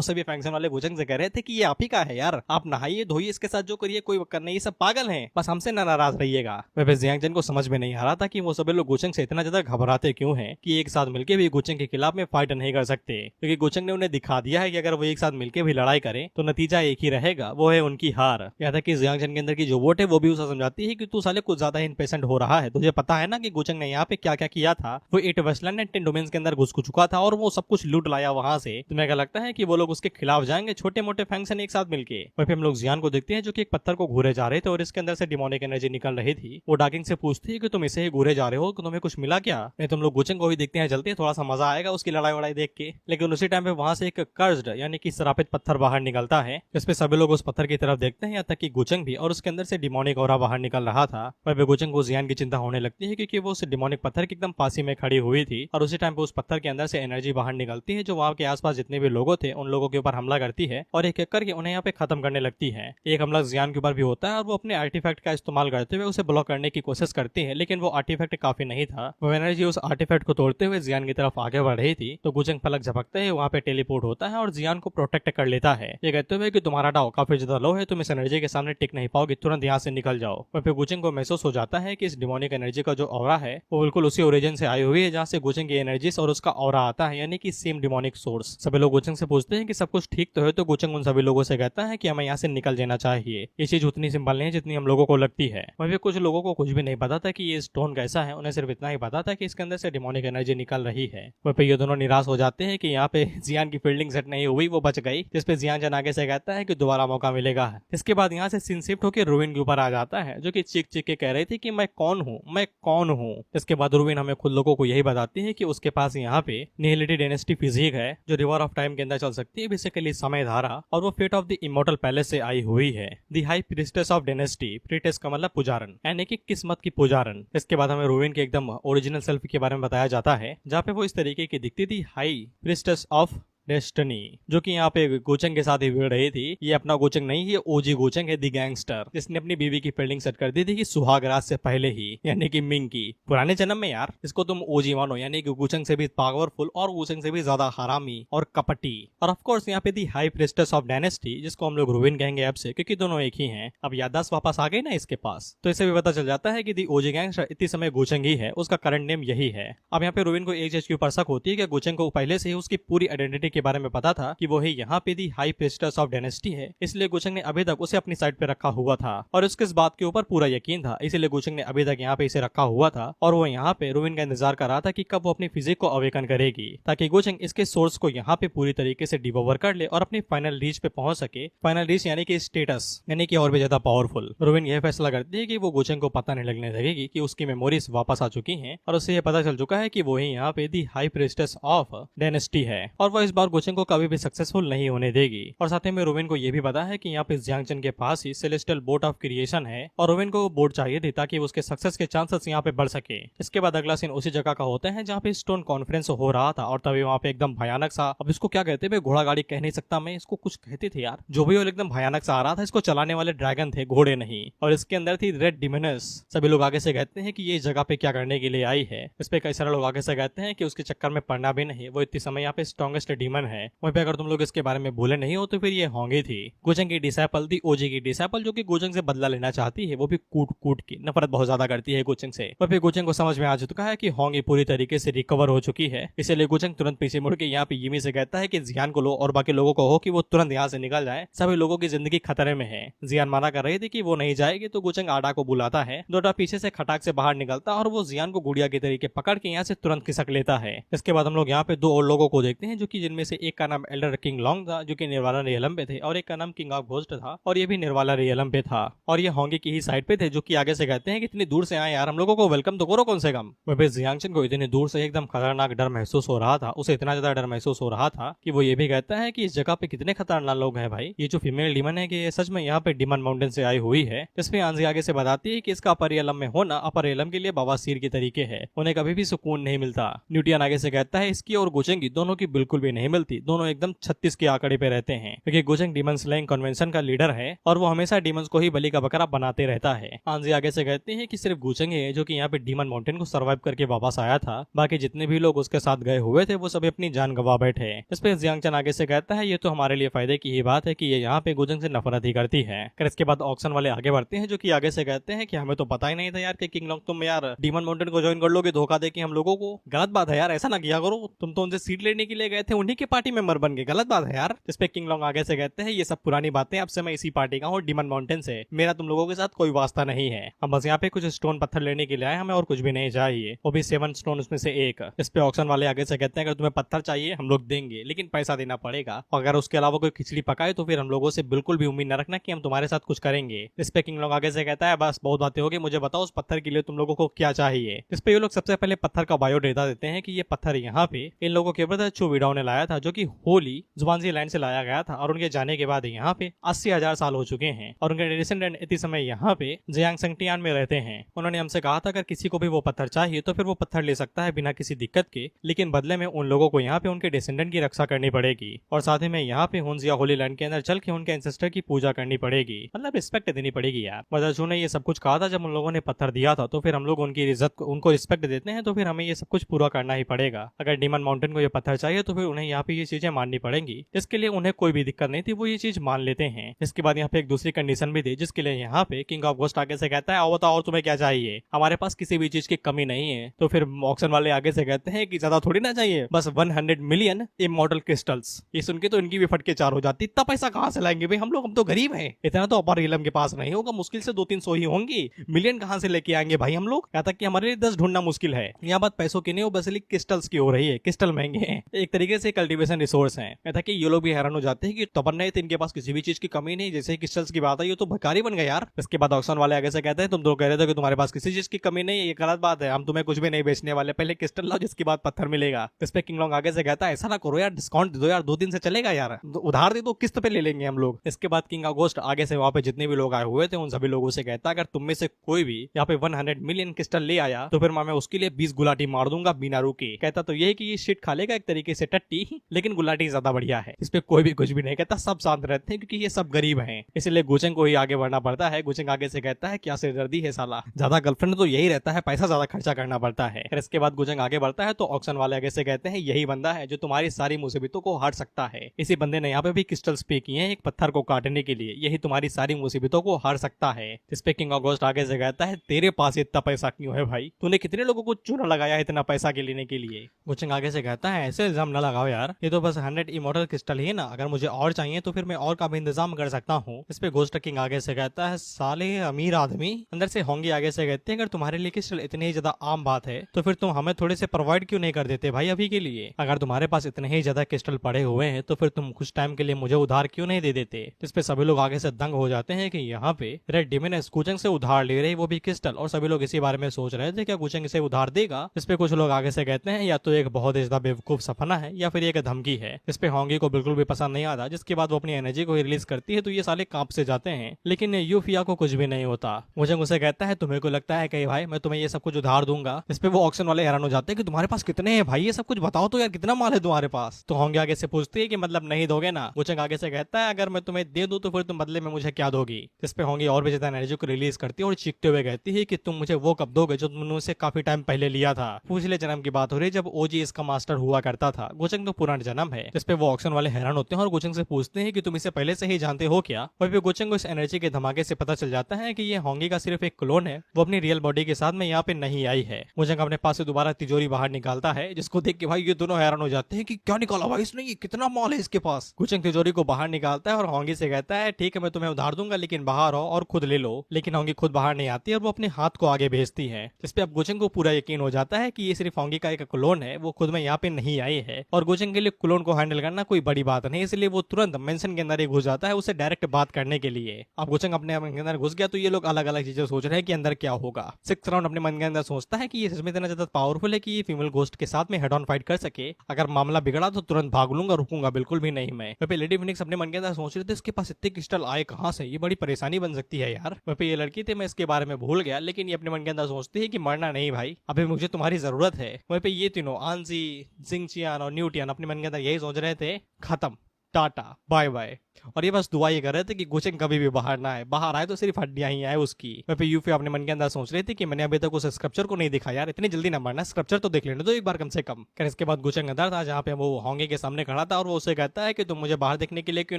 सभी फंक्शन वाले गुचंग से कह रहे थे कि ये आप ही का है यार, आप नहाइए धोइए इसके साथ जो करिए कोई वक्त नहीं, ये सब पागल हैं, बस हमसे ना नाराज रहिएगा। वह जियांगचन को समझ में नहीं आ रहा था कि वो सभी लोग गुचंग से इतना ज्यादा घबराते क्यों हैं कि एक साथ मिलकर भी गुचंग के खिलाफ में फाइट नहीं कर सकते, क्योंकि गुचंग ने उन्हें दिखा दिया है कि अगर वो एक साथ मिलकर भी लड़ाई करें तो नतीजा एक ही रहेगा, वो है उनकी हार। यहाँ तक कि जियांगचन के अंदर की जो वोट है वो भी उसे समझाती है कि तू साले कुछ ज्यादा इम्पेशेंट हो रहा है, तुझे पता है ना कि गुचंग ने यहाँ पे क्या क्या किया था, वो 8 वेस्टलैंड एंड 10 डोमेन्स के अंदर घुस चुका था और वो सब कुछ लूट लाया वहां से। तुम्हें क्या लगता है कि वो लोग उसके खिलाफ जाएंगे छोटे मोटे फंक्शन एक साथ मिलके? वहीं पे हम लोग जियान को देखते हैं जो कि एक पत्थर को घूरे जा रहे थे और इसके अंदर से डिमोनिक एनर्जी निकल रही थी। वो डार्किंग से पूछती है कि तुम इसे ही घूरे जा रहे हो, तुम्हें कुछ मिला क्या? नहीं तुम लोग गुचंग को भी देखते हैं चलते हैं, थोड़ा सा मजा आएगा उसकी लड़ाई वड़ाई देख के। लेकिन उसी टाइम पे वहां से एक कर्ज्ड यानी कि श्रापित पत्थर बाहर निकलता है, जिसपे सभी लोग उस पत्थर की तरफ देखते हैं, यहाँ तक कि गुचंग भी, और उसके अंदर से डिमोनिक ऑरा बाहर निकल रहा था। वह गुचंग को जियान की चिंता होने लगती है क्योंकि वो उस डिमोनिक पत्थर की एकदम पासी में खड़ी हुई थी और उसी टाइम पे उस पत्थर के अंदर से एनर्जी बाहर निकलती है जो वहां के आसपास जितने भी लोग थे उन लोगों के ऊपर हमला करती है और एक एक करके उन्हें यहाँ पे खत्म करने लगती है। एक हमला जियान के ऊपर भी होता है और वो अपने आर्टिफैक्ट का इस्तेमाल करते हुए उसे ब्लॉक करने की कोशिश करती है, लेकिन वो आर्टिफैक्ट काफी नहीं था। वो एनर्जी उस आर्टिफैक्ट को तोड़ते हुए जियान की तरफ आगे बढ़ रही थी तो गुचंग पलक झपकते ही वहाँ पे टेलीपोर्ट होता है और जियान को प्रोटेक्ट कर लेता है, ये कहते हुए कि तुम्हारा डाउ काफी ज्यादा लो है, तुम इस एनर्जी के सामने टिक नहीं पाओगे, तुरंत यहाँ से निकल जाओ। वह फिर गुचंग को महसूस हो जाता है कि इस डिमोनिक एनर्जी का जो ऑरा है वो बिल्कुल उसी ओरिजिन से आई हुई है जहाँ से गुचंग की एनर्जीज और उसका ऑरा आता है, यानी कि सेम डिमोनिक सोर्स। सभी लोग गुचंग से पूछते हैं कि सब कुछ ठीक तो है, तो गुचंग उन सभी लोगों से कहता है कि हमें यहाँ से निकल जाना चाहिए, ये चीज उतनी सिंपल नहीं है जितनी हम लोगों को लगती है। वहीं कुछ लोगों को कुछ भी नहीं पता था कि ये स्टोन कैसा है, उन्हें सिर्फ इतना ही पता था कि इसके अंदर से डिमोनिक एनर्जी निकल रही है। वह पे ये दोनों निराश हो जाते हैं कि यहाँ पे जियान की फील्डिंग सेट नहीं हुई, वो बच गई, जिसपे जियान जन आगे से कहता है कि दोबारा मौका मिलेगा। इसके बाद यहाँ से सीन शिफ्ट होकर रूविन के ऊपर आ जाता है, जो कि चीख चीख के कह रही थी कि मैं कौन हूँ, मैं कौन हूँ। इसके बाद रूविन हमें खुद लोगों को यही बताती है कि उसके पास यहाँ पे निहिलिटी डायनेस्टी फिजिक है, जो रिवर ऑफ टाइम के अंदर चल सकती है, बेसिकली समय धारा, और वो fate of the immortal palace से आई हुई है। The high priestess of dynasty, priestess का मतलब पुजारन, यानी कि किस्मत की पुजारन। इसके बाद हमें रूविन के एकदम ओरिजिनल सेल्फ के बारे में बताया जाता है, जहाँ पे वो इस तरीके की दिखती थी, हाई प्रीस्टेस ऑफ डेस्टिनी, जो कि यहाँ पे गोचंग के साथ ही भिड़ रही थी। ये अपना गोचंग नहीं, ये ओजी गोचंग है, द गैंगस्टर, जिसने अपनी बीवी की फील्डिंग सेट कर दी थी कि सुहागरात से पहले ही, यानी कि मिंग की पुराने जन्म में। यार इसको तुम ओजी मानो, यानी कि गोचंग से भी पावरफुल और गोचंग से भी ज्यादा हरामी और कपटी। और ऑफ कोर्स यहाँ पे दी हाई प्रीस्टेस ऑफ डायनेस्टी, जिसको हम लोग रूविन कहेंगे अब से, क्योंकि दोनों एक ही हैं। अब याददाश्त वापस आ गई ना इसके पास, तो इसे भी पता चल जाता है कि दी ओजी गैंगस्टर इतनी समय गोचंग ही है, उसका करंट नेम यही है। अब यहाँ पे रूविन को एक चीज के ऊपर शक होती है कि गोचंग को पहले से ही उसकी पूरी आइडेंटिटी के बारे में पता था कि वो ही यहाँ पे दी हाई प्रीस्टेस ऑफ डायनेस्टी है, इसलिए गोचंग ने अभी तक उसे अपनी साइड पे रखा हुआ था और उसके इस बात के ऊपर पूरा यकीन था, इसलिए गोचंग ने अभी तक यहाँ पे इसे रखा हुआ था और वो यहाँ पे रूविन का इंतजार कर रहा था कि कब वो अपनी फिजिक को अवेकन करेगी, ताकि गोचंग इसके सोर्स को यहाँ पे पूरी तरीके से डिवोवर कर ले और अपनी फाइनल रीच पे पहुंच सके। फाइनल रीच यानी कि स्टेटस, यानी कि और भी ज्यादा पावरफुल। रूविन यह फैसला करती है कि वो गोचंग को पता नहीं लगने देगी कि उसकी मेमोरीज वापस आ चुकी हैं और उसे ये पता चल चुका है कि वो ही यहाँ पे दी हाई प्रीस्टेस ऑफ डायनेस्टी है और वो इस बार गोचंग को कभी भी सक्सेसफुल नहीं होने देगी। और साथ ही में रूविन को यह भी पता है कि यहाँ पे जियांगचन के पास ही सेलेस्टियल बोट ऑफ क्रिएशन है और रूविन को वो बोट चाहिए थी ताकि उसके सक्सेस के चांसेस यहाँ पे बढ़ सके। इसके बाद अगला सीन उसी जगह का होता है जहाँ पे स्टोन कॉन्फ्रेंस हो रहा था और तभी वहाँ पे एकदम भयानक सा, अब इसको क्या कहते हैं, घोड़ा गाड़ी कह नहीं सकता मैं, इसको कुछ कहते थे यार, जो भी वो एकदम भयानक सा आ रहा था। इसको चलाने वाले ड्रैगन थे, घोड़े नहीं, और इसके अंदर थी रेड डिमनस। सभी लोग आगे से कहते हैं कि ये जगह पे क्या करने के लिए आई है। इस पे कई सारे लोग आगे से कहते हैं कि उसके चक्कर में पड़ना भी नहीं, वो इतनी समय यहाँ पे स्ट्रॉन्गेस्ट डीमन है। वहीं पे अगर तुम लोग इसके बारे में भूले नहीं हो तो फिर ये होंगी थी गोचंग की डिसाइपल, दी ओजी की डिसाइपल, जो कि गोचंग से बदला लेना चाहती है, वो भी कूट कूट के, नफरत बहुत ज्यादा करती है गोचंग से। पर फिर गोचंग को समझ में आ चुका है कि होंगी पूरी तरीके से रिकवर हो चुकी है, इसलिए गोचंग तुरंत पीछे मुड़ के यहाँ पे यिमी से कहता है कि जियान को लो और बाकी लोगों को हो कि वो तुरंत यहाँ से निकल जाए, सभी लोगों की जिंदगी खतरे में है। जियान माना कर रही थी कि वो नहीं जाएगी, तो गोचंग आडा को बुलाता है, डोडा पीछे से खटाक से बाहर निकलता और वो जियान को गुड़िया के तरीके पकड़ के यहाँ से तुरंत खिसक लेता है। इसके बाद हम लोग यहाँ पे दो और लोगों को देखते हैं, जो कि जिनमें से एक का नाम एल्डर किंग लॉन्ग था, जो कि निर्वाला रियलम पे थे, और एक का नाम किंग ऑफ घोस्ट था और ये भी निर्वाला रियलम पे था, और ये होंगी की ही साइड पे थे, जो कि आगे से कहते हैं कि इतनी दूर से आए यार, हम लोगों को वेलकम तो करो कम से कम। वह जियांगचन को इतनी दूर से एकदम खतरनाक डर महसूस हो रहा था, उसे इतना ज्यादा डर महसूस हो रहा था कि वो ये भी कहता है कि इस जगह पे कितने खतरनाक लोग हैं भाई, ये जो फीमेल डीमन है कि ये सच में यहाँ पे डीमन माउंटेन से आई हुई है। इसमें आंजी आगे से बताती है कि इसका अपर एलम में होना अपर एलम के लिए बवासीर के तरीके है, उन्हें कभी भी सुकून नहीं मिलता। न्यूटियन आगे से कहता है इसकी और गोचंग की दोनों की बिल्कुल भी नहीं मिलती, दोनों एकदम 36 के आंकड़े पे रहते हैं, क्योंकि गोचंग डीमन स्लेइंग कन्वेंशन का लीडर है और वो हमेशा डीमंस को ही बलि का बकरा बनाते रहता है। आंजी आगे से कहते हैं कि सिर्फ गोचंग है जो कि यहाँ पे डीमन माउंटेन को सर्वाइव करके वापस आया था, बाकी जितने भी लोग उसके साथ गए हुए थे वो सभी अपनी जान गवा बैठे। इस पे जियांगचन आगे से कहता है ये तो हमारे लिए फायदे की ही बात है कि ये यहाँ पे गोचंग से नफरत ही करती है। फिर इसके बाद ऑक्शन वाले आगे बढ़ते हैं, जो कि आगे से कहते हैं कि हमें तो पता ही नहीं था यार कि किंग लॉन्ग तुम यार डीमन माउंटेन को ज्वाइन कर लोगे धोखा दे के हम लोगों को। गलत बात है यार, ऐसा ना किया करो, तुम तो उनसे सीट लेने के लिए गए थे, उन्हीं की पार्टी मेंबर बन गए, गलत बात है यार। इस पे किंग लॉन्ग आगे से कहते हैं ये सब पुरानी बातें, अब से मैं इसी पार्टी का हूँ डीमन माउंटेन से, मेरा तुम लोगों के साथ कोई वास्ता नहीं है, हम बस यहाँ पे कुछ स्टोन पत्थर लेने के लिए आए, हमें और कुछ भी नहीं चाहिए, वो भी 7 स्टोन उसमें से एक। इस पे ऑक्शन वाले आगे से कहते हैं अगर तुम्हें पत्थर चाहिए हम लोग देंगे, लेकिन पैसा देना पड़ेगा, अगर उसके अलावा कोई खिचड़ी पकाए तो फिर हम लोगों से बिल्कुल भी उम्मीद न रखना कि हम तुम्हारे साथ कुछ करेंगे। इस पे किंग लॉन्ग आगे से कहता है बस बहुत बातें होगी, मुझे बताओ उस पत्थर के लिए तुम लोगों को क्या चाहिए। इस पे ये लोग सबसे पहले पत्थर का बायोडेटा देते हैं कि ये पत्थर यहाँ पे इन लोगों के ब्रदर चू विडाओ ने लाया था, जो कि होली जुआनजी लैंड से लाया गया था, और उनके जाने के बाद यहाँ पे 80,000 साल हो चुके हैं और उनके डिसेंडेंट इतनी समय यहाँ पे जियांग संगटियान में रहते हैं। उन्होंने हमसे कहा था अगर किसी को भी वो पत्थर चाहिए तो फिर वो पत्थर ले सकता है बिना किसी दिक्कत के, लेकिन बदले में उन लोगों को यहाँ पे उनके डिसेंडेंट की रक्षा करनी पड़ेगी और साथ ही में यहाँ पे हुंजिया होली लैंड के अंदर चल के उनके एंसेस्टर की पूजा करनी पड़ेगी, मतलब रिस्पेक्ट देनी पड़ेगी यार। ब्रदर चू ने ये सब कुछ कहा था जब उन लोगों ने पत्थर दिया था, तो फिर हम लोग उनकी इज्जत उनको रिस्पेक्ट देते हैं, तो फिर हमें ये सब कुछ पूरा करना ही पड़ेगा। अगर डीमन माउंटेन को ये पत्थर चाहिए तो फिर उन्हें यहाँ यहाँ पे ये चीजें माननी पड़ेंगी, जिसके लिए उन्हें कोई भी दिक्कत नहीं थी, वो ये चीज मान लेते हैं। इसके बाद यहाँ पे एक दूसरी कंडीशन भी थी, जिसके लिए यहाँ पे किंग ऑफ घोस्ट आगे से कहता है आओ बताओ और तुम्हें क्या चाहिए, हमारे पास किसी भी चीज की कमी नहीं है। तो फिर ऑक्शन वाले आगे से कहते हैं कि ज्यादा थोड़ी ना चाहिए, बस 100 मिलियन इमॉर्टल क्रिस्टल्स। ये सुन के तो इनकी भी फटके चार हो जाती, इतना पैसा कहाँ से लाएंगे भाई, हम तो गरीब हैं, इतना तो अपर रियलम के पास नहीं होगा, मुश्किल से 200-300 ही होंगी, मिलियन कहाँ से लेके आएंगे भाई हम लोग, यहाँ तक कि हमारे लिए 10 ढूंढना मुश्किल है। यहाँ बात पैसों की नहीं हो, बस क्रिस्टल्स की हो रही है, क्रिस्टल महंगे हैं, एक तरीके से कल्टीवेशन रिसोर्स है। यहाँ कि ये लोग भी हैरान हो जाते हैं कि तबन्ना है, इनके पास किसी भी चीज की कमी नहीं, जैसे क्रिस्टल्स की बात आई तो भिखारी बन गए यार। इसके बाद ऑक्शन वाले आगे से कहते हैं तुम तो कह रहे थे कि तुम्हारे पास किसी चीज की कमी नहीं है, ये गलत बात है, हम तुम्हें कुछ भी नहीं बेचने वाले, पहले क्रिस्टल लाओ जिसके बाद पत्थर मिलेगा। इस पे किंग लॉन्ग आगे से कहता है ऐसा ना करो यार, डिस्काउंट दे दो यार, 2 दिन से चलेगा यार, उधार दे दो, किस्त पे ले लेंगे हम लोग। इसके बाद किंग ऑफ घोस्ट आगे से वहां पे जितने भी लोग आए हुए थे उन सभी लोगों से कहता है अगर तुम में से कोई भी यहाँ पे 100 मिलियन क्रिस्टल ले आया तो फिर मैं उसके लिए 20 गुलाटी मार दूंगा बिना रुके। कहता तो ये कि ये शिट खा लेगा एक तरीके से टट्टी, लेकिन गुलाटी ज्यादा बढ़िया है। इस पे कोई भी कुछ भी नहीं कहता, सब शांत रहते हैं क्योंकि ये सब गरीब हैं, इसलिए गुचेंग को ही आगे बढ़ना पड़ता है। गुचेंग आगे से कहता है क्या सिरदर्दी है साला, ज्यादा गर्लफ्रेंड तो यही रहता है, पैसा ज्यादा खर्चा करना पड़ता है। फिर इसके बाद गुचेंग आगे बढ़ता है तो ऑक्शन वाले आगे से कहते हैं यही बंदा है जो तुम्हारी सारी मुसीबतों को हट सकता है। इसी बंदे ने यहाँ पे भी क्रिस्टल्स पे किए हैं एक पत्थर को काटने के लिए, यही तुम्हारी सारी मुसीबतों को हर सकता है। इस पे किंग ऑफ घोस्ट आगे से कहता है तेरे पास इतना पैसा क्यों है भाई, तूने कितने लोगों को चूना लगाया है इतना पैसा के लेने के लिए। गुचेंग आगे से कहता है ऐसे इल्जाम न लगाओ यार, ये तो बस 100 इमॉर्टल क्रिस्टल ही है ना, अगर मुझे और चाहिए तो फिर मैं और का भी इंतजाम कर सकता हूँ। इस पे घोस्ट किंग आगे से कहता है साले अमीर आदमी। अंदर से होंगी आगे से कहते हैं अगर तुम्हारे लिए क्रिस्टल इतनी ही ज्यादा आम बात है तो फिर तुम हमें थोड़े से प्रोवाइड क्यों नहीं कर देते भाई अभी के लिए, अगर तुम्हारे पास इतने ही ज्यादा क्रिस्टल पड़े हुए हैं तो फिर तुम कुछ टाइम के लिए मुझे उधार क्यों नहीं दे देते। इस पे सभी लोग आगे से दंग हो जाते हैं कि यहाँ पे रेड डिमिनस गुचेंग से उधार ले रही, वो भी क्रिस्टल, और सभी लोग इसी बारे में सोच रहे थे क्या गुचेंग इसे उधार देगा। इस पे कुछ लोग आगे से कहते हैं या तो एक बहुत ही ज्यादा बेवकूफ सपना है या फिर एक धमकी है। इस पे होंगी को बिल्कुल भी पसंद नहीं आता, जिसके बाद वो अपनी एनर्जी को रिलीज करती है तो ये साले कांप से जाते हैं, लेकिन यूफिया को कुछ भी नहीं होता। गुचेंग उसे कहता है तुम्हें को लगता है कि भाई मैं तुम्हें ये सब कुछ उधार दूंगा। इस पे वो ऑक्शन वाले हैरान हो जाते हैं कि तुम्हारे पास कितने हैं भाई, ये सब कुछ बताओ तो यार, कितना माल है तुम्हारे पास। तो होंगी आगे से पूछती है कि मतलब नहीं दोगे ना। गुचेंग आगे से कहता है अगर मैं तुम्हें दे दूं तो फिर तुम बदले में मुझे क्या दोगी। इस पे होंगी और भी ज्यादा एनर्जी को रिलीज करती है और चीखते हुए कहती है कि तुम मुझे वो कब दोगे जो तुमने उसे काफी टाइम पहले लिया था। पिछले जन्म की बात हो रही है जब ओजी इसका मास्टर हुआ करता था, गुचेंग तो पुराना जन्म है। इस पे वो ऑक्शन वाले हैरान होते हैं और गुचेंग से पूछते हैं कि तुम इसे पहले से ही जानते हो क्या। वहीं पे गुचेंग को इस एनर्जी के धमाके से पता चल जाता है कि ये होंगी का सिर्फ एक क्लोन है, वो अपनी रियल बॉडी के साथ में यहाँ पे नहीं आई है। गुचेंग अपने पास से दोबारा तिजोरी बाहर निकालता है, जिसको देख के भाई ये दोनों हैरान हो जाते हैं कि क्या निकाला भाई इसने, ये कितना माल है इसके पास। गुचेंग तिजोरी को बाहर निकालता है और होंगी से कहता है ठीक है मैं तुम्हें उधार दूंगा लेकिन बाहर आओ और खुद ले लो। लेकिन होंगी खुद बाहर नहीं आती और वो अपने हाथ को आगे भेजती है, जिसपे अब गुचेंग को पूरा यकीन हो जाता है कि ये सिर्फ होंगी का एक क्लोन है, वो खुद में यहाँ पे नहीं आई है। और गुचेंग के लिए क्लोन को हैंडल करना कोई बड़ी बात नहीं, इसलिए वो तुरंत मेंशन के अंदर ही घुस जाता है उसे डायरेक्ट बात करने के लिए। अब गुचेंग अपने मन के अंदर घुस गया तो ये लोग अलग अलग चीजें सोच रहे हैं कि अंदर क्या होगा। 6th राउंड अपने मन के अंदर सोचता है कि ये सच में इतना ज्यादा पावरफुल है कि ये फीमेल घोस्ट के साथ में हेड ऑन फाइट कर सके, अगर मामला बिगड़ा तो तुरंत भाग लूंगा, रुकूंगा बिल्कुल भी नहीं मैं। वहीं लेडी फिनिक्स अपने मन के अंदर सोच रहे थे इसके पास इतने क्रिस्टल आए कहां से, ये बड़ी परेशानी बन सकती है यार। वहीं ये लड़की थी मैं इसके बारे में भूल गया, लेकिन ये अपने मन के अंदर सोचती है कि मरना नहीं भाई, अभी मुझे तुम्हारी जरूरत है। वहीं पे ये तीनों आंजी, जिंगचियान और न्यूटियन अपने मन के अंदर यही सोच रहे थे खत्म, टाटा बाय बाय, और ये बस दुआ ये कर रहे थे कि गुचेंग कभी भी बाहर ना आए, बाहर आए तो सिर्फ हड्डियां ही आए उसकी। वहीं पे यूफी अपने मन के अंदर सोच रही थी कि मैंने अभी तक उस स्क्रप्चर को नहीं देखा यार, इतनी जल्दी ना मरना, स्क्रप्चर तो देख लेने दो एक बार कम से कम। फिर इसके बाद गुचेंग अंदर था जहाँ पे वो होंगे के सामने खड़ा था और वो उसे कहता है कि तुम मुझे बाहर देखने के लिए क्यों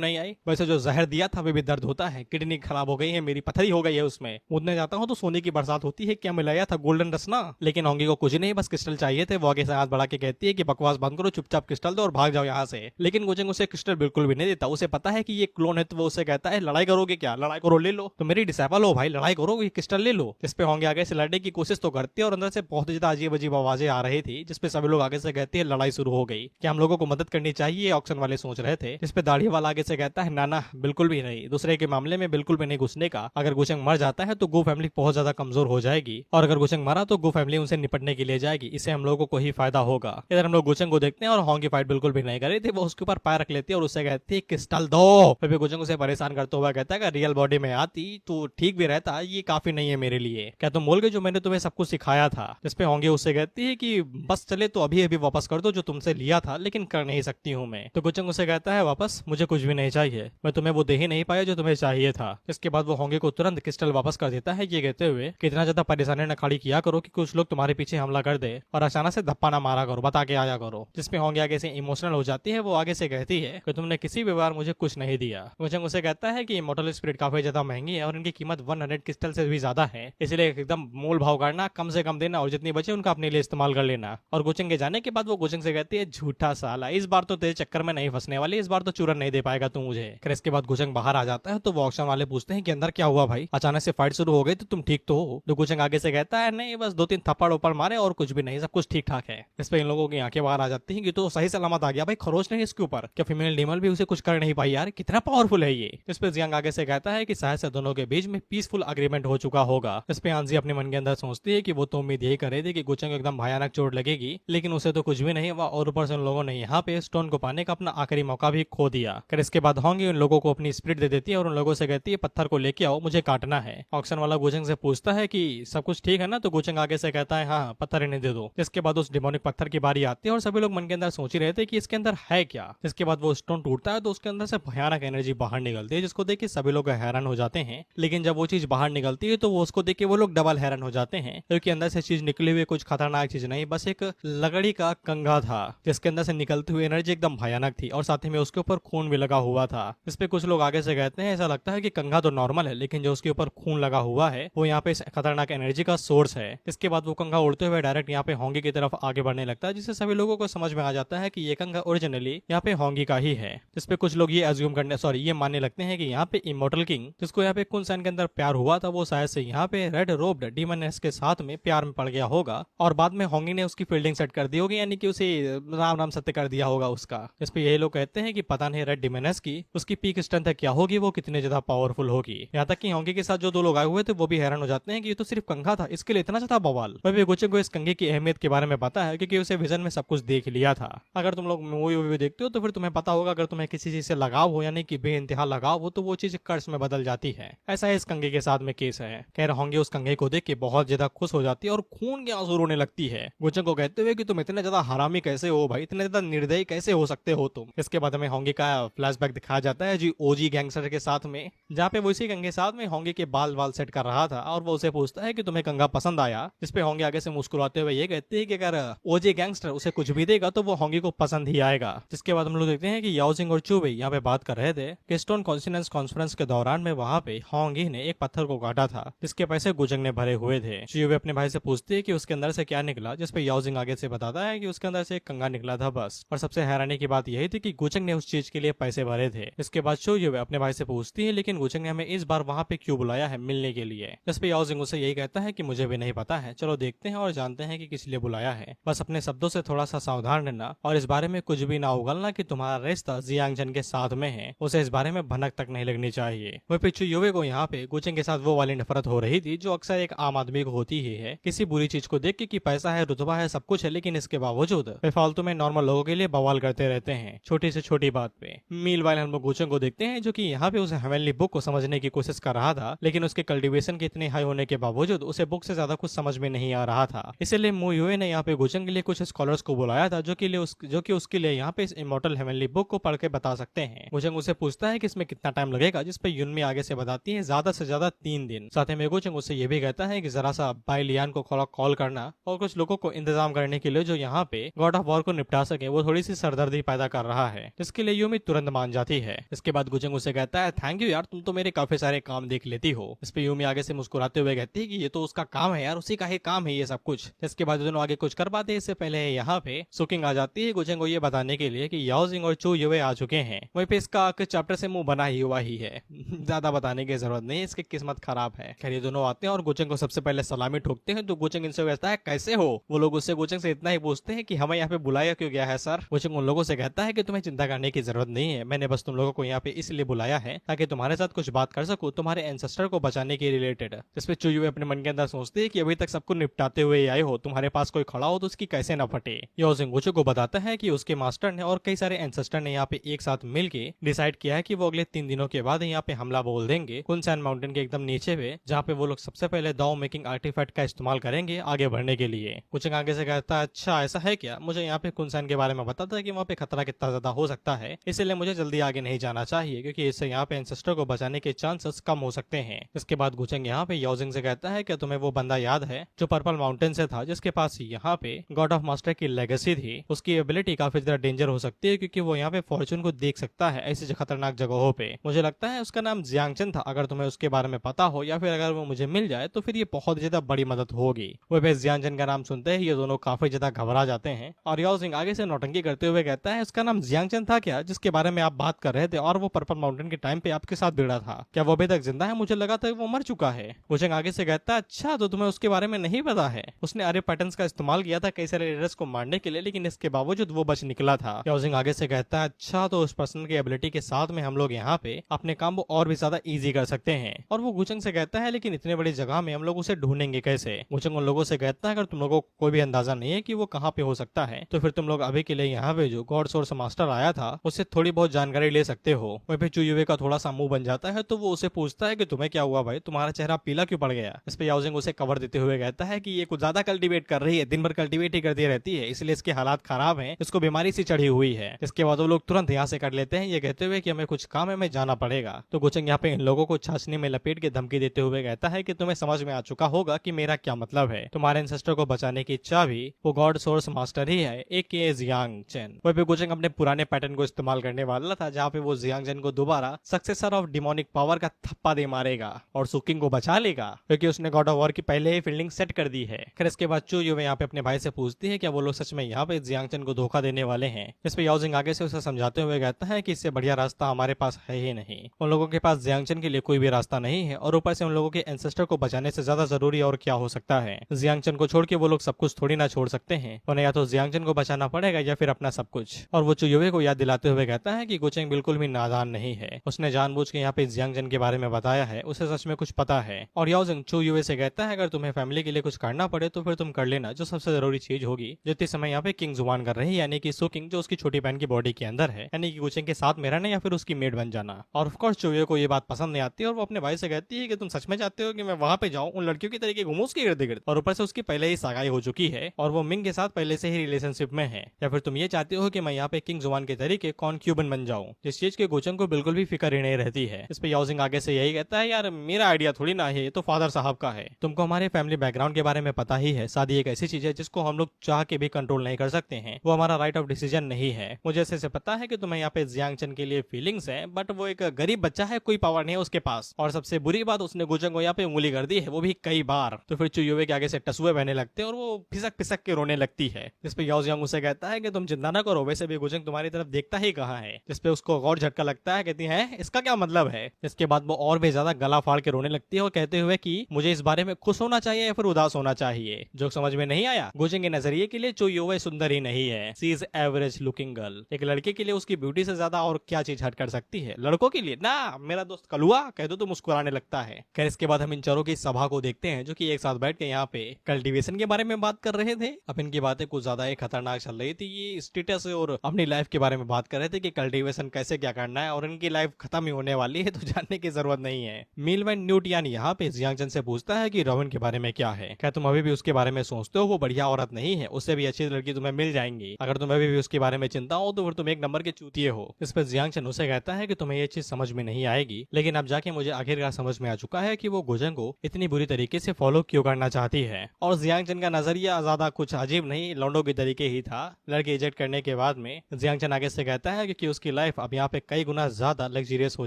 नहीं आई, वैसे जो जहर दिया था अभी भी दर्द होता है, किडनी खराब हो गई है मेरी, पथरी हो गई है उसमें, मुदने जाता हूँ तो सोने की बरसात होती है, क्या मिलाया था गोल्डन रसना। लेकिन होंगी को कुछ नहीं, बस क्रिस्टल चाहिए थे। वो आगे से हाथ बढ़ा के कहती है कि बकवास बंद करो, चुपचाप क्रिस्टल दो और भाग जाओ यहाँ से। लेकिन गुचेंग उसे क्रिस्टल बिल्कुल भी नहीं देता, उसे पता है कि ये क्लोन है, तो वो उसे कहता है लड़ाई करोगे क्या, लड़ाई करो ले लो, तो मेरी डिसेबल हो भाई, लड़ाई करो, ये क्रिस्टल ले लो। इस पे होंगे आगे से लड़ने की कोशिश तो करती है और अंदर से बहुत ज्यादा अजीब अजीब आवाजें आ रही थी, जिसपे सभी लोग आगे से कहते हैं लड़ाई शुरू हो गई, क्या हम लोगों को मदद करनी चाहिए, ऑक्शन वाले सोच रहे थे। इस पे दाढ़ी वाला आगे से कहता है ना बिल्कुल भी नहीं, दूसरे के मामले में बिल्कुल भी नहीं घुसने का, अगर गुचेंग मर जाता है तो गो फैमिली बहुत ज्यादा कमजोर हो जाएगी, और अगर गुचेंग मरा तो गो फैमिली उनसे निपटने के लिए जाएगी, इससे हम लोगों को ही फायदा होगा। इधर हम लोग गुचेंग को देखते हैं और होंगी फाइट बिल्कुल भी नहीं कर रही थी, वो उसके ऊपर पैर रख लेती है और उससे कहती है क्रिस्टल दो। फिर गोचंग उसे परेशान करते हुआ कहता है रियल बॉडी में आती तो ठीक भी रहता, ये काफी नहीं है मेरे लिए, क्या तुम भूल गए जो मैंने तुम्हें सब कुछ सिखाया था। जिसपे होंगे उससे कहती है कि बस चले तो अभी अभी वापस कर दो जो तुमसे लिया था, लेकिन कर नहीं सकती हूँ मैं। तो गोचंग उसे कहता है वापस मुझे कुछ भी नहीं चाहिए, मैं तुम्हें वो दे ही नहीं पाया जो तुम्हें चाहिए था। इसके बाद वो होंगे को तुरंत क्रिस्टल वापस कर देता है, ये कहते हुए कि इतना ज्यादा परेशानी न खड़ी किया करो कि कुछ लोग तुम्हारे पीछे हमला कर दे और अचानक से धप्पा ना मारा करो, बता के आया करो। जिसपे होंगे आगे से इमोशनल हो जाती है, वो आगे से कहती है कि तुमने किसी भी बार मुझे कुछ नहीं दिया। गोचंग उसे कहता है कि इमोर्टल स्पिरिट काफी ज्यादा महंगी है और इनकी कीमत 100 क्रिस्टल से भी ज्यादा है, इसलिए एकदम मोल भाव करना, कम से कम देना और जितनी बचे उनका अपने लिए इस्तेमाल कर लेना। और गोचंग के जाने के बाद वो गोचंग से कहती है झूठा साला, इस बार तो तेरे चक्कर में नहीं फंसने वाली, इस बार तो चूरन नहीं दे पाएगा तू मुझे। फिर इसके बाद गोचंग बाहर आ जाता है तो वो ऑक्शन वाले पूछते हैं कि अंदर क्या हुआ भाई, अचानक से फाइट शुरू हो गई तो तुम ठीक तो हो। तो गोचंग आगे से कहता है नहीं बस 2-3 थप्पड़ ऊपर मारे और कुछ भी नहीं, सब कुछ ठीक ठाक है। इस पे इन लोगों की आंखें बाहर आ जाती हैं कि तो सही सलामत आ गया भाई, खरोच नहीं इसके ऊपर, क्या फीमेल डीमल भी उसे कुछ कर नहीं पाई यार, कितना पावरफुल है ये। इस पे जियांग आगे से कहता है कि शायद से दोनों के बीच में पीसफुल अग्रीमेंट हो चुका होगा। इस पे आंजी अपने मन के अंदर सोचती है कि वो तो उम्मीद यही कर रही थी कि गोचंग एकदम भयानक चोट लगेगी, लेकिन उसे तो कुछ भी नहीं हुआ और ऊपर से उन लोगों ने यहाँ पे स्टोन को पाने का अपना आखिरी मौका भी खो दिया। फिर इसके बाद होंगी उन लोगों को अपनी स्पिरिट दे देती है और उन लोगों से कहती है पत्थर को लेके आओ, मुझे काटना है। ऑक्शन वाला गोचंग से पूछता है कि सब कुछ ठीक है ना, तो गोचंग आगे से कहता है हाँ पत्थर इन्हें दे दो। इसके बाद उस डिमोनिक पत्थर की बारी आती है और सभी लोग मन के अंदर सोच ही रहे थे कि इसके अंदर है क्या। इसके बाद वो स्टोन टूटता है तो उसके अंदर से भयानक एनर्जी बाहर निकलती है, जिसको देख के सभी लोग हैरान हो जाते हैं। लेकिन जब वो चीज बाहर निकलती है तो वो उसको देख के वो लोग डबल हैरान हो जाते हैं, क्योंकि अंदर से चीज निकली हुई कुछ खतरनाक चीज नहीं, बस एक लकड़ी का कंघा था जिसके अंदर से निकलती हुई एनर्जी एकदम भयानक थी और साथ ही में उसके ऊपर खून भी लगा हुआ था। इस पे कुछ लोग आगे से कहते हैं ऐसा लगता है कि कंघा तो नॉर्मल है, लेकिन जो उसके ऊपर खून लगा हुआ है वो यहाँ पे इस खतरनाक एनर्जी का सोर्स है। इसके बाद वो कंघा उड़ते हुए डायरेक्ट यहाँ पे होंगी की तरफ आगे बढ़ने लगता है, जिससे सभी लोगों को समझ में आ जाता है कि ये कंघा ओरिजिनली यहाँ पे होंगी का ही है। जिस पे कुछ लोग ये एज्यूम करने ये मानने लगते हैं कि यहाँ पे इमोर्टल किंग जिसको यहाँ पे कुनसेन के अंदर प्यार हुआ था वो शायद से यहाँ पे रेड रोब्ड डीमन के साथ में प्यार में पड़ गया होगा और बाद में होंगी ने उसकी फील्डिंग सेट कर दी होगी, यानी कि उसे राम राम सत्य कर दिया होगा उसका। इस पे यही लोग कहते हैं कि पता नहीं रेड डिमनेस की उसकी पीक स्ट्रेंथ क्या होगी, वो कितने ज्यादा पावरफुल होगी। यहाँ तक कि होंगी के साथ जो दो लोग आए हुए थे वो भी हैरान हो जाते हैं कि ये तो सिर्फ कंघा था, इसके लिए इतना ज्यादा बवाल। वही गोचंग को इस कंघे की अहमियत के बारे में पता है क्योंकि उसे विजन में सब कुछ देख लिया था। अगर तुम लोग मूवी देखते हो तो फिर तुम्हें पता होगा अगर तुम्हें किसी चीज से लगाव हो यानी कि बेइंतहा लगाव हो तो वो चीज कर्ज में बदल जाती है। ऐसा इस कंघे के साथ में केस है। कह होंगे उस कंघे को देख के बहुत ज्यादा खुश हो जाती है और खून के आंसू रोने लगती है, गोचंग को कहते हुए कि तुम इतने ज्यादा हरामी कैसे हो भाई, इतने ज्यादा निर्दयी कैसे हो सकते हो तुम। इसके बाद हमें होंगी का फ्लैशबैक दिखाया जाता है जी ओजी गैंगस्टर के साथ में, जहाँ पे वो इसी कंघे साथ में होंगी के बाल सेट कर रहा था और वो उसे पूछता है कि तुम्हें कंघा पसंद आया। जिसपे होंगी आगे से मुस्कुराते हुए ये कहते हैं कि अगर ओजी गैंगस्टर उसे कुछ भी देगा तो वो होंगी को पसंद ही आएगा। जिसके बाद हम लोग देखते हैं कि याओजिंग और चूबे यहाँ पे बात कर रहे थे कि स्टोन कॉन्फ्रेंस के दौरान में वहाँ पे होंगी ने एक पत्थर को काटा था जिसके पैसे गोचंग ने भरे हुए थे। चूबे अपने भाई से पूछती है कि उसके अंदर से क्या निकला, जिसपे याओजिंग आगे से बताता है कि उसके अंदर से एक कंघा निकला था बस। और सबसे हैरानी की बात यही थी कि गोचंग ने उस चीज के लिए पैसे भरे थे। इसके बाद चूबे अपने भाई से पूछती है लेकिन गोचंग ने हमें इस बार वहाँ पे क्यों बुलाया है मिलने के लिए। जिसपे याओजिंग उसे यही कहता है कि मुझे भी नहीं पता है, चलो देखते हैं और जानते हैं कि किस लिए बुलाया है, बस अपने शब्दों से थोड़ा सा सावधान रहना और इस बारे में कुछ भी ना उगलना कि तुम्हारा रिश्ता जियांगजन के साथ में है, उसे इस बारे में भनक तक नहीं लगनी चाहिए। वही पिछू युवे को यहाँ पे गोचंग के साथ वो वाली नफरत हो रही थी जो अक्सर एक आम आदमी को होती ही है, किसी बुरी चीज को देख के कि पैसा है रुतबा है सब कुछ है, लेकिन इसके बावजूद वे फालतू में नॉर्मल लोगों के लिए बवाल करते रहते हैं छोटी से छोटी बात पे। मीनवाइल हम लोग गोचंग को देखते हैं जो कि यहाँ पे उसे हेवनली बुक को समझने की कोशिश कर रहा था, लेकिन उसके कल्टीवेशन के इतने हाई होने के बावजूद उसे बुक से ज्यादा कुछ समझ में नहीं आ रहा था। इसलिए मू युए ने यहाँ पे गोचंग के लिए कुछ स्कॉलर्स को बुलाया था जो कि उसके लिए यहाँ पे इस इमॉर्टल हेवनली बुक को पढ़ के बता सकते हैं। गोचंग उसे पूछता है कि इसमें कितना टाइम लगेगा, जिस पे युनमी आगे से बताती है ज्यादा से ज्यादा 3 दिन। साथ में गोचंग उससे ये भी कहता है कि जरा सा बाई लियान को कॉल करना और कुछ लोगों को इंतजाम करने के लिए जो यहाँ पे गॉड ऑफ वॉर को निपटा सके, वो थोड़ी सी सरदर्दी पैदा कर रहा है, जिसके लिए युमी तुरंत मान जाती है। इसके बाद गोचंग उसे कहता है थैंक यू यार, तुम तो मेरे काफी सारे काम देख लेती हो। इस पे युमी आगे से मुस्कुराते हुए कहती है कि ये तो उसका काम है यार, उसी का ही काम है ये सब कुछ। इसके बाद दोनों आगे कुछ कर पाते इससे पहले यहाँ पे सुकिंग आ जाती है गोचंग को ये बताने के लिए कि याओजिंग और चू युवे आ चुके हैं। वहीं पे इसका चैप्टर से मुंह बना ही हुआ ही है ज्यादा बताने की जरूरत नहीं, इसकी किस्मत खराब है। खैर ये दोनों आते हैं और गोचंग को सबसे पहले सलामी ठोकते हैं तो गोचंग इनसे कहता है कैसे हो। वो लोग उससे गोचंग से इतना ही पूछते हैं कि हमें यहाँ पे बुलाया क्यों गया है सर। गोचंग उन लोगों से कहता है कि तुम्हें चिंता करने की जरूरत नहीं है, मैंने बस तुम लोगों को यहाँ पे इसलिए बुलाया है ताकि तुम्हारे साथ कुछ बात कर सकूं तुम्हारे एंसेस्टर को बचाने के रिलेटेड। जिसपे चुयुए अपने मन के अंदर सोचते हैं कि अभी तक सबको निपटाते हुए आए हो, तुम्हारे पास कोई खड़ा हो तो उसकी कैसे न फटे। याओजिंग गोचंग को बताता है कि उसके मास्टर ने और कई सारे एंसेस्टर ने यहाँ पे एक साथ मिलके डिसाइड किया है कि वो अगले 3 दिनों के बाद यहाँ पे हमला बोल देंगे कुनसान माउंटेन के एकदम नीचे पे, जहाँ पे वो लोग सबसे पहले दाव मेकिंग आर्टिफैक्ट का इस्तेमाल करेंगे आगे बढ़ने के लिए। कुचिंग आगे से कहता है अच्छा ऐसा है क्या, मुझे यहाँ पे कुनसान के बारे में पता था कि वहाँ पे खतरा कितना ज्यादा हो सकता है, इसलिए मुझे जल्दी आगे नहीं जाना चाहिए क्योंकि इससे यहाँ पे एंसेस्टर को बचाने के चांसेस कम हो सकते हैं। इसके बाद गुचेंग यहाँ पे याओजिंग से कहता है कि तुम्हें वो बंदा याद है जो पर्पल माउंटेन से था, जिसके पास यहाँ पे गॉड ऑफ मास्टर की लेगेसी थी। उसकी एबिलिटी काफी ज्यादा डेंजर हो सकती है क्योंकि वो यहाँ पे फॉर्चून को देख सकता है ऐसी खतरनाक जगहों पे। मुझे लगता है उसका नाम जियांगचन था। अगर तुम्हें उसके बारे में पता हो या फिर अगर वो मुझे मिल जाए तो फिर ये बहुत ज्यादा बड़ी मदद होगी। वो जियांगचन का नाम सुनते ही ये दोनों काफी ज्यादा घबरा जाते हैं और याओजिंग आगे से नौटंकी करते हुए कहता है उसका नाम जियांगचन था क्या, जिसके बारे में आप बात कर रहे थे और वो पर्पल माउंटेन के टाइम पे आपके साथ भिड़ा था? क्या वो अभी तक जिंदा है? मुझे लगा था वो मर चुका है। गुचेंग आगे से कहता है अच्छा तो तुम्हें उसके बारे में नहीं पता है। उसने अरे पैटर्न्स का इस्तेमाल किया था कई सारे लीडर्स को मारने के लिए, लेकिन इसके बावजूद वो बच निकला था। याओजिंग आगे से कहता है अच्छा तो उस पर्सन की एबिलिटी के साथ में हम लोग यहाँ पे अपने काम को और भी ज्यादा इजी कर सकते हैं। और वो गुचेंग से कहता है लेकिन इतने बड़ी जगह में हम लोग उसे ढूंढेंगे कैसे? गुचेंग उन लोगों से कहता है अगर तुम लोगों को कोई भी अंदाजा नहीं है कि वो कहाँ पे हो सकता है तो फिर तुम लोग अभी के लिए यहाँ पे जो गॉड सोर्स मास्टर आया था उससे थोड़ी बहुत जानकारी ले सकते हो। वहीं पे चुयुवे का थोड़ा सा मुंह बन जाता है तो वो उसे पूछता है कि तुम्हें क्या हुआ भाई, तुम्हारा चेहरा पीला क्यों पड़ गया? इस पे याओजिंग उसे कवर देते हुए कहता है कि ये कुछ ज्यादा कल्टीवेट कर रही है, दिन भर कल्टीवेट ही करती रहती है, इसलिए इसके हालात खराब हैं, इसको बीमारी सी चढ़ी हुई है। इसके बाद वो लोग तुरंत यहाँ से कर लेते हैं ये कहते हुए कि हमें कुछ काम है, हमें जाना पड़ेगा। तो गुचेंग यहाँ पे इन लोगों को छाछनी में लपेट के धमकी देते हुए कहता है कि तुम्हें समझ में आ चुका होगा कि मेरा क्या मतलब है। तुम्हारे एंसेस्टर को बचाने की चाबी वो गॉड सोर्स मास्टर ही है, एक जियांगचन। वहीं पे गुचेंग अपने पुराने पैटर्न को इस्तेमाल करने वाला था जहाँ पे वो जियांगचन को दोबारा सक्सेसर ऑफ डिमोनिक पावर का थप्पा दे मारेगा और सुकिंग को बचा लेगा क्योंकि उसने गॉड ऑफ वॉर की पहले ही फील्डिंग सेट कर दी है। फिर इसके बाद चुयुवे यहाँ पे अपने भाई से पूछती है क्या वो लोग सच में यहाँ पे जियांगचन को धोखा देने वाले हैं। इस पे याओजिंग आगे से उसे समझाते हुए कहता है कि इससे बढ़िया रास्ता हमारे पास है ही नहीं। उन लोगों के पास जियांगचन के लिए कोई भी रास्ता नहीं है और ऊपर से उन लोगों के एंसेस्टर को बचाने से ज्यादा जरूरी और क्या हो सकता है। जियांगचन को छोड़ के वो लोग सब कुछ थोड़ी ना छोड़ सकते हैं, उन्हें या तो जियांगचन को बचाना पड़ेगा या फिर अपना सब कुछ। और वो चुयुवे को याद दिलाते हुए कहता है कि गुचेंग बिल्कुल भी नादान नहीं है, उसने जानबूझ के यहाँ पे जियांगचन के बारे में बताया है, उसे सच में कुछ पता है। और याओजिंग चुयुवे से कहता है अगर तुम्हें फैमिली के लिए कुछ करना पड़े तो फिर तुम कर लेना, जो सबसे जरूरी चीज होगी। जितने समय यहाँ पे किंग जुबान कर रही है यानी कि सुकिंग जो उसकी छोटी बहन की बॉडी के अंदर है, यानी कि गुचेंग के साथ में रहना या फिर उसकी मेड बन जाना। और ऑफ कोर्स चुयुवे को ये बात पसंद नहीं आती और वो अपने भाई से कहती है कि तुम सच में चाहते हो कि मैं वहां पे जाऊं उन लड़कियों की तरीके घूमूं उसके इर्द गिर्द, और ऊपर से उसकी पहले ही सगाई हो चुकी है और वो मिंग के साथ पहले से ही रिलेशनशिप में है, या फिर तुम ये चाहते हो कि मैं यहाँ पे किंग जुबान के तरीके कॉन्क्यूबन बन जाऊं, जिस चीज के गुचेंग को बिल्कुल भी फिक्र ही नहीं रहती है। इस पे याओजिंग आगे से यही कहता है यार मेरा आइडिया थोड़ी ना है, ये तो फादर साहब का है, तुमको हमारे फैमिली बैकग्राउंड के बारे में पता ही है। शादी एक ऐसी चीज है जिसको हम लोग चाह के भी कंट्रोल नहीं कर सकते हैं, वो हमारा राइट ऑफ डिसीजन नहीं है। मुझे ऐसे से पता है कि तुम्हें यहाँ पे जियांगचन के लिए फीलिंग्स है, बट वो एक गरीब बच्चा है, कोई पावर नहीं है उसके पास, और सबसे बुरी बात उसने गुचेंग को यहाँ पे उंगली कर दी है, वो भी कई बार। तो फिर चुयुवे के आगे से टसुए बहने लगते हैं और वो फिसक फिसक के रोने लगती है। जिस पे याओजिंग उसे कहता है कि तुम चिंता ना करो, वैसे भी गुचेंग तुम्हारी तरफ देखता ही कहाँ है। जिस पे उसको और झटका लगता है, कहती है इसका क्या मतलब है। इसके बाद वो और भी ज्यादा गला फाड़ के रोने लगती है और कहते हुए कि मुझे इस बारे में खुश होना चाहिए या फिर उदास होना चाहिए। जो समझ में नहीं आया, गुचेंग के नजरिए के लिए चुयुवे सुंदर ही नहीं है, she is average looking girl. एक लड़के के लिए उसकी ब्यूटी से ज्यादा और क्या चीज हट कर सकती है, लड़कों के लिए ना। मेरा दोस्त कलुआ कह दो तो मुस्कुराने लगता है। खैर इसके बाद हम इन चारों की सभा को देखते हैं जो कि एक साथ बैठ के यहाँ पे कल्टीवेशन के बारे में बात कर रहे थे। अब इनकी बातें कुछ ज्यादा ही खतरनाक चल रही थी, ये स्टेटस और अपनी लाइफ के बारे में बात कर रहे थे कि कल्टीवेशन कैसे क्या करना है और इनकी लाइफ खत्म ही होने वाली है तो जानने की जरूरत नहीं है। मीलवैन न्यूट यानी यहाँ पे जियांगचन से पूछता है कि रोवन के बारे में क्या है, क्या तुम अभी भी उसके बारे में सोचते हो? वो बढ़िया औरत नहीं है, उससे भी अच्छी लड़की तुम्हें मिल जाएंगी। अगर तुम्हें अभी भी उसके बारे में चिंता हो तो फिर तुम एक नंबर के चूतिए हो। इस पर जियांगचन उसे कहता है कि तुम्हें ये चीज समझ में नहीं आएगी, लेकिन अब जाके मुझे आखिरकार समझ में आ चुका है कि वो गुचेंग को इतनी बुरी तरीके से फॉलो क्यों करना चाहती है। और जियांगचन का नजरिया ज्यादा कुछ अजीब नहीं, लौंडों के तरीके ही था। लड़के इजेक्ट करने के बाद में जियांगचन आगे से कहता है कि उसकी लाइफ अब यहाँ पे कई गुना ज्यादा लग्जरियस हो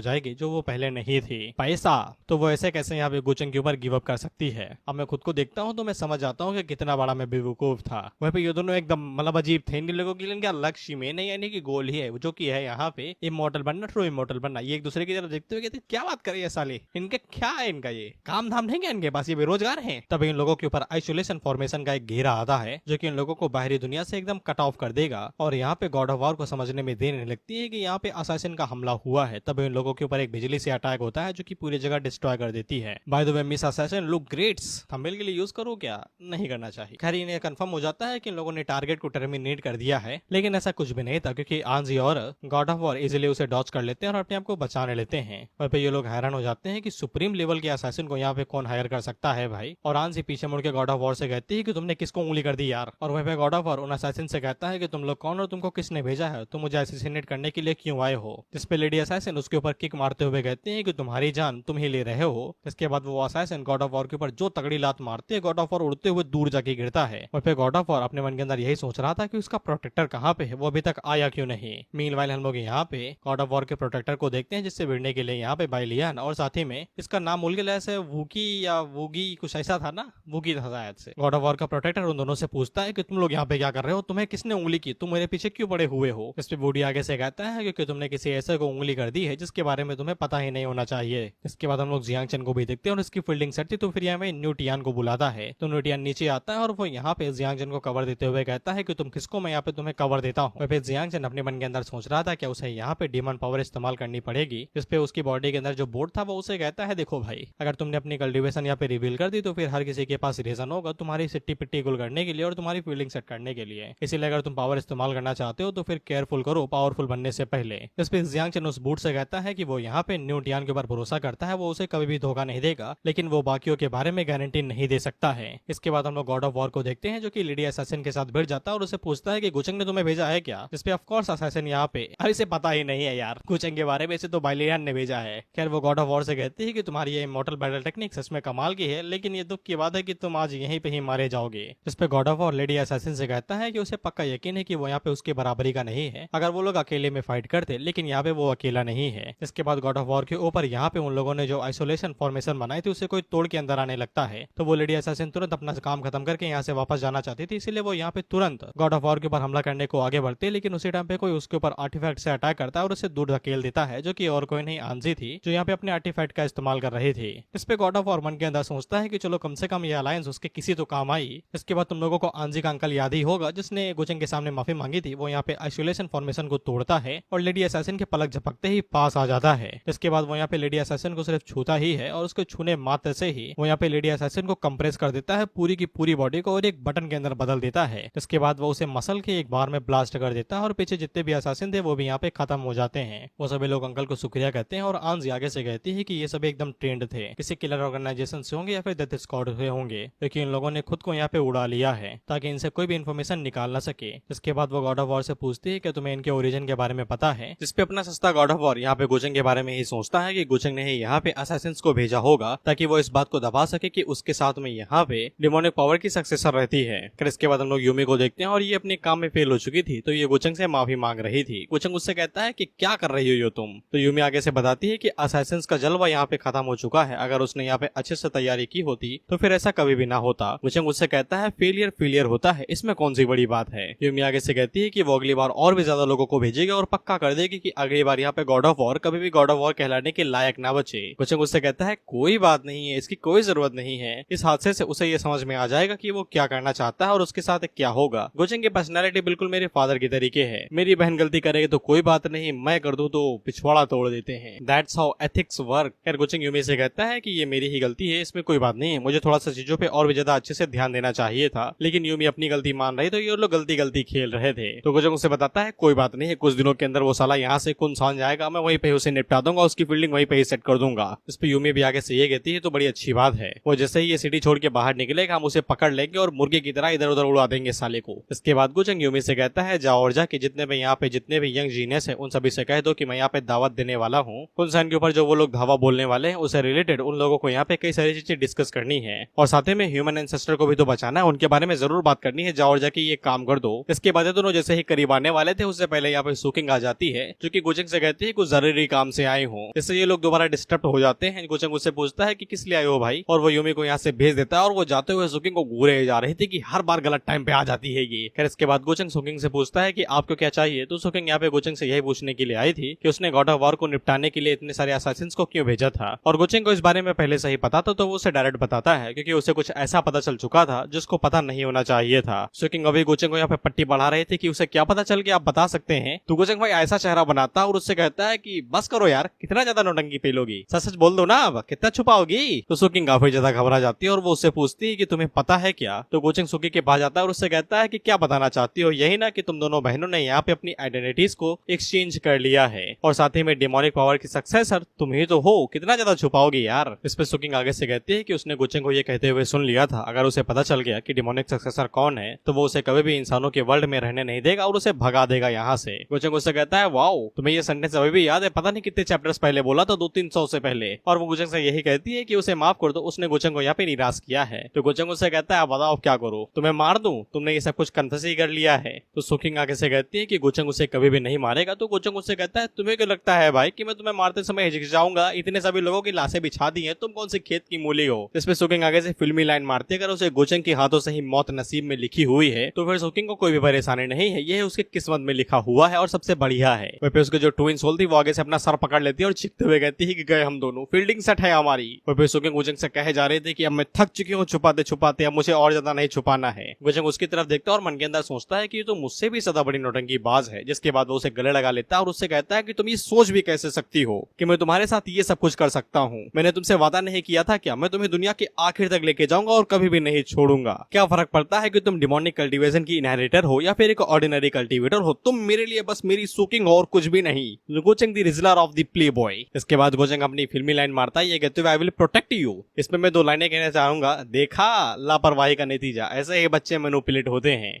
जाएगी जो वो पहले नहीं थी। पैसा तो वो ऐसे कैसे यहाँ पे गुचेंग के ऊपर गिव अप कर सकती है। अब मैं खुद को देखता हूँ तो मैं समझ आता हूँ कि कितना बड़ा मैं बेवकूफ था। वहीं पे ये दोनों एकदम मतलब अजीब थे। इन लोगों के लिए इनका लक्ष्य में नहीं यानी कि गोल ही है जो कि है यहाँ पे इमोर्टल बनना, ट्रू इमोर्टल बनना। ये एक दूसरे की तरफ देखते हुए कहते क्या बात कर रही है साले, इनके क्या है, इनका ये काम धाम नहीं है इनके पास, ये बेरोजगार हैं। तब इन लोगों के ऊपर आइसोलेशन फॉर्मेशन का एक घेरा आता है जो कि इन लोगों को बाहरी दुनिया से एकदम कट ऑफ कर देगा और यहाँ पे गॉड ऑफ वॉर को समझने में देर नहीं लगती है कि यहाँ पे असैसिन का हमला हुआ है। तब इन लोगों के ऊपर एक बिजली से अटैक होता है जो कि पूरी जगह डिस्ट्रॉय कर देती है। By the way miss assassin look greats thumbnail के लिए यूज करो क्या, नहीं करना चाहिए। खैर इन्हें कंफर्म हो जाता है कि इन लोगों ने टारगेट को टर्मिनेट कर दिया है, लेकिन ऐसा कुछ भी नहीं था क्योंकि आन आंजी और गॉड ऑफ वॉर इजिली उसे डॉच कर लेते हैं और अपने आप को बचाने लेते हैं। वहीं पे ये लोग हैरान हो जाते हैं कि सुप्रीम लेवल के असैसिन को यहाँ पे कौन हायर कर सकता है भाई। और आंजी पीछे मुड़ के गॉड ऑफ वॉर से कहती है कि तुमने किसको उंगली कर दी यार। और वहीं पे गॉड ऑफ वॉर उन असैसिन से कहता है कि तुम लोग कौन और तुमको किसने भेजा है, तुम मुझे असैसिनेट करने के लिए क्यों आए हो। जिसपे लेडी असैसिन उसके ऊपर किक मारते हुए कहते हैं कि तुम्हारी जान तुम ही ले रहे हो। इसके बाद वो असैसिन गॉड ऑफ वॉर के ऊपर जो तगड़ी लात मारते हैं, गॉड ऑफ वॉर उड़ते हुए दूर जाके गिरता है। और फिर गॉड ऑफ वॉर अपने मन के अंदर यही सोच रहा था कि उसका प्रोटेक्टर कहाँ पे है, वो अभी तक आया क्यों नहीं। मीनवाइल हम लोग यहाँ पे गॉड ऑफ वॉर के प्रोटेक्टर को देखते हैं, जिससे भिड़ने के लिए यहाँ पे बाइलियन और साथ ही में इसका नाम भूल गया, ऐसे वूकी या वूगी कुछ ऐसा था ना, वूगी था शायद से। गॉड ऑफ वॉर का प्रोटेक्टर उन दोनों से पूछता है कि तुम लोग यहाँ पे क्या कर रहे हो, तुम्हें किसने उंगली की, तुम मेरे पीछे क्यों पड़े हुए हो। इस पे बूढ़ी आगे से कहता है क्योंकि तुमने किसी ऐसे को उंगली कर दी है जिसके बारे में तुम्हें पता ही नहीं होना चाहिए। इसके बाद हम लोग जियांग चेन को भी देखते हैं और इसकी फील्डिंग सेट थी, तो फिर यहाँ न्यू टियान को बुलाता है। तो न्यू टियान नीचे आता है और वो यहाँ पे जियांग चेन को कवर देते हुए कहता है कि तुम किसको, मैं यहाँ पे तुम्हें कवर देता हूँ। फिर जियांग चेन अपने मन के अंदर सोच रहा था कि उसे यहाँ पे डिमन पावर इस्तेमाल करनी पड़ेगी, जिसपे उसकी बॉडी के अंदर जो बोर्ड था वो उसे कहता है देखो भाई, अगर तुमने अपनी कल्टिवेशन यहाँ पे रिवील कर दी तो फिर हर किसी के पास रीजन होगा तुम्हारी सिट्टी पिट्टी गुल करने के लिए और तुम्हारी फील्डिंग सेट करने के लिए। इसीलिए अगर तुम पावर इस्तेमाल करना चाहते हो तो फिर केयरफुल करो पावरफुल बनने से पहले। इस पे जियांग चेन उस बूट से कहता है कि वो यहाँ पे न्यू टियान के ऊपर भरोसा करता है, वो उसे कभी भी धोखा नहीं देगा, लेकिन वो बाकियों के बारे में गारंटी नहीं दे सकता है। इसके बाद हम लोग गॉड ऑफ वॉर को देखते हैं जो कि लेडी असैसिन के साथ भिड़ जाता है और उसे पूछता है कि गुचंग ने तुम्हें भेजा है क्या। जिसपे ऑफ कोर्स असैसिन यहाँ पे अरे इसे पता ही नहीं है यार गुचंग के बारे में, इसे तो बाइलियन ने भेजा है। खैर वो गॉड ऑफ वॉर से कहती है कि तुम्हारी ये इमॉर्टल बैटल टेक्निक सच में कमाल की है, लेकिन ये दुख की बात है कि तुम आज यहीं पे ही मारे जाओगे। जिसपे God of war lady assassin से कहता है कि उसे पक्का यकीन है कि वो यहाँ पे उसके बराबरी का नहीं है, अगर वो लोग अकेले में फाइट करते, लेकिन यहाँ पे वो अकेला नहीं है। इसके बाद गॉड ऑफ वॉर के ऊपर यहाँ पे उन लोगों ने जो आइसोलेशन फॉर्मेशन बनाई थी उसे कोई तोड़ के अंदर आने लगता है, तो वो लेडी असैसिन तुरंत अपना काम खत्म करके यहाँ से वापस जाना चाहती थी, इसलिए वो यहाँ पे तुरंत गॉड ऑफ वॉर के ऊपर हमला करने को आगे बढ़ते, लेकिन उसी टाइम पे कोई उसके ऊपर आर्टिफैक्ट से अटैक करता है और उसे दूर धकेल देता है, जो कि और कोई नहीं आंजी थी, जो यहाँ पे अपने आर्टिफैक्ट का इस्तेमाल कर रही थी। इस पे गॉड ऑफ वॉर मन के अंदर सोचता है कि चलो कम से कम ये अलायंस उसके किसी तो काम आई। इसके बाद तुम लोगों को आंजी का अंकल याद ही होगा जिसने गुचंग के सामने माफी मांगी थी, वो यहाँ पे आइसोलेशन फॉर्मेशन को तोड़ता है और लेडी असैसिन के पलक झपकते ही पास आ जाता है। इसके बाद वो यहाँ पे लेडी असैसिन को सिर्फ छूता ही है और उसको छूने मात्र से ही वो यहाँ पे लेडी असैसिन को कंप्रेस कर देता है पूरी की पूरी बॉडी को और एक बटन के अंदर बदल देता है। इसके बाद वो उसे मसल के एक बार में ब्लास्ट कर देता है और पीछे जितने भी असैसिन थे वो भी यहाँ पे खत्म हो जाते हैं। वो सभी लोग अंकल को शुक्रिया कहते हैं और आंजी आगे से कहती है कि ये सब एकदम ट्रेंड थे, किसी किलर ऑर्गेनाइजेशन से होंगे या फिर डेथ स्क्वाड से होंगे, क्योंकि इन लोगों ने खुद को यहाँ पे उड़ा लिया है ताकि इनसे कोई भी इन्फॉर्मेशन निकाल ना सके। इसके बाद वो गॉड ऑफ वॉर से पूछती है कि तुम्हें इनके ओरिजिन के बारे में पता है, जिसपे अपना सस्ता गॉड ऑफ वॉर यहाँ पे गुचंग के बारे में ही सोचता है कि गुचंग ने ही यहाँ पे असैसिन्स को भेजा होगा ताकि वो इस बात को दबा सके कि उसके साथ में यहाँ पे डिमोनिक पावर की सक्सेसर रहती है। फिर इसके बाद हम लोग यूमी को देखते हैं और ये अपने काम में फेल हो चुकी थी, तो ये गुचंग से माफी मांग रही थी। गुचंग उससे कहता है कि क्या कर रही हो तुम, तो यूमी आगे से बताती है कि असैसिन्स का जलवा यहाँ पे खत्म हो चुका है, अगर उसने यहाँ पे अच्छे से तैयारी की होती तो फिर ऐसा कभी भी ना होता। गुचंग उससे कहता है फेलियर फेलियर होता है, इसमें कौन सी बड़ी बात है। यूमी आगे से कहती है कि वो अगली बार और भी ज्यादा लोगों को भेजेगी और पक्का कर देगी कि अगली बार यहाँ पे गॉड ऑफ वॉर कभी भी गॉड ऑफ वॉर कहलाने के लायक ना बचे। गुचंग उससे कहता है कोई बात नहीं है, इसकी कोई जरूरत नहीं है, इस हादसे से उसे ये समझ में आ जाएगा कि वो क्या करना चाहता है और उसके साथ क्या होगा। गुचंग की पर्सनैलिटी बिल्कुल मेरे फादर की तरीके है, मेरी बहन गलती करेगी तो कोई बात नहीं, मैं कर दूं तो पिछवाड़ा तोड़ देते हैं, दैट्स हाउ एथिक्स वर्क। खैर गुचंग यूमी से कहता है कि ये मेरी ही गलती है, इसमें कोई बात नहीं है, मुझे थोड़ा सा चीजों पे और भी ज्यादा अच्छे से ध्यान देना चाहिए था, लेकिन यूमी अपनी गलती मान रही तो ये लोग गलती गलती खेल रहे थे। तो गुचंग उसे बताता है कोई बात नहीं है, कुछ दिनों के अंदर वो साला यहाँ से कुनसान जाएगा, मैं वहीं पे उसे निपटा दूंगा, उसकी फील्डिंग वहीं पे ही सेट कर दूंगा। इस पे यूमी भी आगे से ये कहती है तो बड़ी अच्छी बात है, वो जैसे ही ये सिटी छोड़ के बाहर निकलेगा हम उसे पकड़ लेंगे और मुर्गे की तरह इधर उधर उड़ा देंगे साले को। इसके बाद गुचंग यूमी से कहता है जाओ और जाके जितने भी यहाँ पे जितने भी यंग जीनियस है उन सभी से कह दो कि मैं यहाँ पे दावत देने वाला हूँ, कुनसान के ऊपर जो वो लोग धावा बोलने वाले हैं उसे रिलेटेड उन लोगों को यहाँ पे कई सारी चीजें डिस्कस करनी है और साथ में ह्यूमन एंसेस्टर को भी तो बचाना है, उनके बारे में जरूर बात करनी है, जाओ और जाके ये काम कर दो। इसके बाद दोनों जैसे ही करीब आने वाले थे उससे पहले यहाँ पे सुकिंग आ जाती है जो कि गुचंग से कहती है कुछ जरूरी काम से आए हो, इससे ये लोग दोबारा डिस्टर्ब हो जाते हैं। गुचंग उससे पूछता है कि किस लिए आए हो भाई, और वो यूमी को यहाँ से भेज देता है और वो जाते हुए सुकिंग को घूरे जा रही थी कि हर बार गलत टाइम पे आ जाती है ये। खैर इसके बाद गुचंग सुकिंग से पूछता है कि आपको क्या चाहिए, तो सुकिंग यहाँ पे गुचंग से यही पूछने के लिए आई थी कि उसने गॉड ऑफ वॉर को निपटाने के लिए इतने सारे असैसिन्स को क्यों भेजा था, और गुचंग को इस बारे में पहले से ही पता था तो वो उसे डायरेक्ट बताता है क्योंकि उसे कुछ ऐसा पता चल चुका था जिसको पता नहीं होना चाहिए था। सुकिंग अभी गुचंग को यहाँ पे पट्टी बढ़ा रहे थे कि उसे क्या पता चल गया, आप बता सकते हैं। तो गुचंग भाई ऐसा चेहरा बनाता और उससे कहता है कि बस करो यार, कितना ज्यादा नौटंकी पेलोगी, सच सच बोल दो ना, अब कितना छुपाओगी। तो सुकिंग काफी ज्यादा घबरा जाती है और वो उससे पूछती है कि तुम्हें पता है क्या। तो गुचंग सुकी के पास जाता है और उससे कहता है कि क्या बताना चाहती हो, यही ना कि तुम दोनों बहनों ने यहाँ पे अपनी आइडेंटिटीज को एक्सचेंज कर लिया है और साथ ही में डिमोनिक पावर की सक्सेसर तुम ही तो हो, कितना ज्यादा छुपाओगे यार। इस पे सुकिंग आगे से कहती है कि उसने गुचेंग को ये कहते हुए सुन लिया था, अगर उसे पता चल गया कि डिमोनिक सक्सेसर कौन है तो वो उसे कभी भी इंसानों के वर्ल्ड में रहने नहीं देगा और उसे भगा देगा यहाँ से। गुचेंग उससे कहता है वाओ, तुम्हें ये सेंटेंस अभी भी याद है, पता नहीं कितने चैप्टर्स पहले बोला था, 200-300 से पहले। और वो गुचेंग से यही कहती है कि उसे माफ कर दो, उसने गुचेंग को यहाँ पे निराश किया है। तो गुचेंग उससे कहता है बताओ क्या करो, तुम्हें मार दूं, तुमने ये सब कुछ कन्फेस ही कर लिया है। तो सुकिंग आगे से कहती है कि गुचेंग उसे कभी भी नहीं मारेगा। तो गुचेंग उससे कहता है तुम्हें क्या लगता है भाई कि मैं तुम्हें मारते समय हिचकिचाऊंगा, इतने सभी लोगों की लाशें बिछा दी है, तुम कौन सी खेत की मूली हो। इस पे सुकिंग आगे से फिल्मी लाइन मारती है, अगर उसे गुचेंग के हाथों से ही मौत नसीब में लिखी हुई है तो फिर सुकिंग को कोई भी परेशानी नहीं है, ये उसके किस्मत में लिखा हुआ है और सबसे बढ़िया है। वहीं पे उसके जो ट्विन सोल थी वो आगे से अपना सर पकड़ लेती है और चीखते हुए कहती है कि गए हम दोनों, फील्डिंग सेट है हमारी। वहीं पे सुकिंग गुचेंग से कहे जा रहे थे कि अब मैं थक चुकी हूँ छुपाते छुपाते, अब मुझे और ज्यादा नहीं छुपाना है। गुचेंग उसकी तरफ देखता है और मन के अंदर सोचता है कि तो मुझसे भी ज्यादा बड़ी नौटंकी बाज है। जिसके बाद वो उसे गले लगा लेता है और उससे कहता है कि तुम ये सोच भी कैसे सकती हो कि मैं तुम्हारे साथ ये सब कुछ कर सकता हूँ। मैंने तुमसे वादा नहीं किया था क्या, मैं तुम्हें दुनिया के आखिर तक लेके जाऊंगा और कभी भी नहीं छोड़ूंगा। क्या फर्क पड़ता है कि तुम डिमोनिक कल्टीवेशन की इनहेरिटर हो या फिर एक ऑर्डिनरी कल्टीवेटर हो, तुम मेरे लिए बस मेरी सुकिंग हो और कुछ भी नहीं। Gucheng the rizzler of the play boy. इसके बाद गुचेंग अपनी फिल्मी लाइन मारता है, ये कहते हुए आई विल प्रोटेक्ट यू। इसमें मैं 2 लाइनें कहना चाहूंगा, देखा लापरवाही का नतीजा, ऐसे ही बच्चे मैनिपुलेट होते हैं।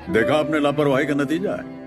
देखा आपने लापरवाही का नतीजा है।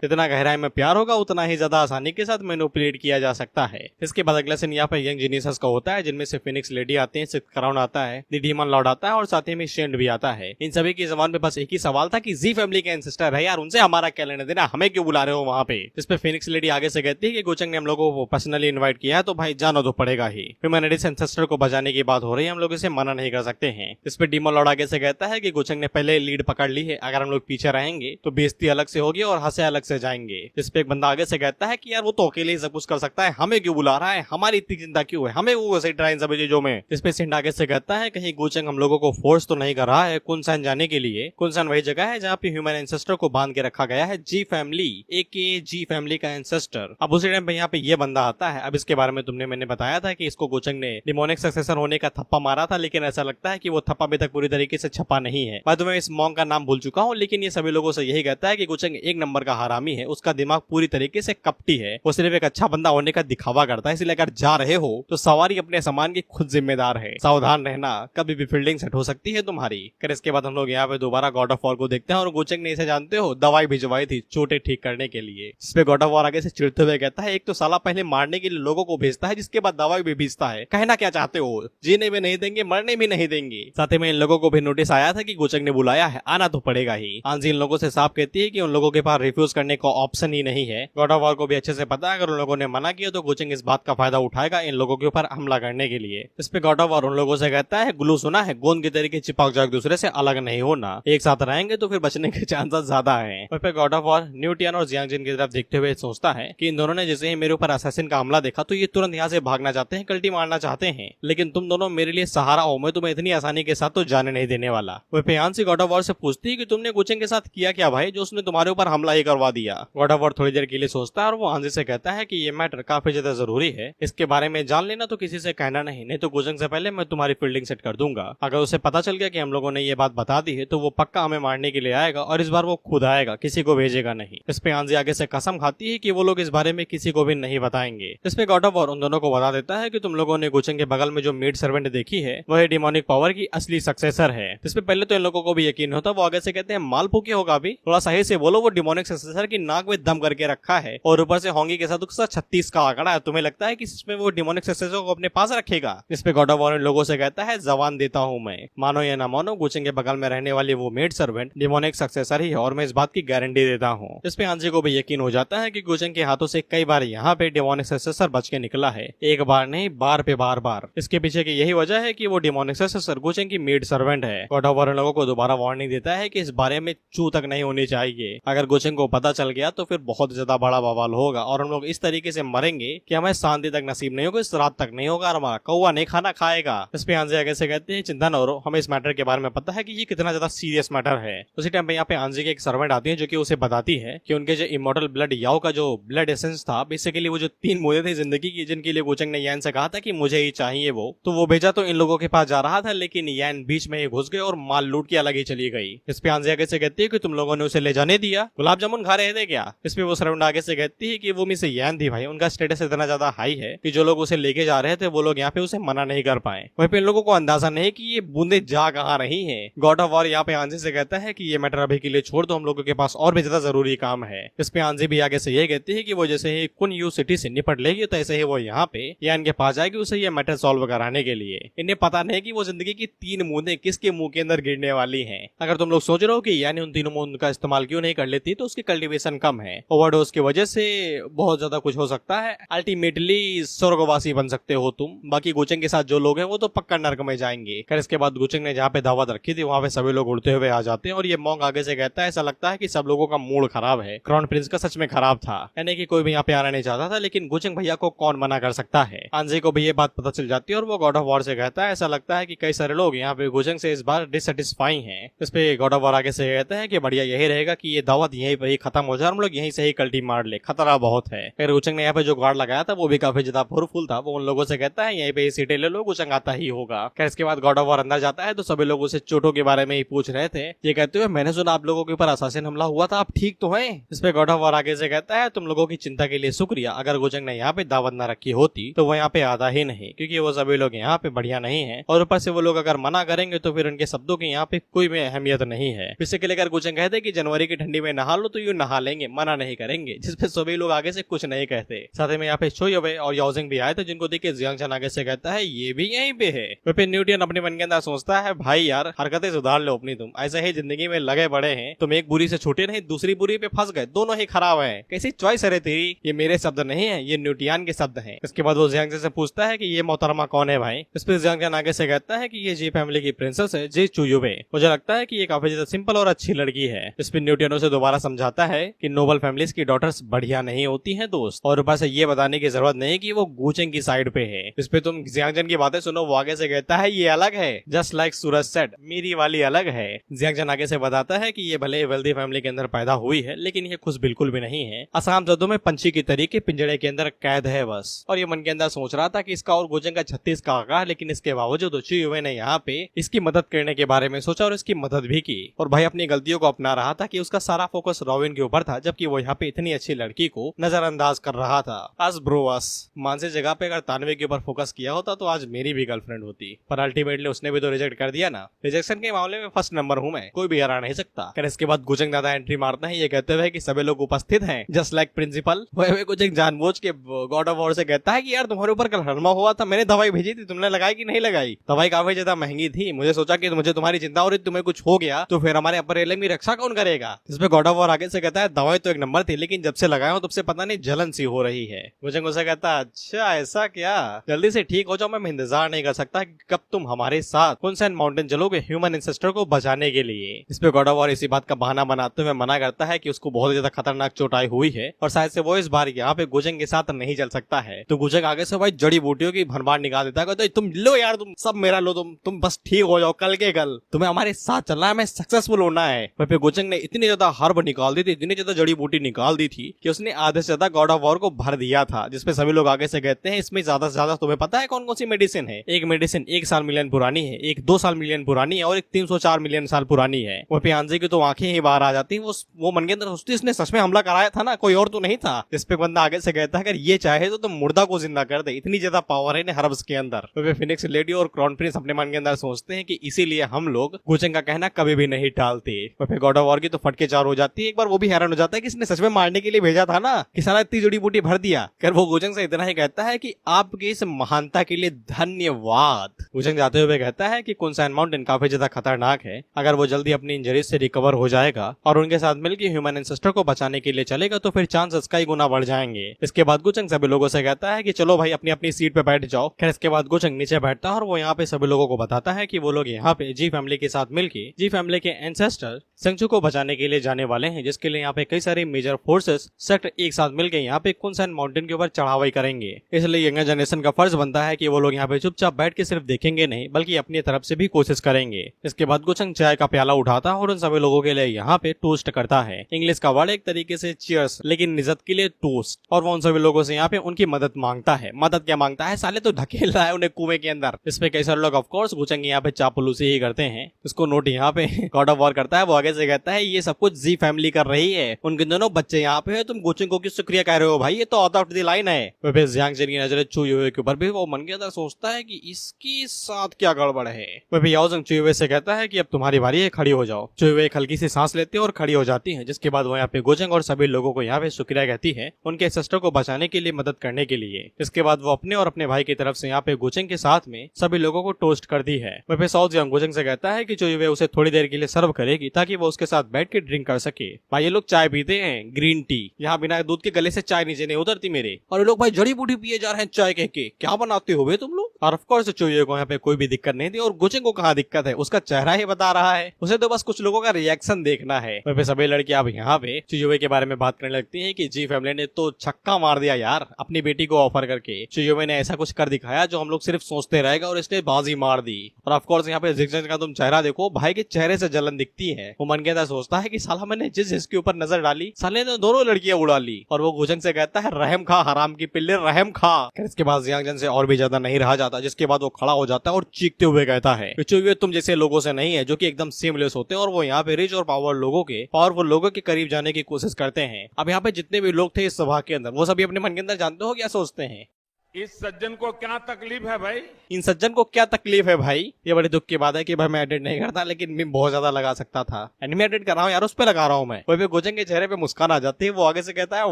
जितना गहराई में प्यार होगा उतना ही ज्यादा आसानी के साथ मैनिपुलेट किया जा सकता है। इसके बाद अगला सीन यहाँ पे यंग जीनियस का होता है, जिनमें से फिनिक्स लेडी आते हैं, सिक्स्थ क्राउन आता है, द डीमन लॉर्ड आता है और साथ ही में शेंड भी आता है। इन सभी की जबान पे बस एक ही सवाल था कि जी फैमिली के एंसेस्टर है यार, उनसे हमारा क्या लेना देना, हमें क्यों बुला रहे हो वहाँ पे। इस पे फिनिक्स लेडी आगे से कहती है कि गुचेंग ने हम लोगों को पर्सनली इन्वाइट किया है तो भाई जाना तो पड़ेगा ही, ह्यूमैनिटीज एंसेस्टर को बचाने की बात हो रही है, हम लोग इसे मना नहीं कर सकते हैं। इस पे डीमन लॉर्ड आगे से कहता है कि गुचेंग ने पहले लीड पकड़ ली है, अगर हम लोग पीछे रहेंगे तो बेइज्जती अलग से होगी और हंसे अलग से जाएंगे। इस पे एक बंदा आगे से कहता है कि यार वो तो अकेले ही सब कुछ कर सकता है, हमें क्यों बुला रहा है, हमारी इतनी चिंता क्यों है, हमें वो वैसे ट्राई सभी चीजों में। इस पे सिंड आगे से कहता है कहीं गुचेंग हम लोगों को फोर्स तो नहीं कर रहा है कुनसान जाने के लिए। कुनसान वही जगह है जहाँ पे ह्यूमन एंसेस्टर को बांध के रखा गया है, जी फैमिली एके जी फैमिली का एंसेस्टर। अब उसी टाइम पे यहाँ पे ये बंदा आता है। अब इसके बारे में मैंने बताया था कि इसको गुचेंग ने डिमोनिक सक्सेसर होने का थप्पा मारा था, लेकिन ऐसा लगता है कि वो थप्पा अभी तक पूरी तरीके से छपा नहीं है। मैं तुम्हें इस मॉन्ग का नाम भूल चुका हूँ, लेकिन ये सभी लोगों से यही कहता है कि गुचेंग एक नंबर का हरामी है, उसका दिमाग पूरी तरीके से कपटी है, वो सिर्फ एक अच्छा बंदा होने का दिखावा करता है, इसलिए अगर जा रहे हो तो सवारी अपने सामान की खुद जिम्मेदार है, सावधान रहना, कभी भी फील्डिंग सेट हो सकती है तुम्हारी। फिर इसके बाद हम लोग यहाँ पे दोबारा गॉड ऑफ वॉर को देखते हैं और गुचेंग ने इसे जानते हो दवाई भिजवाई थी चोटें ठीक करने के लिए। इस पे गॉड ऑफ वॉर आगे से चिढ़ते हुए कहता है एक तो साला पहले मारने के लिए लोगों को भेजता है, जिसके बाद दवाई भी भेजता है, कहना क्या चाहते हो, जीने भी नहीं देंगे मरने भी नहीं देंगे। साथ ही में इन लोगों को भी नोटिस आया था कि गुचेंग ने बुलाया है, आना तो पड़ेगा ही। आंजी इन लोगों से साफ कहती है कि उन लोगों के पास रिफ्यूज करने का ऑप्शन ही नहीं है। गॉड ऑफ वॉर को भी अच्छे से पता है अगर उन लोगों ने मना किया तो गुचेंग इस बात का फायदा उठाएगा इन लोगों के ऊपर हमला करने के लिए। इस पे गॉड ऑफ वॉर उन लोगों से कहता है ग्लू सुना है, गोंद के तरीके चिपक जाओ, एक दूसरे से अलग नहीं होना, एक साथ रहेंगे तो फिर बचने के चांसेस ज्यादा हैं। वहीं पे गॉड ऑफ वॉर न्यूटियन और जियांगजिन की तरफ देखते हुए सोचता है कि इन दोनों ने जैसे ही मेरे ऊपर असैसिन का हमला देखा तो ये तुरंत यहाँ से भागना चाहते हैं, कल्टी मारना चाहते हैं, लेकिन तुम दोनों मेरे लिए सहारा हो, मैं तुम्हें इतनी आसानी के साथ तो जाने नहीं देने वाला। वहीं पे यांसी गॉड ऑफ वॉर से पूछती है कि तुमने गुचेंग के साथ किया क्या भाई, जो उसने तुम्हारे ऊपर हमला ही करवा दिया। गॉड ऑफ वॉर थोड़ी देर के लिए सोचता है और वो आंजी से कहता है कि ये मैटर काफी ज्यादा जरूरी है, इसके बारे में जान लेना, तो किसी से कहना नहीं तो गुचेंग से पहले मैं तुम्हारी फील्डिंग सेट कर दूंगा। अगर उसे पता चल गया कि हम लोगों ने ये बात बता दी है तो वो पक्का हमें मारने के लिए आएगा और इस बार वो खुद आएगा, किसी को भेजेगा नहीं। इस पे आंजी आगे से कसम खाती है कि वो लोग इस बारे में किसी को भी नहीं बताएंगे। इस पे गॉड ऑफ वॉर उन दोनों को बता देता है कि तुम लोगों ने गुचेंग के बगल में जो मेड सर्वेंट देखी है वह डिमोनिक पावर की असली सक्सेसर है। इस पे पहले तो इन लोगों को भी यकीन होता, वो आगे से कहते हैं माल फूकी होगा भी, थोड़ा सही से बोलो, वो डिमोनिक सक्सेसर की नाक में दम करके रखा है और ऊपर से होंगी के साथ उसका 36 का आंकड़ा है, तुम्हें लगता है कि इसमें वो डिमोनिक सक्सेसर को अपने पास रखेगा। इस पे गॉड ऑफ वॉर इन लोगों से कहता है जवान देता हूँ मैं, मानो या ना मानो गुचेंग के बगल में रहने वाली वो मेड सर्वेंट डिमोनिक सक्सेसर ही है और मैं इस बात की गारंटी देता हूँ। इस पे आंजी को भी यकीन हो जाता है कि गुचेंग के हाथों से कई बार यहाँ पे डिमोनिक सक्सेसर बच के निकला है, एक बार नहीं बार पे बार बार। इसके पीछे की यही वजह है कि वो डिमोनिक सक्सेसर गुचेंग की मेड सर्वेंट है। गॉड ऑफ वॉर इन लोगों को दोबारा वार्निंग देता है कि इस बारे में चू तक नहीं होनी चाहिए, अगर गुचेंग को पता चल गया तो फिर बहुत ज्यादा बड़ा बवाल होगा और हम लोग इस तरीके से मरेंगे कि हमें शांति तक नसीब नहीं होगा, इस रात तक नहीं होगा, हमारा कौवा नहीं खाना खाएगा। इस पे आंजी आगे से कहते हैं चिंता न करो, हमें इस मैटर के बारे में पता है कि ये कितना ज्यादा सीरियस मैटर है। उसी टाइम पे यहाँ पे आंजी की एक सर्वेंट आती है जो कि उसे बताती है कि उनके जो इमॉर्टल ब्लड याओ का जो ब्लड एसेंस था, बेसिकली वो जो 3 मूदे थे जिंदगी की जिनके लिए गुचेंग ने यान से कहा था कि मुझे ही चाहिए, वो भेजा तो इन लोगों के पास जा रहा था, लेकिन यान बीच में ही घुस गए और माल लूट के अलग ही चली गई। इस पे आंजी आगे से कहती है कि तुम लोगों ने उसे ले जाने दिया, गुलाब जामुन खा रहे रहे थे क्या। इस पे वो सराउंड आगे से कहती है कि वो मिस यान थी भाई, उनका स्टेटस इतना ज्यादा हाई है कि जो लोग उसे लेके जा रहे थे वो लोग यहाँ पे उसे मना नहीं कर पाए। वहीं पे इन लोगों को अंदाजा नहीं कि ये बूंदे जा कहाँ रही हैं। गॉड ऑफ वॉर यहाँ पे आंजी से कहता है कि ये मैटर अभी के लिए छोड़ दो, हम लोगों के पास और भी ज्यादा जरूरी काम है। इस पे आंजी भी आगे से ये कहती है कि वो जैसे ही कुन यू सिटी से निपट लेगी तो ऐसे ही वो यहाँ पे यान के पास जाएगी उसे ये मैटर सॉल्व कराने के लिए। इन्हें पता नहीं कि वो जिंदगी की 3 बूंदें किसके मुंह के अंदर गिरने वाली हैं। अगर तुम लोग सोच रहे हो कि यानी उन 3 बूंद का इस्तेमाल क्यों नहीं कर लेती तो उसकी कल्टीवेशन कम है, ओवरडोज की वजह से बहुत ज्यादा कुछ हो सकता है। अल्टीमेटली स्वर्गवासी बन सकते हो तुम। बाकी गुचेंग के साथ जो लोग हैं वो तो पक्का नर्क में जाएंगे। फिर इसके बाद गुचेंग ने जहाँ पे दावत रखी थी वहाँ पे सभी लोग उड़ते हुए आ जाते हैं और ये मॉन्क आगे से कहता है ऐसा लगता है कि सब लोगों का मूड खराब है। क्राउन प्रिंस का सच में खराब था, यानी कि कोई भी यहाँ पे आना नहीं चाहता था, लेकिन गुचेंग भैया को कौन मना कर सकता है। आंजी को भी ये बात पता चल जाती है और वो गॉड ऑफ वॉर से कहता है ऐसा लगता है कि कई सारे लोग यहाँ पे गुचेंग से इस बार डिससेटिस्फाई हैं। इस पे गॉड ऑफ वॉर आगे से कहता है कि बढ़िया यही रहेगा कि ये दावत यहीं पे ही खत्म हो जाए, हम लोग यहीं से ही कल्टी मार ले, खतरा बहुत है। फिर गुचेंग ने यहाँ पे जो गार्ड लगाया था वो भी काफी ज्यादा पावरफुल था, वो उन लोगों से कहता है यहीं पे सीटें ले लो, गुचेंग आता ही होगा। फिर इसके बाद गॉड ऑफ वॉर अंदर जाता है तो सभी लोग उसे चोटों के बारे में ही पूछ रहे थे। ये कहते हुए मैंने सुना आप लोगों के ऊपर असासिन हमला हुआ था, आप ठीक तो हैं? इस पे गॉड ऑफ वॉर आगे से कहता है तुम लोगों की चिंता के लिए शुक्रिया, अगर गुचेंग ने यहाँ पे दावत न रखी होती तो वो यहाँ पे आता ही नहीं, क्योंकि वो सभी लोग यहाँ पे बढ़िया नहीं है और ऊपर से वो लोग अगर मना करेंगे तो फिर उनके शब्दों की यहाँ पे कोई भी अहमियत नहीं है। इसी के लिए अगर गुचेंग कहते कि जनवरी की ठंडी में नहा लो तो यूं नहा लेंगे, मना नहीं करेंगे, जिसपे सभी लोग आगे से कुछ नहीं कहते। साथ ही में यहाँ पे शोयोबे और याओजिंग भी आए थे जिनको देख के जियांगचन आगे से कहता है ये भी यहीं पे है। फिर न्यूटन अपने मन के अंदर सोचता है भाई यार हरकतें सुधार लो अपनी, तुम ऐसे ही जिंदगी में लगे बड़े हैं, तुम एक बुरी से छूटे नहीं दूसरी बुरी पे फंस गए, दोनों ही खराब है, कैसी चॉइस है तेरी। ये मेरे शब्द नहीं है, ये न्यूटियान के शब्द हैं। इसके बाद वो जियांगचन से पूछता है कि ये मोहतरमा कौन है भाई। इस पर जियांगचन आगे से कहता है कि ये जी फैमिली की प्रिंसेस है जी चुयोबे, मुझे लगता है कि ये काफी ज्यादा सिंपल और अच्छी लड़की है। इस पर न्यूटन उसे दोबारा समझाता है कि नोबल फैमिलीज की डॉटर्स बढ़िया नहीं होती हैं दोस्त, और ऊपर से ये बताने की जरूरत नहीं कि वो गुचेंग की साइड पे है। इस पे तुम जियांगचन की बातें सुनो, वो आगे से कहता है ये अलग है, जस्ट लाइक सूरज सेड, मेरी वाली अलग है। जियांगचन आगे से बताता है कि ये भले वेल्दी फैमिली के अंदर पैदा हुई है लेकिन ये खुश बिल्कुल भी नहीं है, असम जदों में पंछी की तरीके पिंजड़े के अंदर कैद है बस। और ये मन के अंदर सोच रहा था कि इसका और गुचेंग का 36 का आका, लेकिन इसके बावजूद चुयोबे ने यहाँ पे इसकी मदद करने के बारे में सोचा और इसकी मदद भी की, और भाई अपनी गलतियों को अपना रहा था कि उसका सारा फोकस रोविन के ऊपर था, जबकि वो यहाँ पे इतनी अच्छी लड़की को नजरअंदाज कर रहा था। आज ब्रोवस मानसी जगह पे अगर तानवे के ऊपर फोकस किया होता तो आज मेरी भी गर्लफ्रेंड होती, पर अल्टीमेटली उसने भी तो रिजेक्ट कर दिया ना। रिजेक्शन के मामले में फर्स्ट नंबर हूँ मैं, कोई भी हरा नहीं सकता। फिर इसके बाद गुचेंग दादा एंट्री मारता है ये कहते हुए कि सभी लोग उपस्थित हैं जस्ट लाइक प्रिंसिपल। वह गुचेंग जानबूझ के गॉड ऑफ वॉर से कहता है कि यार तुम्हारे ऊपर कल हरमा हुआ था, मैंने दवाई भेजी थी, तुमने लगाई कि नहीं लगाई? दवाई काफी ज्यादा महंगी थी, मुझे सोचा कि मुझे तुम्हारी चिंता हो रही, तुम्हें कुछ हो गया तो फिर हमारे अपर एलियन की रक्षा कौन करेगा। इसमें गॉड ऑफ वॉर आगे से कहता है दवाई तो एक नंबर थी, लेकिन जब से लगाया हूं तब से पता नहीं जलन सी हो रही है। गुचेंग उसे कहता अच्छा ऐसा क्या, जल्दी से ठीक हो जाओ, मैं इंतजार नहीं कर सकता कि कब तुम हमारे साथ कुनसेन माउंटेन चलोगे ह्यूमन इंसेस्टर को बचाने के लिए। इस पे गॉड ऑफ वॉर इसी बात का बहाना बनाते हुए मना करता है कि उसको बहुत ज्यादा खतरनाक चोट आई हुई है और शायद से वो इस बार यहाँ पे गुचेंग के साथ नहीं चल सकता है। तो गुचेंग आगे से भाई जड़ी बूटियों की भरमार निकाल देता है, तो तुम लो यार, तुम सब मेरा लो, तुम बस ठीक हो जाओ, कल के कल तुम्हें हमारे साथ चलना है, मैं सक्सेसफुल होना है। फिर गुचेंग ने इतनी ज्यादा हर्ब निकाल दी थी, इतनी ज्यादा जड़ी बूटी निकाल दी थी कि उसने आधे से ज्यादा गॉड ऑफ वॉर को भर दिया था, जिसपे सभी लोग आगे से कहते हैं इसमें ज्यादा से ज्यादा तुम्हें पता है कौन कौन सी मेडिसिन है? एक मेडिसिन 1 साल मिलियन पुरानी है, एक 2 साल मिलियन पुरानी है और एक 304 मिलियन साल पुरानी है। वो पियांजी की तो आंखें ही बाहर आ जाती, वो मन के अंदर सोचती इसने सच में हमला कराया था ना, कोई और तो नहीं था। इस पे बंदा आगे से कहता है अगर ये चाहे तो तुम मुर्दा को जिंदा कर दे, इतनी ज्यादा पावर है हर्ब्स के अंदर। तो फिनिक्स लेडी और क्राउन प्रिंस अपने मन के अंदर सोचते हैं कि इसीलिए हम लोग गुचेंग का कहना कभी भी नहीं टालते। फिर गॉड ऑफ वॉर की तो फटके चार हो जाती है। एक बार वो भी हैरान हो जाता है कि इसने सच में मारने के लिए भेजा था ना, कि सारा इतनी जड़ी बूटी भर दिया। फिर वो गुचेंग से इतना ही कहता है कि आपकी इस महानता के लिए धन्यवाद। गुचेंग जाते हुए कहता है कि कुनसेन माउंटेन काफी ज्यादा खतरनाक है, अगर वो जल्दी अपनी इंजरी से रिकवर हो जाएगा और उनके साथ मिलकर ह्यूमन एंसेस्टर को बचाने के लिए चलेगा तो फिर चांसेस कई गुना बढ़ जाएंगे। इसके बाद गुचेंग सभी लोगों से कहता है कि चलो भाई अपनी अपनी सीट पे बैठ जाओ। खैर इसके बाद गुचेंग नीचे बैठता है और वो यहाँ पे सभी लोगों को बताता है कि वो लोग यहाँ पे जी फैमिली के साथ मिलकर जी फैमिली के एंसेस्टर सेंगचू को बचाने के लिए जाने वाले हैं, जिसके लिए यहाँ पे कई सारे मेजर फोर्सेस सेक्टर एक साथ मिलकर यहाँ पे कुनसेन माउंटेन के ऊपर चढ़ावाई करेंगे। इसलिए यंगर जनरेशन का फर्ज बनता है कि वो लोग यहाँ पे चुपचाप बैठ के सिर्फ देखेंगे नहीं बल्कि अपनी तरफ से भी कोशिश करेंगे। इसके बाद गुचेंग चाय का प्याला उठाता है और उन सभी लोगों के लिए यहाँ पे टोस्ट करता है। इंग्लिश का वर्ड एक तरीके से चीयर्स, लेकिन इज्जत के लिए टोस्ट। और वो उन सभी लोगों से यहाँ पे उनकी मदद मांगता है। मदद क्या मांगता है, साले तो ढकेल रहा है उन्हें कुएं के अंदर। इसपे कई सारे लोग ऑफ कोर्स गुचेंग यहाँ पे चापलूसी ही करते हैं। इसको नोट यहाँ पे गॉड ऑफ वॉर करता है। वो आगे से कहता है ये सब कुछ जी फैमिली कर रही है, उनके दोनों बच्चे यहाँ पे है, तुम गोचिंग को क्यों शुक्रिया कह रहे हो भाई, ये तो आउट ऑफ द लाइन है। फिर जियांग जन की नजर चू युवे के ऊपर भी, वो मन के अंदर सोचता है कि इसके साथ क्या गड़बड़ है। वह याओ जंग चू युवे से कहता है कि अब तुम्हारी बारी है, खड़ी हो जाओ। चू युवे एक हल्की सी सांस लेती है और खड़ी हो जाती है, जिसके बाद वो यहाँ पे गोचंग और सभी लोगों को यहाँ पे शुक्रिया कहती है उनके सिस्टर को बचाने के लिए, मदद करने के लिए। इसके बाद वो अपने और अपने भाई की तरफ से यहाँ पे गोचंग के साथ में सभी लोगों को टोस्ट कर दी है। वह फिर साओ जियांग गोचंग से कहता है कि चू युवे उसे थोड़ी देर के लिए सर्व करेगी ताकि वो उसके साथ बैठ के ड्रिंक कर सके। भाई ये लोग चाय पीते हैं, ग्रीन टी, यहाँ बिना दूध के गले से चाय नीचे नहीं उतरती मेरे। और ये लोग भाई जड़ी बूटी पिए जा रहे हैं चाय कह के, क्या बनाते हो बे तुम लोग। और ऑफ कोर्स चू युवे को यहाँ पे कोई भी दिक्कत नहीं थी, और गोचंग को कहाँ दिक्कत है, उसका चेहरा ही बता रहा है, उसे तो बस कुछ लोगों का रिएक्शन देखना है। वह पे सभी लड़कियां अब यहाँ पे चू युवे के बारे में बात करने लगती है कि जी फैमिली ने तो छक्का मार दिया यार अपनी बेटी को ऑफर करके। चू युवे ने ऐसा कुछ कर दिखाया जो हम लोग सिर्फ सोचते रहेगा, और इसने बाजी मार दी। और ऑफ कोर्स यहाँ पे जिगजंग का तुम चेहरा देखो, भाई के चेहरे से जलन दिखती है। वो मन के अंदर सोचता है कि साला मैंने जिसके ऊपर नजर डाली, साले ने दोनों लड़कियां उड़ा ली। और वो गोचंग से कहता है रहम खा हराम की पिल्ले, रहम खा। इसके बाद जियांग जन से और भी ज्यादा नहीं रहा जाता, जिसके बाद वो खड़ा हो जाता है और चीखते हुए कहता है चू युवे तुम जैसे लोगों से नहीं है जो कि एकदम सेमलेस होते हैं, और वो यहाँ पे रिच और पावरफुल लोगों के करीब जाने की कोशिश करते हैं। अब यहाँ पे जितने भी लोग थे इस सभा के अंदर, वो सभी अपने मन के अंदर जानते हो क्या सोचते हैं, इस सज्जन को क्या तकलीफ है भाई। इन सज्जन को क्या तकलीफ है भाई। ये बड़ी दुख की बात है कि भाई मैं एडिट नहीं करता, लेकिन मैं बहुत ज्यादा लगा सकता था। एनिमे एडिट कर रहा हूँ यार, उस पे लगा रहा हूँ मैं। वही पे गोचंग के चेहरे पे मुस्कान आ जाती है, वो आगे से कहता है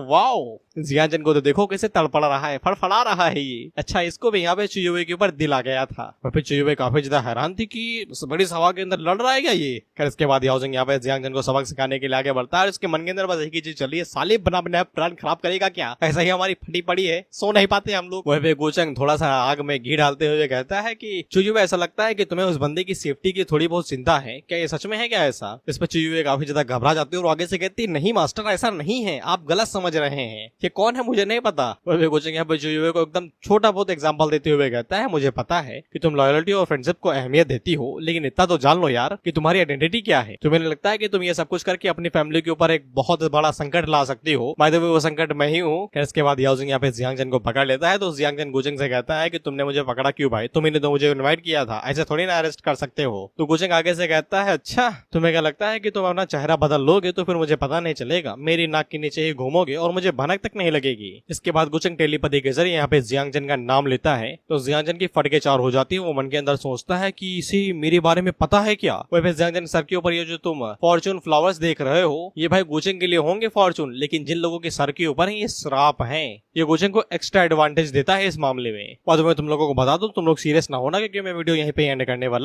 वाओ, जियांग को तो देखो कैसे तड़पड़ा रहा है, फड़फड़ा रहा है ये। अच्छा, इसको भी यहाँ पे चू युवे के ऊपर दिल आ गया था। वही पे चू युवे काफी ज्यादा हैरान थी कि इस बड़ी सभा के अंदर लड़ रहा है क्या ये। खैर इसके बाद याओ जंग यहाँ पे जियांग को सबक सिखाने के लिए आगे बढ़ता है, और इसके मन के अंदर बस एक ही चीज चल रही है, साले बना बना प्लान खराब करेगा क्या, ऐसा ही हमारी फटी पड़ी है, सो नहीं पाते हम लोग। वही पे गोचंग थोड़ा सा आग में घी डालते हुए कहता है कि चू युवे ऐसा लगता है कि तुम्हें उस बंदे की सेफ्टी की थोड़ी बहुत चिंता है, क्या ये सच में है क्या ऐसा। इस पर चू युवे काफी ज्यादा घबरा जाती है और आगे से कहती है नहीं मास्टर ऐसा नहीं है, आप गलत समझ रहे हैं, ये कौन है मुझे नहीं पता। वह गोचंग यहाँ पे चू युवे को एकदम छोटा बहुत एग्जाम्पल देते हुए कहता है मुझे पता है कि तुम लॉयल्टी और फ्रेंडशिप को अहमियत देती हो, लेकिन इतना तो जान लो यार कि तुम्हारी आइडेंटिटी क्या है। तुम्हें लगता है कि तुम ये सब कुछ करके अपनी फैमिली के ऊपर एक बहुत बड़ा संकट ला सकती हो, बाय द वे वो संकट मैं ही हूँ। इसके बाद याओ जंग यहाँ पे जियांग जन को पकड़ लेता है, तो जियांग जन गोचंग से कहता है कि तुमने मुझे पकड़ा क्यों भाई, तुमने तो मुझे इनवाइट किया था, ऐसे थोड़ी ना अरेस्ट कर सकते हो। तो गोचंग आगे से कहता है अच्छा तुम्हें क्या लगता है कि तुम अपना चेहरा बदल लोगे तो फिर मुझे पता नहीं चलेगा, मेरी नाक के नीचे ही घूमोगे और मुझे भनक तक नहीं लगेगी। इसके बाद गोचंग टेलीपैथी के जरिए यहाँ पे जियांग जन का नाम लेता है, तो जियांग जन की फटके चार हो जाती है। वो मन के अंदर सोचता है कि इसे मेरे बारे में पता है क्या। वह फिर जियांग जन सर के ऊपर ये जो तुम फॉर्चून फ्लावर्स देख रहे हो, ये भाई गोचंग के लिए होंगे फॉर्चून, लेकिन जिन लोगों के सर के ऊपर है ये श्राप है। ये गोचंग को एक्स्ट्रा एडवांटेज देता है इस मामले में। बाद में तुम लोगों को बता दूं, तुम लोग सीरियस ना होना, क्योंकि मैं वीडियो यहीं पे एंड करने वाला